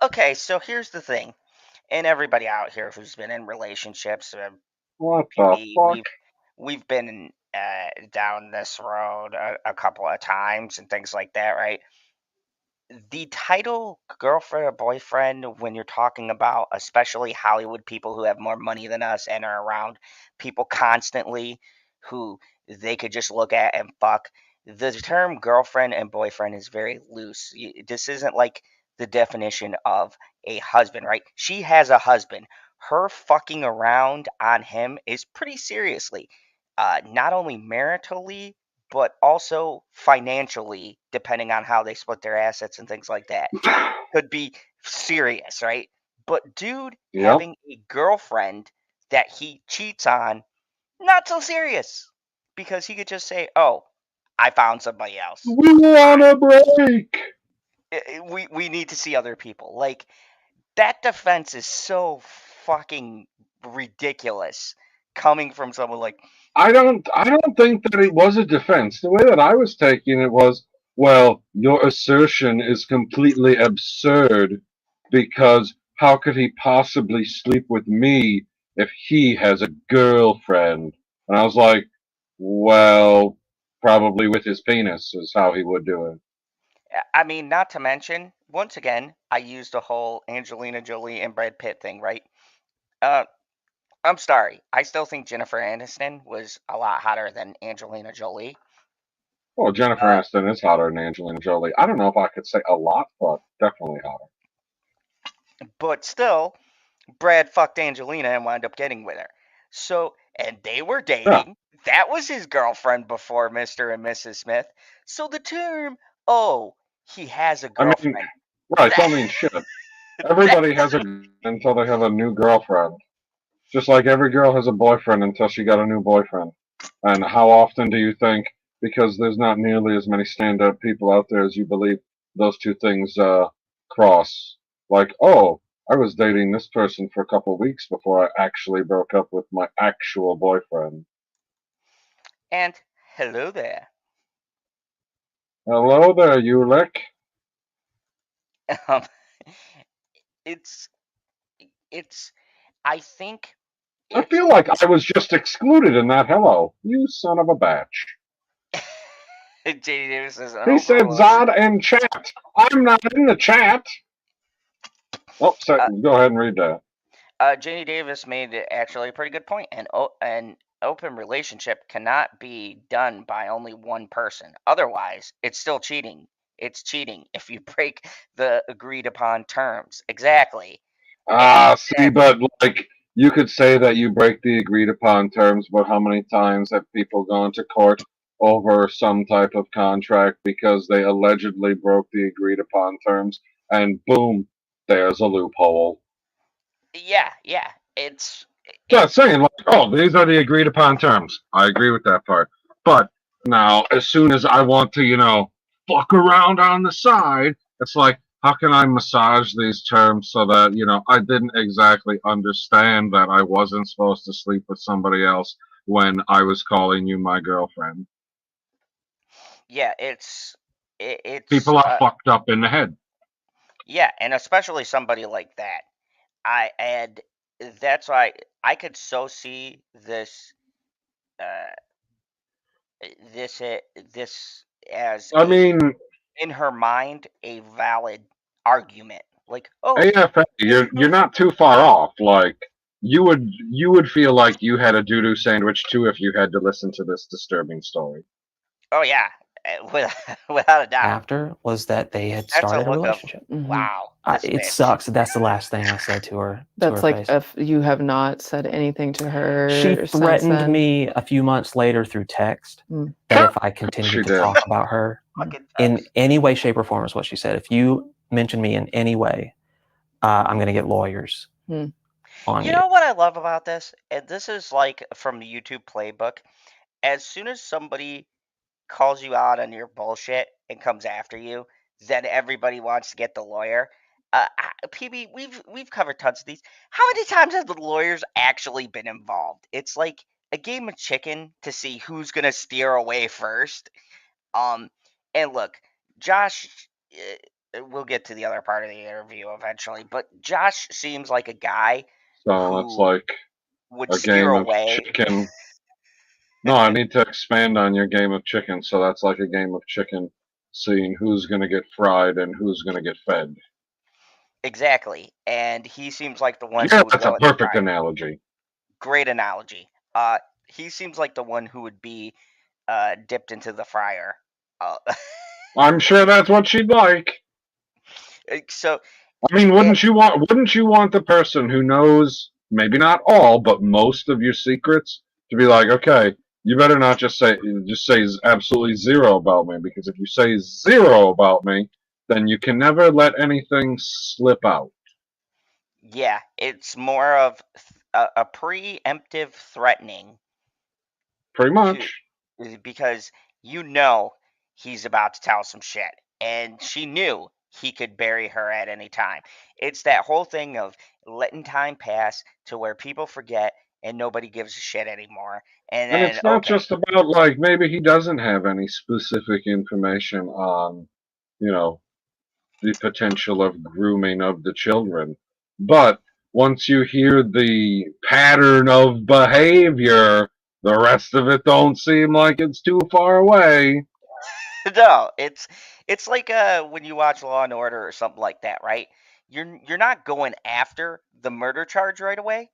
Okay, so here's the thing. And everybody out here who's been in relationships, what the fuck? We've been down this road a couple of times and things like that, right? the title girlfriend or boyfriend, when you're talking about especially Hollywood people who have more money than us and are around people constantly who they could just look at and fuck, the term girlfriend and boyfriend is very loose. This isn't like the definition of a husband, right? She has a husband. Her fucking around on him is pretty seriously, not only maritally, but also financially, depending on how they split their assets and things like that, could be serious, right? But dude Yep. having a girlfriend that he cheats on, not so serious. Because he could just say, "Oh, I found somebody else. We want a break. We need to see other people." Like, that defense is so fucking ridiculous coming from someone like, I don't think that it was a defense. The way that I was taking it was, well, your assertion is completely absurd because how could he possibly sleep with me if he has a girlfriend? And I was like, well, probably with his penis is how he would do it. I mean, not to mention, once again, I used the whole Angelina Jolie and Brad Pitt thing, right? I'm sorry. I still think Jennifer Aniston was a lot hotter than Angelina Jolie. Well, Jennifer Aniston is hotter than Angelina Jolie. I don't know if I could say a lot, but definitely hotter. But still, Brad fucked Angelina and wound up getting with her. So, and they were dating. Yeah. That was his girlfriend before Mr. and Mrs. Smith. So the term, "Oh, he has a I mean, girlfriend." right, don't mean shit. Everybody has a girlfriend until they have a new girlfriend. Just like every girl has a boyfriend until she got a new boyfriend. And how often do you think, because there's not nearly as many stand-up people out there as you believe, those two things cross? Like, oh, I was dating this person for a couple of weeks before I actually broke up with my actual boyfriend. And hello there. Hello there, Ulick. Um, it's, I think. I feel like I was just excluded in that hello. You son of a batch. JD Davis says, He said Zod and chat. I'm not in the chat. Oh, go ahead and read that. JD Davis made actually a pretty good point. An open relationship cannot be done by only one person. Otherwise, it's still cheating. It's cheating if you break the agreed upon terms. Exactly. See, but like you could say that you break the agreed upon terms, but how many times have people gone to court over some type of contract because they allegedly broke the agreed upon terms, and boom, there's a loophole. Yeah, yeah. It's Just saying, like, oh, these are the agreed upon terms. I agree with that part. But now, as soon as I want to, fuck around on the side, it's like, how can I massage these terms so that, I didn't exactly understand that I wasn't supposed to sleep with somebody else when I was calling you my girlfriend? Yeah, it's people are fucked up in the head. Yeah, and especially somebody like that. And that's why I could so see this this as in her mind a valid argument. Like, oh, AFA, you're not too far off. Like you would feel like you had a doo-doo sandwich too if you had to listen to this disturbing story. Oh yeah, without a doubt. After was that they had started a relationship. Wow, it sucks. That's the last thing I said to her. That's like if you have not said anything to her. She threatened me a few months later through text that if I continued to talk about her in any way, shape, or form, is what she said. If you mention me in any way, I'm going to get lawyers. You know what I love about this? And this is like from the YouTube playbook. As soon as somebody calls you out on your bullshit and comes after you, then everybody wants to get the lawyer. PB, we've covered tons of these. How many times have the lawyers actually been involved? It's like a game of chicken to see who's gonna steer away first. And look, Josh, we'll get to the other part of the interview eventually, but Josh seems like a guy so it's like would a steer game away. Of chicken. No, I need to expand on your game of chicken. So that's like a game of chicken. seeing who's going to get fried and who's going to get fed. Exactly. And he seems like the one Yeah, who would that's go a in the perfect fryer. analogy. Great analogy. He seems like the one who would be dipped into the fryer. I'm sure that's what she'd like. So I mean, wouldn't you want the person who knows maybe not all, but most of your secrets to be like, okay, you better not just say absolutely zero about me, because if you say zero about me, then you can never let anything slip out. yeah, it's more of a preemptive threatening Pretty to much. because you know he's about to tell some shit, and she knew he could bury her at any time. It's that whole thing of letting time pass to where people forget and nobody gives a shit anymore. And And then it's not okay, just about like maybe he doesn't have any specific information on, you know, the potential of grooming of the children. But once you hear the pattern of behavior, the rest of it don't seem like it's too far away. no, it's like when you watch Law and Order or something like that, right? You're not going after the murder charge right away.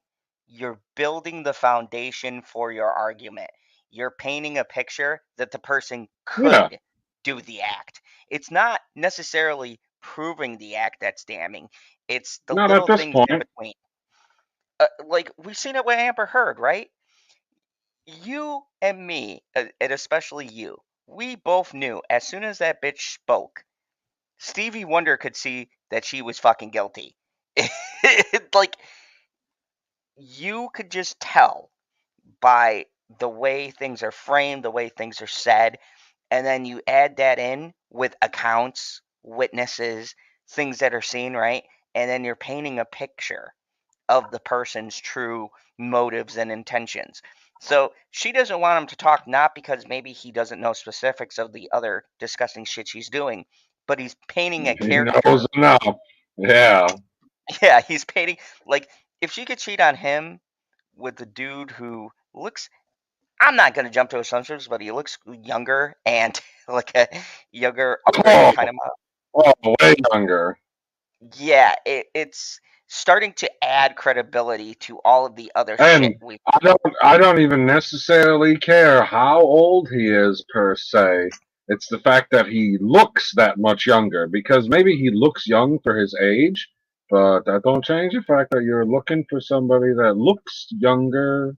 You're building the foundation for your argument. You're painting a picture that the person Yeah, could do the act. It's not necessarily proving the act that's damning. It's the not at little this things in point. between. Like we've seen it with Amber Heard, right? You and me, and especially you, we both knew as soon as that bitch spoke, Stevie Wonder could see that she was fucking guilty. Like, you could just tell by the way things are framed, the way things are said, and then you add that in with accounts, witnesses, things that are seen, right? And then you're painting a picture of the person's true motives and intentions. So she doesn't want him to talk, not because maybe he doesn't know specifics of the other disgusting shit she's doing, but he's painting a He caricature. knows enough. Yeah. Yeah, he's painting, like, if she could cheat on him with the dude who looks, I'm not going to jump to assumptions, but he looks younger and like a younger, upbringing Oh, kind of. way younger. Yeah, it's starting to add credibility to all of the other shit And we've. I don't even necessarily care how old he is per se. It's the fact that he looks that much younger, because maybe he looks young for his age, but that don't change the fact that you're looking for somebody that looks younger.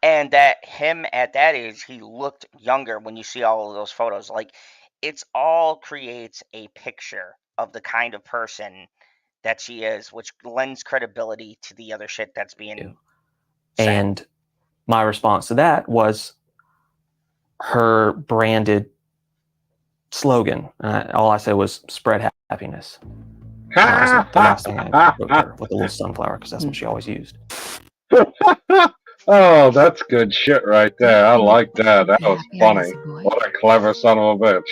And that him at that age, he looked younger when you see all of those photos. Like, it's all creates a picture of the kind of person that she is, which lends credibility to the other shit that's being said. And my response to that was her branded slogan. All I said was "spread happiness." That was the last thing I wrote her, with a little sunflower, because that's what she always used. Oh, that's good shit right there. I like that. That was funny. What a clever son of a bitch.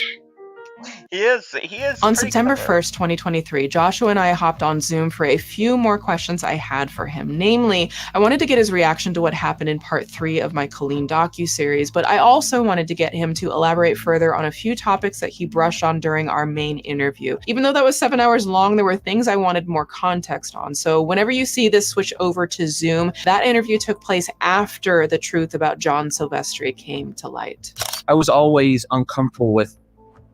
He is. On pretty September clever. 1st, 2023, Joshua and I hopped on Zoom for a few more questions I had for him. Namely, I wanted to get his reaction to what happened in part 3 of my Colleen docuseries, but I also wanted to get him to elaborate further on a few topics that he brushed on during our main interview. Even though that was 7 hours long, there were things I wanted more context on. So whenever you see this switch over to Zoom, that interview took place after the truth about John Silvestri came to light. I was always uncomfortable with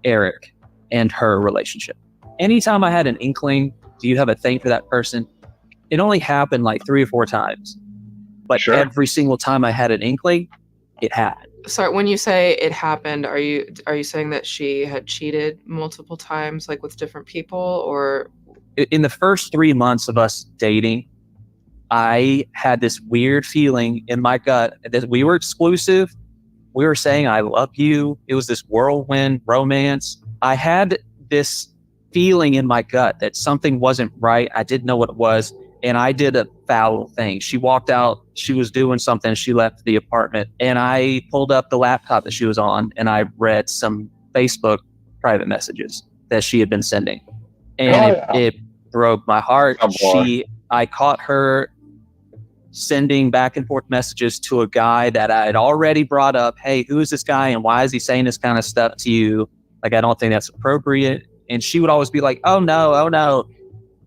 Eric and her relationship. Anytime I had an inkling, do you have a thing for that person? It only happened like 3 or 4 times. But Sure. every single time I had an inkling, it happened. Sorry, when you say it happened, are you saying that she had cheated multiple times, like with different people, or? In the first 3 months of us dating, I had this weird feeling in my gut that we were exclusive. We were saying, I love you. It was this whirlwind romance. I had this feeling in my gut that something wasn't right. I didn't know what it was. And I did a foul thing. She walked out. She was doing something. She left the apartment. And I pulled up the laptop that she was on, and I read some Facebook private messages that she had been sending. And it broke my heart. I caught her sending back and forth messages to a guy that I had already brought up. Hey, who is this guy and why is he saying this kind of stuff to you? Like, I don't think that's appropriate. And she would always be like, oh no,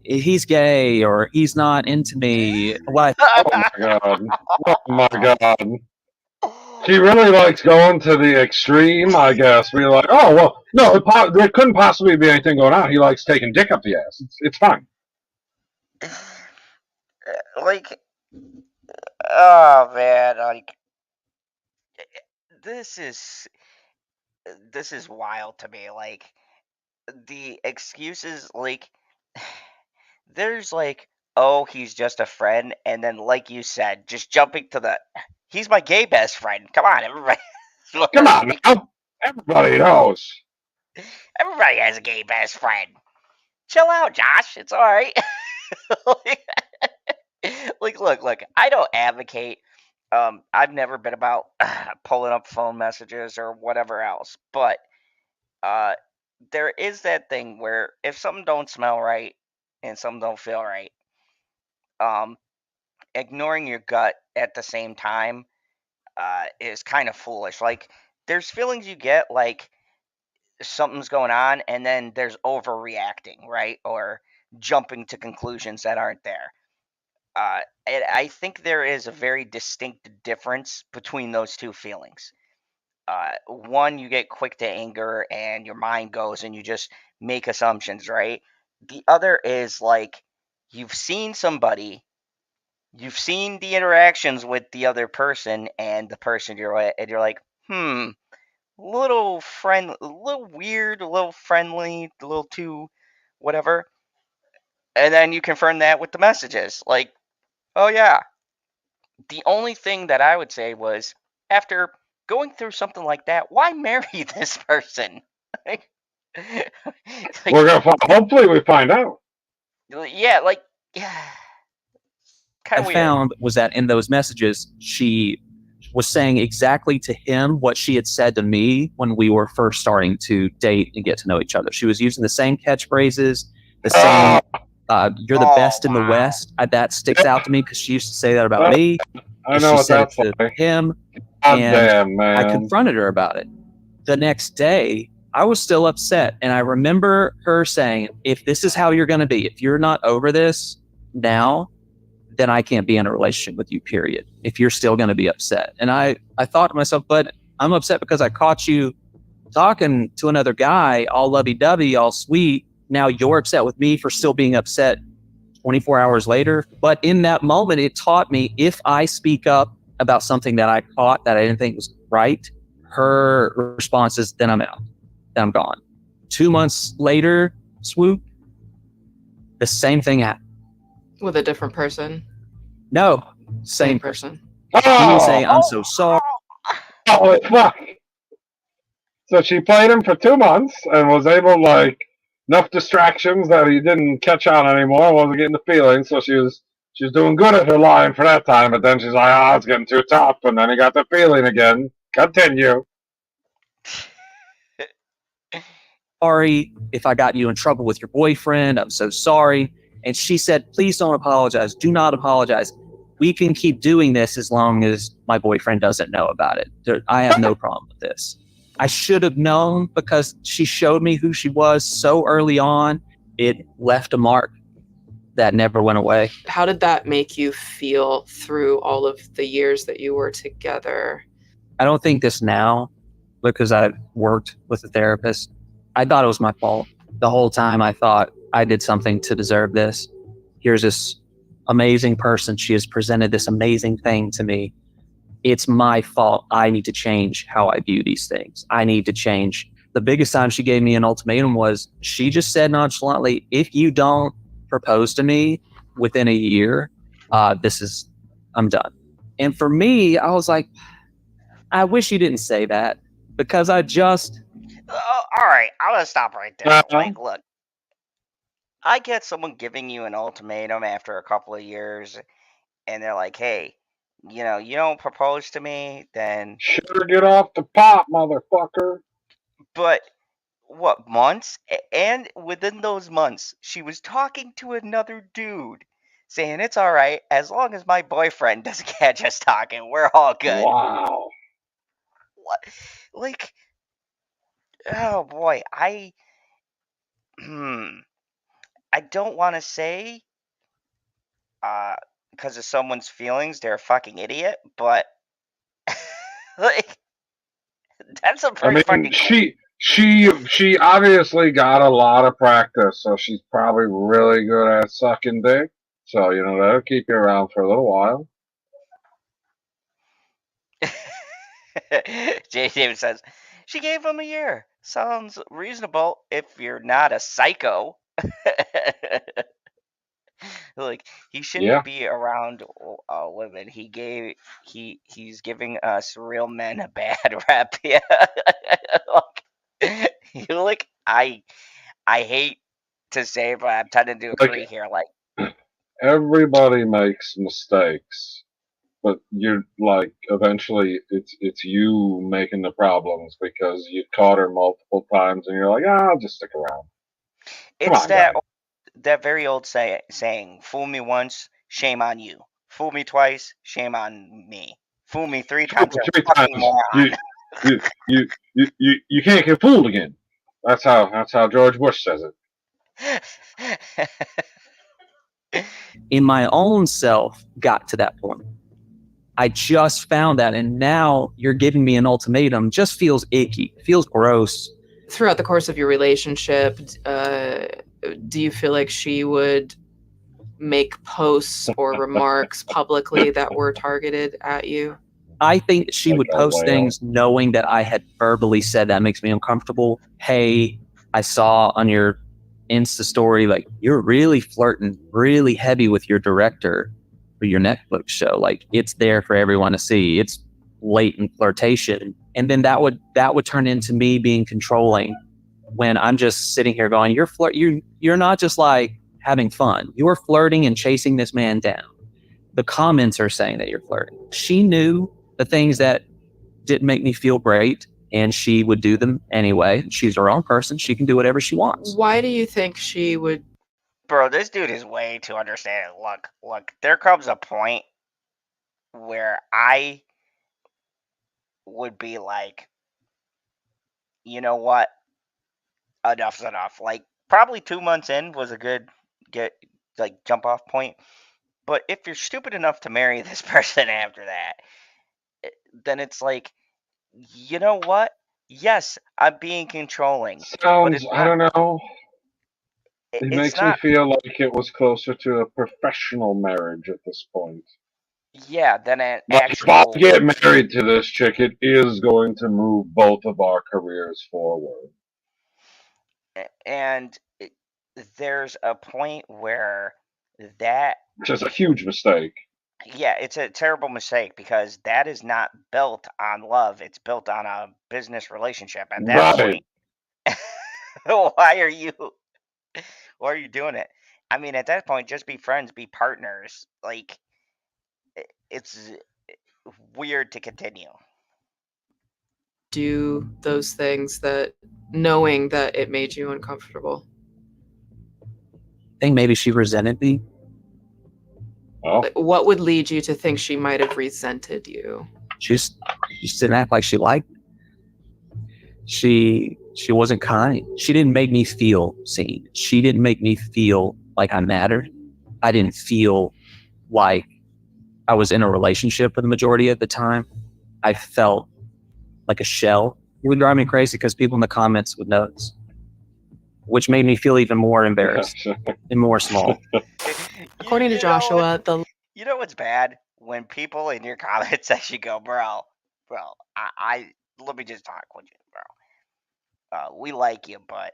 he's gay or he's not into me. Well, Oh my god. Oh my god. She really likes going to the extreme, I guess. Be like, oh, well, no, there couldn't possibly be anything going on. He likes taking dick up the ass. It's fine. Like, oh man, like this is wild to me. Like the excuses, like there's like, oh, he's just a friend, and then like you said, just jumping to the, he's my gay best friend. Come on, everybody. Come on now. Everybody knows. Everybody has a gay best friend. Chill out, Josh. It's all right. Like, look. I don't advocate. I've never been about pulling up phone messages or whatever else, but there is that thing where if something don't smell right and something don't feel right, um, ignoring your gut at the same time is kind of foolish. Like, there's feelings you get like something's going on, and then there's overreacting, right? Or jumping to conclusions that aren't there. And I think there is a very distinct difference between those two feelings. One, you get quick to anger and your mind goes and you just make assumptions, right? The other is like you've seen somebody, you've seen the interactions with the other person and the person you're with, and you're like, little friend, a little weird, a little friendly, a little too whatever. And then you confirm that with the messages. Like, oh yeah. The only thing that I would say was after going through something like that, why marry this person? Like, We're gonna hopefully we find out. yeah, like, yeah, kind I of weird. found was that in those messages, she was saying exactly to him what she had said to me when we were first starting to date and get to know each other. She was using the same catchphrases, the same "you're the best in the West." That sticks out to me because she used to say that about me. I know what that's to like. him, God and damn, man. I confronted her about it. The next day, I was still upset, and I remember her saying, "If this is how you're going to be, if you're not over this now, then I can't be in a relationship with you, period. If you're still going to be upset." And I thought to myself, but I'm upset because I caught you talking to another guy, all lovey-dovey, all sweet. Now you're upset with me for still being upset 24 hours later. But in that moment, it taught me if I speak up about something that I caught that I didn't think was right, her response is, then I'm out. Then I'm gone. 2 months later, swoop, the same thing happened. With a different person? No, same person. Oh, He was saying, I'm so sorry. Holy fuck. So she played him for 2 months and was able, like, enough distractions that he didn't catch on anymore, wasn't getting the feeling, so she was doing good at her line for that time, but then she's like, oh, it's getting too tough, and then he got the feeling again. Continue. Sorry if I got you in trouble with your boyfriend. I'm so sorry. And she said, please don't apologize. Do not apologize. We can keep doing this as long as my boyfriend doesn't know about it. I have no problem with this. I should have known because she showed me who she was so early on. It left a mark that never went away. How did that make you feel through all of the years that you were together? I don't think this now because I've worked with a therapist. I thought it was my fault. The whole time I thought I did something to deserve this. Here's this amazing person. She has presented this amazing thing to me. It's my fault. I need to change how I view these things. I need to change. The biggest time she gave me an ultimatum was she just said nonchalantly, if you don't propose to me within a year, I'm done. And for me, I was like, I wish you didn't say that because I just... all right, I'm going to stop right there. Like, look, I get someone giving you an ultimatum after a couple of years, and they're like, hey, you don't propose to me, then... Sure, get off the pot, motherfucker. But, what, months? And within those months, she was talking to another dude, saying, it's all right, as long as my boyfriend doesn't catch us talking, we're all good. Wow. What? Like, Oh boy, I don't want to say because of someone's feelings they're a fucking idiot, but like that's a I pretty mean, fucking she obviously got a lot of practice, so she's probably really good at sucking dick. So that'll keep you around for a little while. Jay David says she gave him a year. Sounds reasonable if you're not a psycho. Like he shouldn't Yeah. be around women. He's giving us real men a bad rap. Yeah, like I hate to say, but I'm tending to Like agree here. Like everybody makes mistakes, but you're like eventually it's you making the problems because you caught her multiple times and you're like, I'll just stick around. Come it's on, guys. that very old saying, "Fool me once, shame on you. Fool me twice, shame on me. Fool me three times, you're Three a fucking times moron." you can't get fooled again. That's how George Bush says it. In my own self got to that point. I just found that, and now you're giving me an ultimatum. Just feels icky, feels gross. Throughout the course of your relationship, do you feel like she would make posts or remarks publicly that were targeted at you? I think she would Like a post whale. things knowing that I had verbally said that makes me uncomfortable. Hey, I saw on your Insta story, like, you're really flirting really heavy with your director for your Netflix show. Like, it's there for everyone to see. It's blatant flirtation. And then that would turn into me being controlling when I'm just sitting here going, you're not just like having fun. You're flirting and chasing this man down. The comments are saying that you're flirting. She knew the things that didn't make me feel great, and she would do them anyway. She's her own person. She can do whatever she wants. Why do you think she would? Bro, this dude is way too understanding. Look, there comes a point where I would be like, you know what? Enough's enough. Like, probably 2 months in was a good jump off point. But if you're stupid enough to marry this person after that, then it's like, you know what? Yes, I'm being controlling, but Sounds, I don't know. It it's makes me not. feel like it was closer to a professional marriage at this point. Yeah, than an Like, if I actual. get married to this chick, it is going to move both of our careers forward. And there's a point where that. Which is a huge mistake. Yeah, it's a terrible mistake because that is not built on love. It's built on a business relationship. At that Right. point, why are you doing it? I mean, at that point, just be friends, be partners. Like, it's weird to continue. Do those things that knowing that it made you uncomfortable? I think maybe she resented me. Oh. What would lead you to think she might have resented you? She just didn't act like she liked me. She wasn't kind. She didn't make me feel seen. She didn't make me feel like I mattered. I didn't feel like I was in a relationship for the majority of the time. I felt like a shell. It would drive me crazy because people in the comments would notice, which made me feel even more embarrassed and more small. According to Joshua, you know what's bad? When people in your comment section go, bro, I let me just talk with you, bro. We like you, but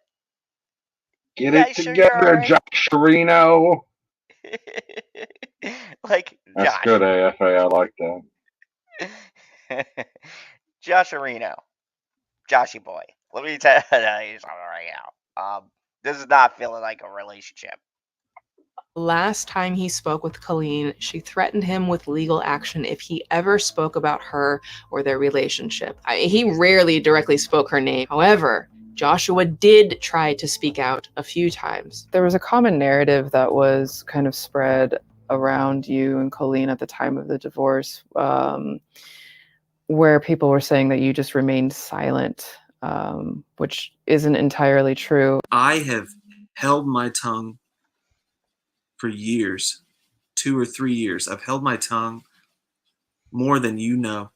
Get yeah, it sure together, right. Josh Reno. Like, that's Josh. good, AFA. I like that. Josh Reno, Joshy boy. Let me tell you something right now. This is not feeling like a relationship. Last time he spoke with Colleen, she threatened him with legal action if he ever spoke about her or their relationship. He rarely directly spoke her name. However, Joshua did try to speak out a few times. There was a common narrative that was kind of spread around you and Colleen at the time of the divorce, where people were saying that you just remained silent which isn't entirely true. I have held my tongue for years, 2 or 3 years. I've held my tongue more than you know,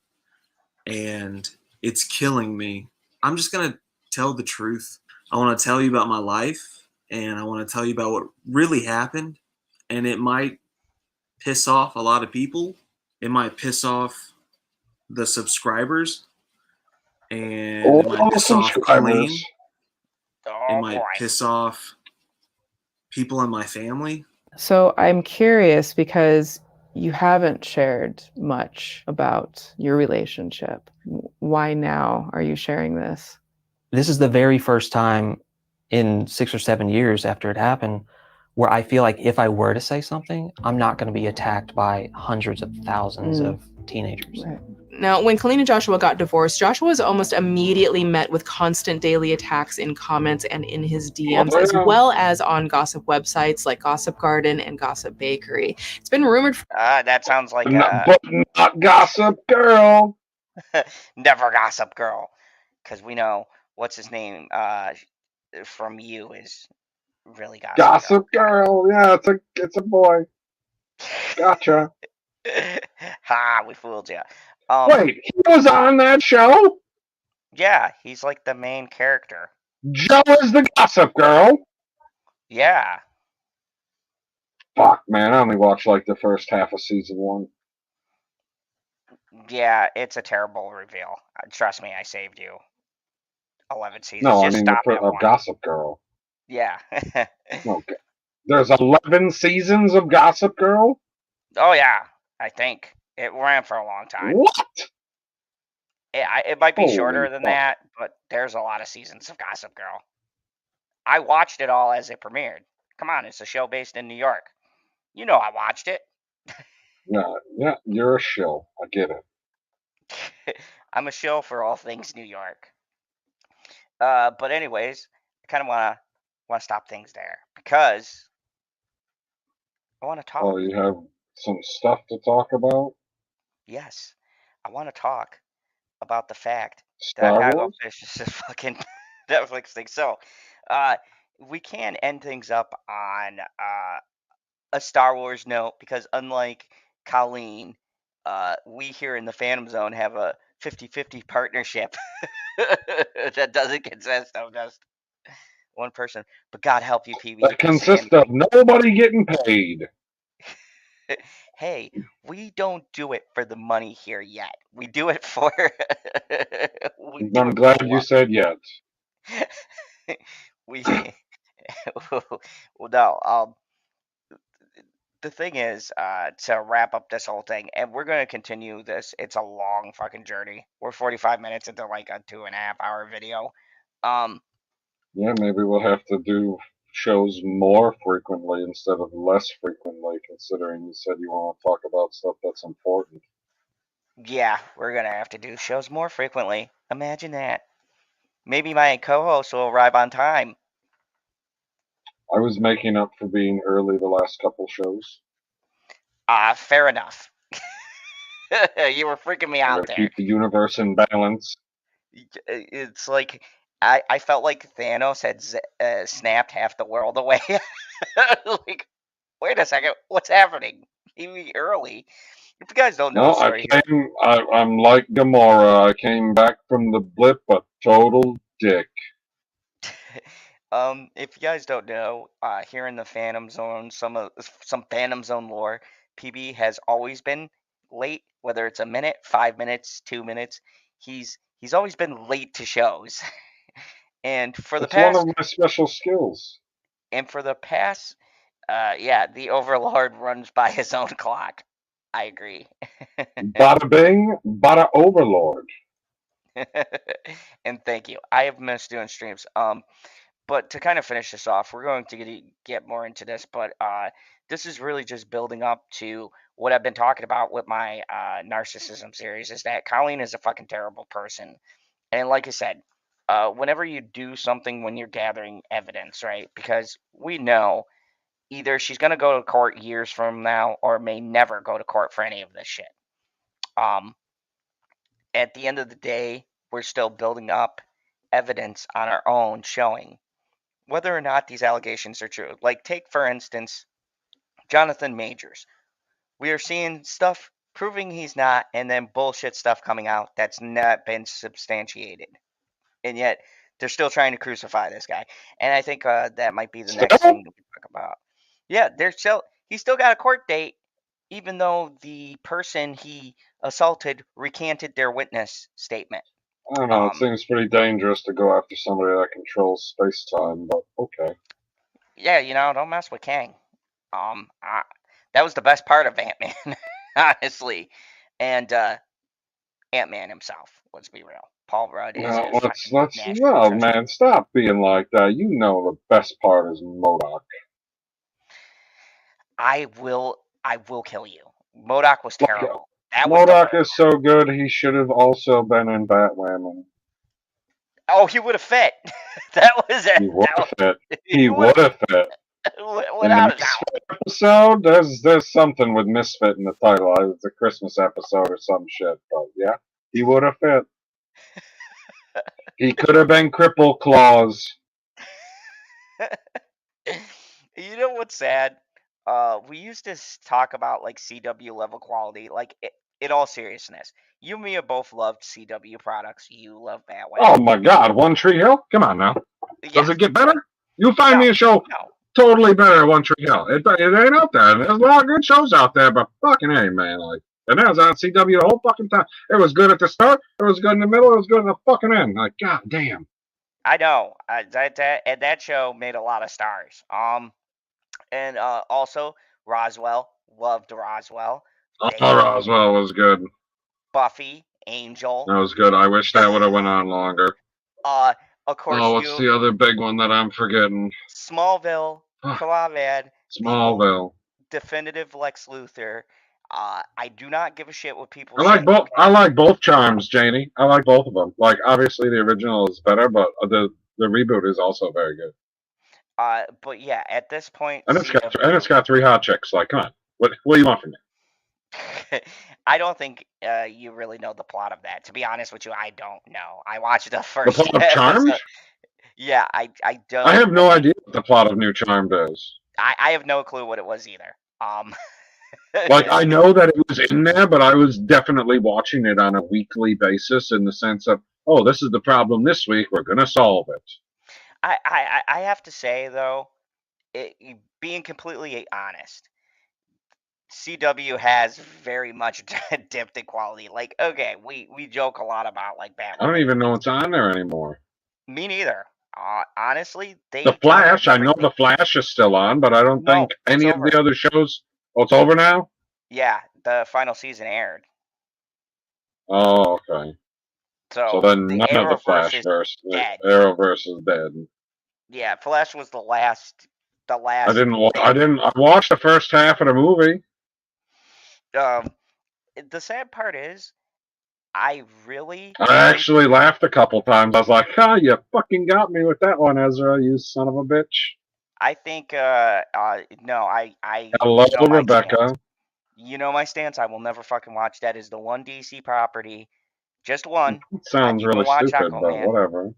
and it's killing me. I'm just going to tell the truth. I want to tell you about my life, and I want to tell you about what really happened, and it might piss off a lot of people. It might piss off the subscribers, and it might piss off Colleen. It might piss off people in my family. So I'm curious because you haven't shared much about your relationship. Why now are you sharing this? This is the very first time in 6 or 7 years after it happened where I feel like if I were to say something, I'm not going to be attacked by hundreds of thousands of teenagers. Right. Now, when Colleen and Joshua got divorced, Joshua was almost immediately met with constant daily attacks in comments and in his DMs, as well as on gossip websites like Gossip Garden and Gossip Bakery. It's been rumored. That sounds like but not Gossip Girl. Never Gossip Girl, because we know what's his name from you is really Gossip Girl. Yeah, it's a boy. Gotcha. Ha, we fooled you. Wait, he was on that show? Yeah, he's like the main character. Joe is the Gossip Girl? Yeah. Fuck, man, I only watched like the first half of season 1. Yeah, it's a terrible reveal. Trust me, I saved you. 11 seasons. No, Just I mean stop the at one. Gossip Girl. Yeah. Okay. There's 11 seasons of Gossip Girl? Oh, yeah, I think. It ran for a long time. What? It might be Holy shorter than fuck. that, but there's a lot of seasons of Gossip Girl. I watched it all as it premiered. Come on, it's a show based in New York. You know I watched it. Yeah, you're a shill. I get it. I'm a shill for all things New York. But anyways, I kind of want to stop things there because I want to talk. Oh, you have some stuff to talk about? Yes, I want to talk about the fact that Star I gotta go Wars? finish this fucking Netflix thing. So, we can end things up on a Star Wars note because unlike Colleen, we here in the Phantom Zone have a 50-50 partnership that doesn't consist of just one person. But God help you, PB. That consists of nobody getting paid. Hey, we don't do it for the money here yet. We do it for. I'm glad you said yet. we. Well, no. The thing is, to wrap up this whole thing, and we're going to continue this. It's a long fucking journey. We're 45 minutes into like a 2.5-hour video. Yeah, maybe we'll have to do shows more frequently instead of less frequently, considering you said you want to talk about stuff that's important. Yeah, we're going to have to do shows more frequently. Imagine that. Maybe my co-host will arrive on time. I was making up for being early the last couple shows. Fair enough. You were freaking me out there. Keep the universe in balance. It's like I felt like Thanos had snapped half the world away. Like, wait a second, what's happening? Maybe early. If you guys don't know the story here, I'm like Gamora. I came back from the blip a total dick. if you guys don't know, here in the Phantom Zone, some Phantom Zone lore, PB has always been late, whether it's a minute, 5 minutes, 2 minutes. He's always been late to shows. And for the past, one of my special skills. And for the past, the Overlord runs by his own clock. I agree. Bada bing, bada Overlord. And thank you. I have missed doing streams. But to kind of finish this off, we're going to get more into this. But this is really just building up to what I've been talking about with my narcissism series. Is that Colleen is a fucking terrible person, and like I said, whenever you do something when you're gathering evidence, right? Because we know either she's going to go to court years from now or may never go to court for any of this shit. At the end of the day, we're still building up evidence on our own showing whether or not these allegations are true. Like, take, for instance, Jonathan Majors. We are seeing stuff proving he's not, and then bullshit stuff coming out that's not been substantiated. And yet, they're still trying to crucify this guy. And I think that might be the next thing that we talk about. Yeah, he's still got a court date, even though the person he assaulted recanted their witness statement. I don't know. It seems pretty dangerous to go after somebody that controls space-time, but okay. Yeah, don't mess with Kang. That was the best part of Ant-Man, honestly. And Ant-Man himself, let's be real. Paul Rudd is man, stop being like that. You know the best part is MODOK. I will kill you. MODOK was terrible. MODOK is so good, he should have also been in Batwoman. Oh, he would have fit. That was it. He would have fit. He would have fit. Without a doubt. Episode, there's something with Misfit in the title. It's a Christmas episode or some shit. But yeah, he would have fit. He could have been Cripple Claus. You know what's sad? We used to talk about like CW level quality. Like, in all seriousness, you and me have both loved CW products. You love Batwoman. Oh my God, One Tree Hill? Come on now. Does it get better? You find me a show totally better than One Tree Hill. It ain't out there. There's a lot of good shows out there, but fucking hey, man, like, and that was on CW the whole fucking time. It was good at the start. It was good in the middle. It was good at the fucking end. Like, god damn. I know. That show made a lot of stars. And also Roswell. Loved Roswell. Roswell was good. Buffy, Angel. That was good. I wish that would have went on longer. Of course. What's the other big one that I'm forgetting? Smallville. Come on, man. Smallville. Definitive Lex Luthor. I do not give a shit what people say. I like both charms, Janie. I like both of them. Like, obviously the original is better, but the reboot is also very good. But yeah, at this point, and it's got 3 hot chicks. Like, come on, what do you want from me? I don't think you really know the plot of that. To be honest with you, I don't know. I watched the first. The plot of Charmed? Yeah, I don't. I have no idea what the plot of New Charmed is. I have no clue what it was either. Like, I know that it was in there, but I was definitely watching it on a weekly basis in the sense of, oh, this is the problem this week. We're gonna solve it. I have to say though, being completely honest, CW has very much dipped in quality. Like, okay, we joke a lot about like Batman. I don't even know what's on there anymore. Me neither. Honestly, The Flash. I know The Flash is still on, but I don't think any of the other shows. Oh, it's over now? Yeah, the final season aired. Oh, okay. So then none of the Flashverse, Arrowverse is dead. Yeah, Flash was the last. I watched the first half of the movie. The sad part is, I actually laughed a couple times. I was like, "Ha, you fucking got me with that one, Ezra, you son of a bitch." I think, no, Hello, Rebecca. You know my stance. I will never fucking watch that. Is the one DC property, just one. It sounds really stupid, but whatever.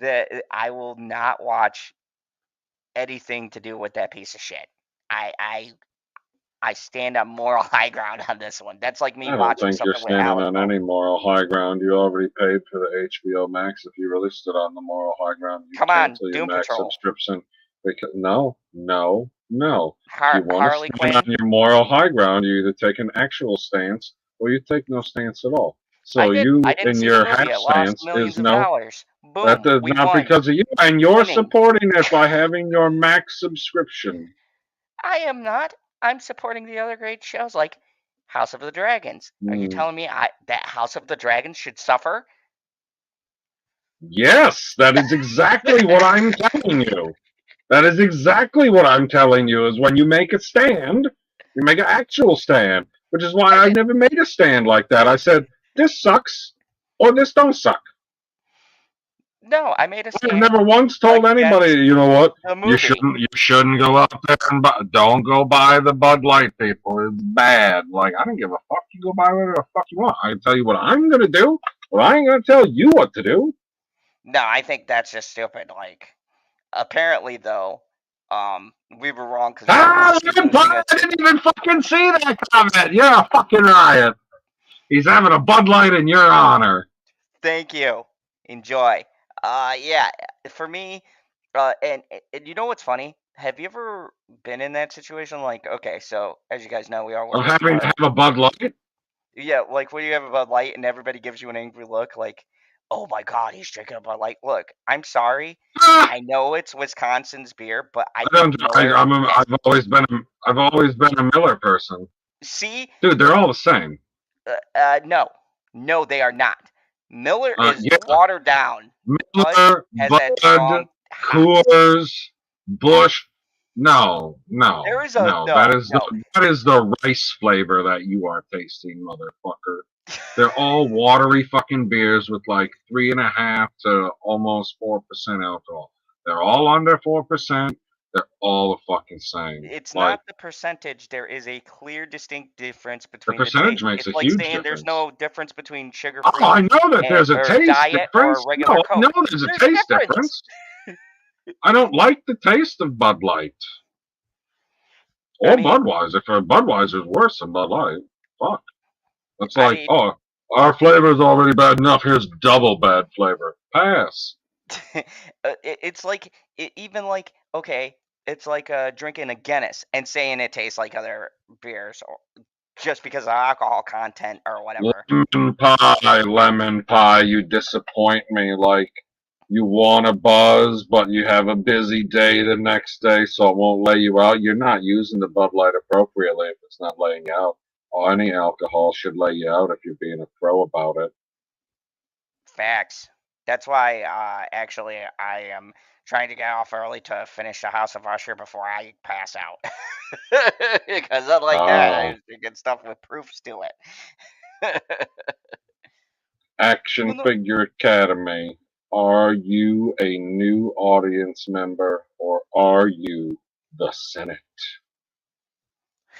That I will not watch anything to do with that piece of shit. I stand on moral high ground on this one. That's like me watching something with I don't think you're standing on any moral high ground. You already paid for the HBO Max. If you really stood on the moral high ground, you cancel your Max subscription. Because, no. You want to stand on your moral high ground, you either take an actual stance or you take no stance at all. So you, in your half stance, is no. Boom, that is not because of you, and you're supporting it by having your Max subscription. I am not. I'm supporting the other great shows like House of the Dragons. Are you telling me that House of the Dragons should suffer? Yes, that is exactly what I'm telling you. That is exactly what I'm telling you, is when you make a stand, you make an actual stand, which is why I never made a stand like that. I said, this sucks, or this don't suck. No, I made a stand. I've never once told anybody, you know what, you shouldn't go out there and don't go buy the Bud Light, people. It's bad. Like, I don't give a fuck. You go buy whatever the fuck you want. I can tell you what I'm going to do, but I ain't going to tell you what to do. No, I think that's just stupid. Like, apparently though, we were wrong because Ah, I didn't even fucking see that comment. You're a fucking riot. He's having a Bud Light in your honor. Thank you. Enjoy. Yeah, for me, and you know what's funny? Have you ever been in that situation? Like, okay, so as you guys know, we all I'm work at having a to bar. have a Bud Light. Yeah, like when you have a Bud Light and everybody gives you an angry look, like, oh my God, he's drinking a Bud Light. Look, I'm sorry. Ah, I know it's Wisconsin's beer, but I I think don't. Miller has. I've always been a Miller person, See, dude. They're all the same. no, no, they are not. Miller is Yeah, watered down. Bud Miller, has that Bud, strong hops. Coors, Bush. No, no, There is a no. no, no. That is the rice flavor that you are tasting, motherfucker. They're all watery fucking beers with like 3.5 to almost 4% alcohol. They're all under 4%. They're all the fucking same. It's Like not the percentage. There is a clear, distinct difference the between the percentage taste. makes It's a like huge saying there's difference. no difference between Oh, I sugar-free know that there's a or taste diet or difference. regular No, I know Coke. there's a There's a taste difference. difference. I don't like the taste of Bud Light I or mean, Budweiser. For Budweiser's worse than Bud Light. Fuck. It's I like, mean, oh, our flavor is already bad enough. Here's double bad flavor. Pass. it's like even like okay, it's like drinking a Guinness and saying it tastes like other beers, or just because of alcohol content or whatever. Lemon pie, you disappoint me. Like, you want a buzz, but you have a busy day the next day, so it won't lay you out. You're not using the Bud Light appropriately if it's not laying you out. Or any alcohol should lay you out if you're being a pro about it. Facts. That's why, actually, I am trying to get off early to finish the House of Usher before I pass out. Because unlike that, I Oh, was thinking stuff with proofs to it. Action Well, no, Figure Academy. Are you a new audience member or are you the Senate?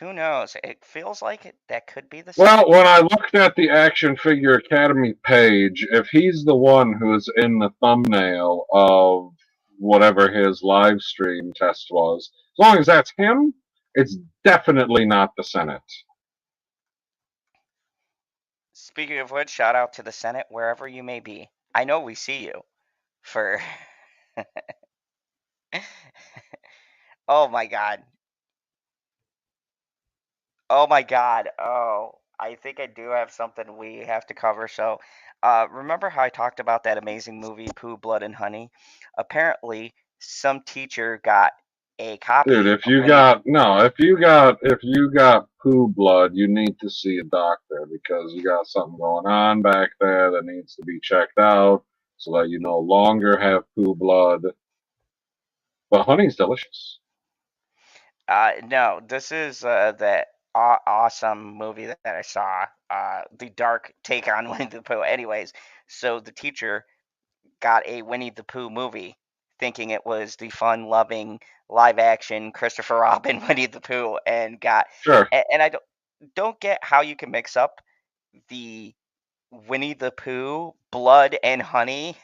who knows? It feels like that could be the Well, Senate. when I looked at the Action Figure Academy page, if he's the one who's in the thumbnail of whatever his live stream test was, as long as that's him, it's definitely not the Senate. Speaking of which, shout out to the Senate, wherever you may be. I know we see you for. Oh my God. Oh my God. Oh, I think I do have something we have to cover. So, remember how I talked about that amazing movie, Pooh, Blood, and Honey? Apparently, some teacher got a Dude, copy if of you Winnie. got no, if you got poo blood, you need to see a doctor because you got something going on back there that needs to be checked out so that you no longer have poo blood. But honey's delicious. No, this is the awesome movie that I saw. The dark take on Winnie the Pooh. Anyways, so the teacher got a Winnie the Pooh movie, thinking it was the fun-loving live-action Christopher Robin Winnie the Pooh, and Sure. I don't get how you can mix up the Winnie the Pooh, Blood and Honey.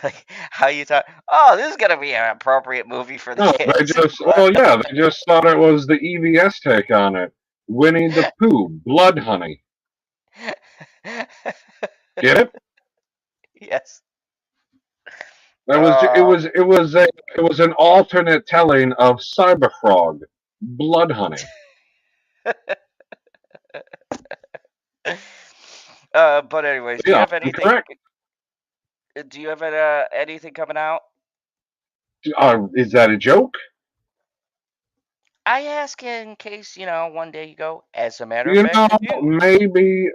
Like how you thought, oh, this is gonna be an appropriate movie for the No, kids. they just thought it was the EVS take on it. Winnie the Pooh, Blood Honey. Get it? Yes. That was Oh, it was an alternate telling of Cyberfrog, Blood Honey. but anyways, do you Yeah, have I'm anything? correct. Do you have anything coming out? Is that a joke? I ask in case, one day you go, as a matter of You fact, know, I do.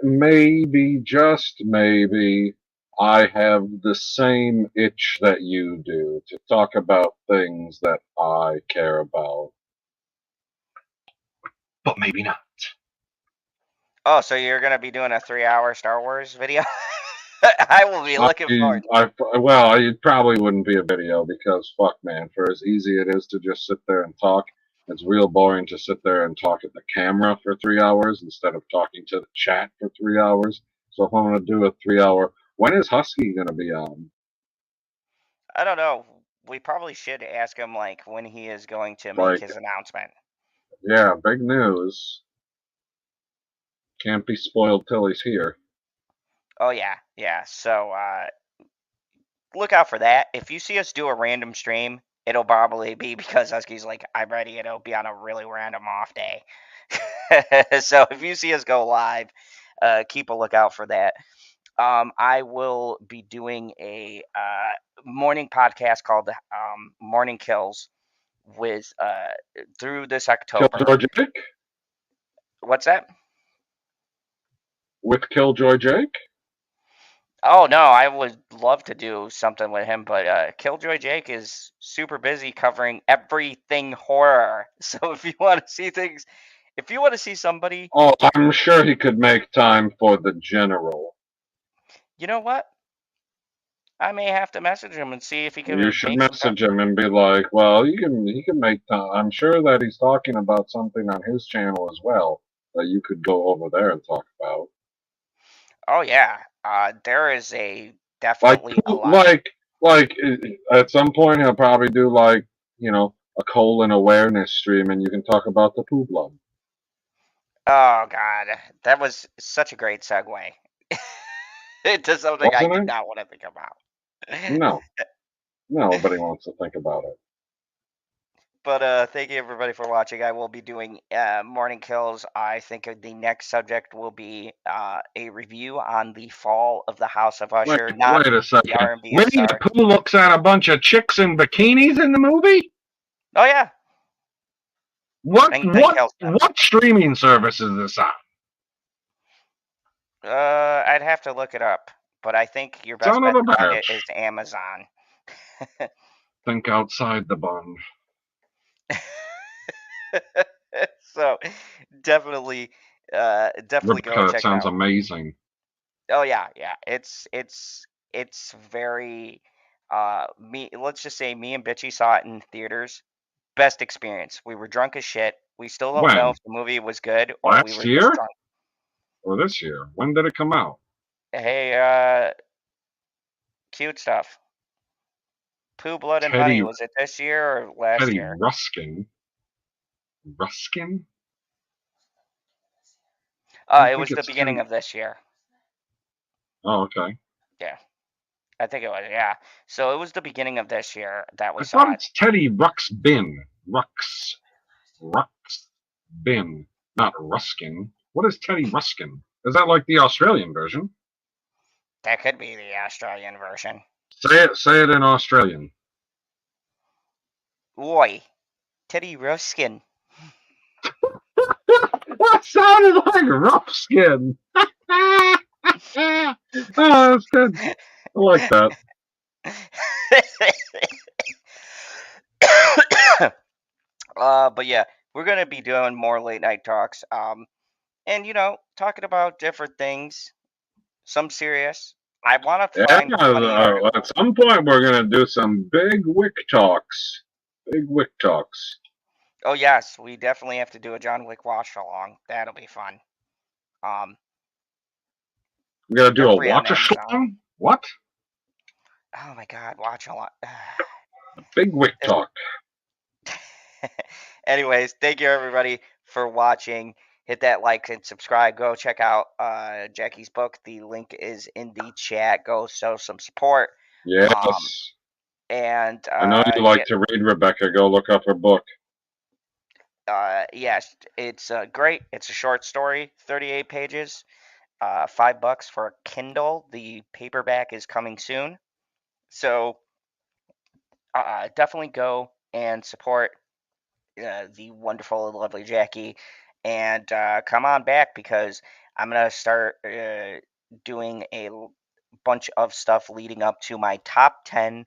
maybe, just maybe, I have the same itch that you do to talk about things that I care about. But maybe not. Oh, so you're going to be doing a 3-hour Star Wars video? I will be looking forward to it. Well, it probably wouldn't be a video because, fuck, man, for as easy it is to just sit there and talk, it's real boring to sit there and talk at the camera for 3 hours instead of talking to the chat for 3 hours. So if I'm going to do a 3 hour, when is Husky going to be on? I don't know. We probably should ask him like when he is going to make Like, his announcement. yeah, big news. Can't be spoiled till he's here. Oh yeah, yeah. So look out for that. If you see us do a random stream, it'll probably be because Husky's like, I'm ready, and it'll be on a really random off day. So if you see us go live, keep a lookout for that. I will be doing a morning podcast called Morning Kills with through this October. Killjoy Jake? What's that? With Killjoy Jake? Oh no, I would love to do something with him, but Killjoy Jake is super busy covering everything horror. So if you want to see things, if you want to see somebody, Oh, I'm sure he could make time for the general. you know what? I may have to message him and see if he can You should make some. message him and be like, well, he can make time. I'm sure that he's talking about something on his channel as well that you could go over there and talk about. Oh yeah, there is a Like, definitely a lot. like at some point he'll probably do like, a colon awareness stream and you can talk about the poo blood. Oh god, that was such a great segue into something I Wasn't did it? not want to think about. No. Nobody wants to think about it. But thank you everybody for watching. I will be doing morning kills. I think the next subject will be a review on the fall of the House of Wait, Usher, not wait a the second. R&B Winnie the star. Pooh looks at a bunch of chicks in bikinis in the movie? Oh yeah, What and then kills them. what streaming service is this on? I'd have to look it up, but I think your best Son bet of a to find it bitch. is Amazon. Think outside the bun. So definitely go Rebecca, that check it sounds out. amazing. Oh yeah, yeah. It's very me. Let's just say me and Bitchy saw it in theaters. Best experience. We were drunk as shit. We still don't know When? if the movie was good or we Last were year? just drunk. Or this year? When did it come out? Hey, cute stuff. Pooh, Blood, and Honey. Teddy Was it this year or last Teddy year? Ruskin. Ruskin? I It think was the it's beginning Teddy. of this year. Oh, okay. Yeah, I think it was. Yeah, so it was the beginning of this year that we I saw thought it. it's Teddy Ruxbin. Ruxbin, not Ruskin. What is Teddy Ruskin? Is that like the Australian version? That could be the Australian version. Say it in Australian. Oi, Teddy Ruskin. That sounded like rough skin. Oh, that's good. I like that. But yeah, we're gonna be doing more late night talks. And talking about different things. Some serious. I want to Yeah, find funny articles. at some point we're going to do some big Wick talks. Big Wick talks. Oh yes, we definitely have to do a John Wick watch along. That'll be fun. We got to do They're a free on watch Amazon. along? What? Oh my god, watch along. Big Wick talk. Anyways, thank you everybody for watching. Hit that like and subscribe. Go check out Jackie's book. The link is in the chat. Go show some support. Yes. And I know you like to read, Rebecca. Go look up her book. yes, it's great. It's a short story, 38 pages, $5 for a Kindle. The paperback is coming soon, so definitely go and support the wonderful and lovely Jackie, and come on back because I'm gonna start doing a bunch of stuff leading up to my top 10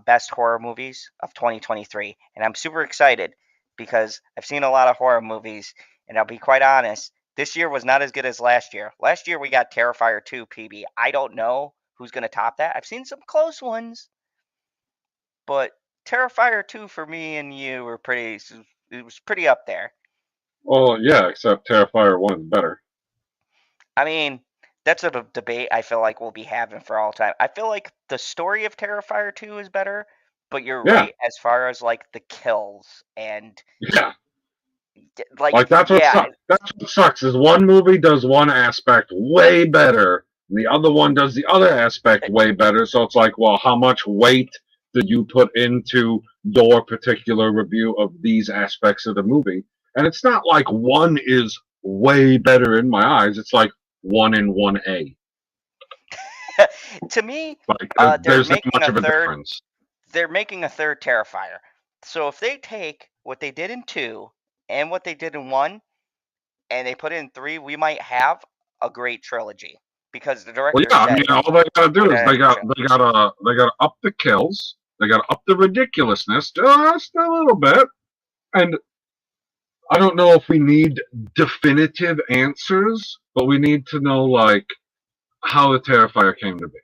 best horror movies of 2023, and I'm super excited because I've seen a lot of horror movies, and I'll be quite honest, this year was not as good as last year. Last year we got Terrifier 2 PB. I don't know who's gonna top that. I've seen some close ones, but Terrifier 2 for me and you were it was pretty up there. Well, yeah, except Terrifier 1 is better. I mean, That's a debate I feel like we'll be having for all time. I feel like the story of Terrifier 2 is better, but you're Yeah. right as far as like the kills and Yeah. like That's what sucks. That's what sucks is one movie does one aspect way better, and the other one does the other aspect way better. So it's like, well, how much weight did you put into your particular review of these aspects of the movie? And it's not like one is way better in my eyes. It's like 1 and 1A. to me, Like they're there's not making much a of a third. difference. They're making a third Terrifier. So if they take what they did in 2 and what they did in 1, and they put it in 3, we might have a great trilogy because the Well, director yeah, I said. mean, all they gotta do put is it they in gotta up the kills, they gotta up the ridiculousness just a little bit, and I don't know if we need definitive answers, but we need to know like how the Terrifier came to be.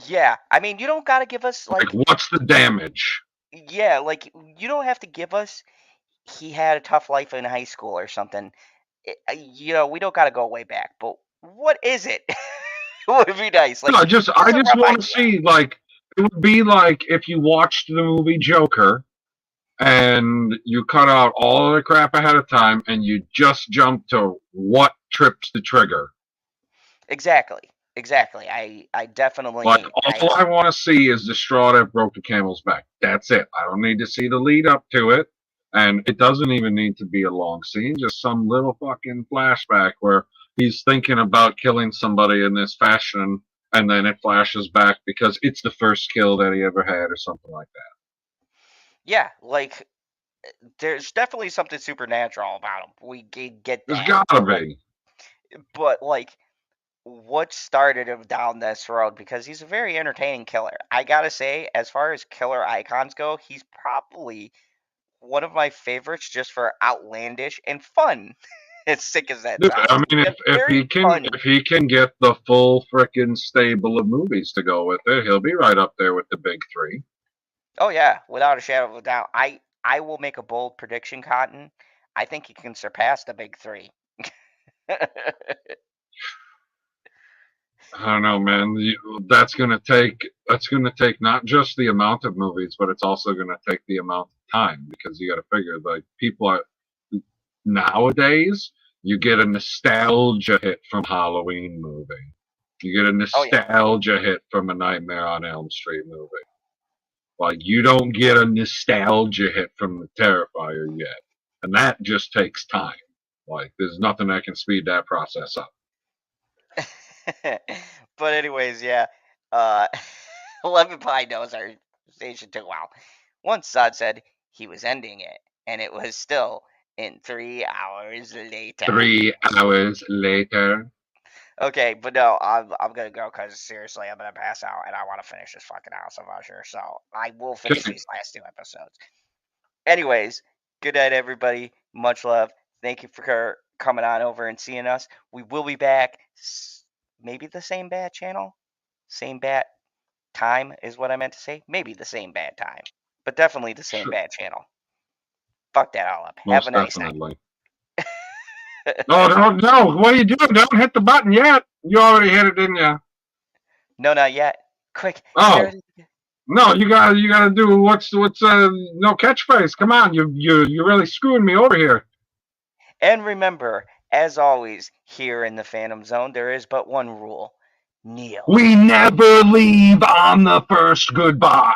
Yeah, I mean, you don't gotta give us Like, what's the damage? yeah, like you don't have to give us he had a tough life in high school or something. We don't gotta go way back, but what is it? Would be nice. Like No, I just a rough want idea. to see like it would be like if you watched the movie Joker and you cut out all of the crap ahead of time and you just jump to what trips the trigger. Exactly. I definitely Like all I want to see is the straw that broke the camel's back. That's it. I don't need to see the lead up to it, and it doesn't even need to be a long scene. Just some little fucking flashback where he's thinking about killing somebody in this fashion, and then it flashes back because it's the first kill that he ever had, or something like that. Yeah, like there's definitely something supernatural about him. We get that. There's gotta be. But like, what started him down this road? Because he's a very entertaining killer. I gotta say, as far as killer icons go, he's probably one of my favorites just for outlandish and fun. As sick as that Dude, sounds. I mean, if he can get the full frickin' stable of movies to go with it, he'll be right up there with the big 3. Oh yeah, without a shadow of a doubt. I will make a bold prediction, Cotton. I think he can surpass the big 3. I don't know, man. That's gonna take not just the amount of movies, but it's also gonna take the amount of time because you got to figure like people are nowadays. You get a nostalgia hit from Halloween movie. You get a nostalgia hit from a Nightmare on Elm Street movie. Like you don't get a nostalgia hit from the Terrifier yet, and that just takes time. Like there's nothing that can speed that process up. But anyways, yeah. 11 Pie knows our station too well. Once Zod said he was ending it, and it was still in 3 hours later. 3 hours later. Okay, but no, I'm gonna go because seriously, I'm gonna pass out and I want to finish this fucking House of Usher. So I will finish these last 2 episodes. Anyways, good night, everybody. Much love. Thank you for coming on over and seeing us. We will be back. Maybe the same bad channel, same bad time is what I meant to say. Maybe the same bad time, but definitely the same bad channel. Fuck that all up. Most Have a nice definitely. No! What are you doing? Don't hit the button yet. You already hit it, didn't you? No, not yet. Quick. Oh. No, you gotta do what's no catchphrase. Come on, you're really screwing me over here. And remember, as always, here in the Phantom Zone, there is but one rule. Kneel. We never leave on the first goodbye.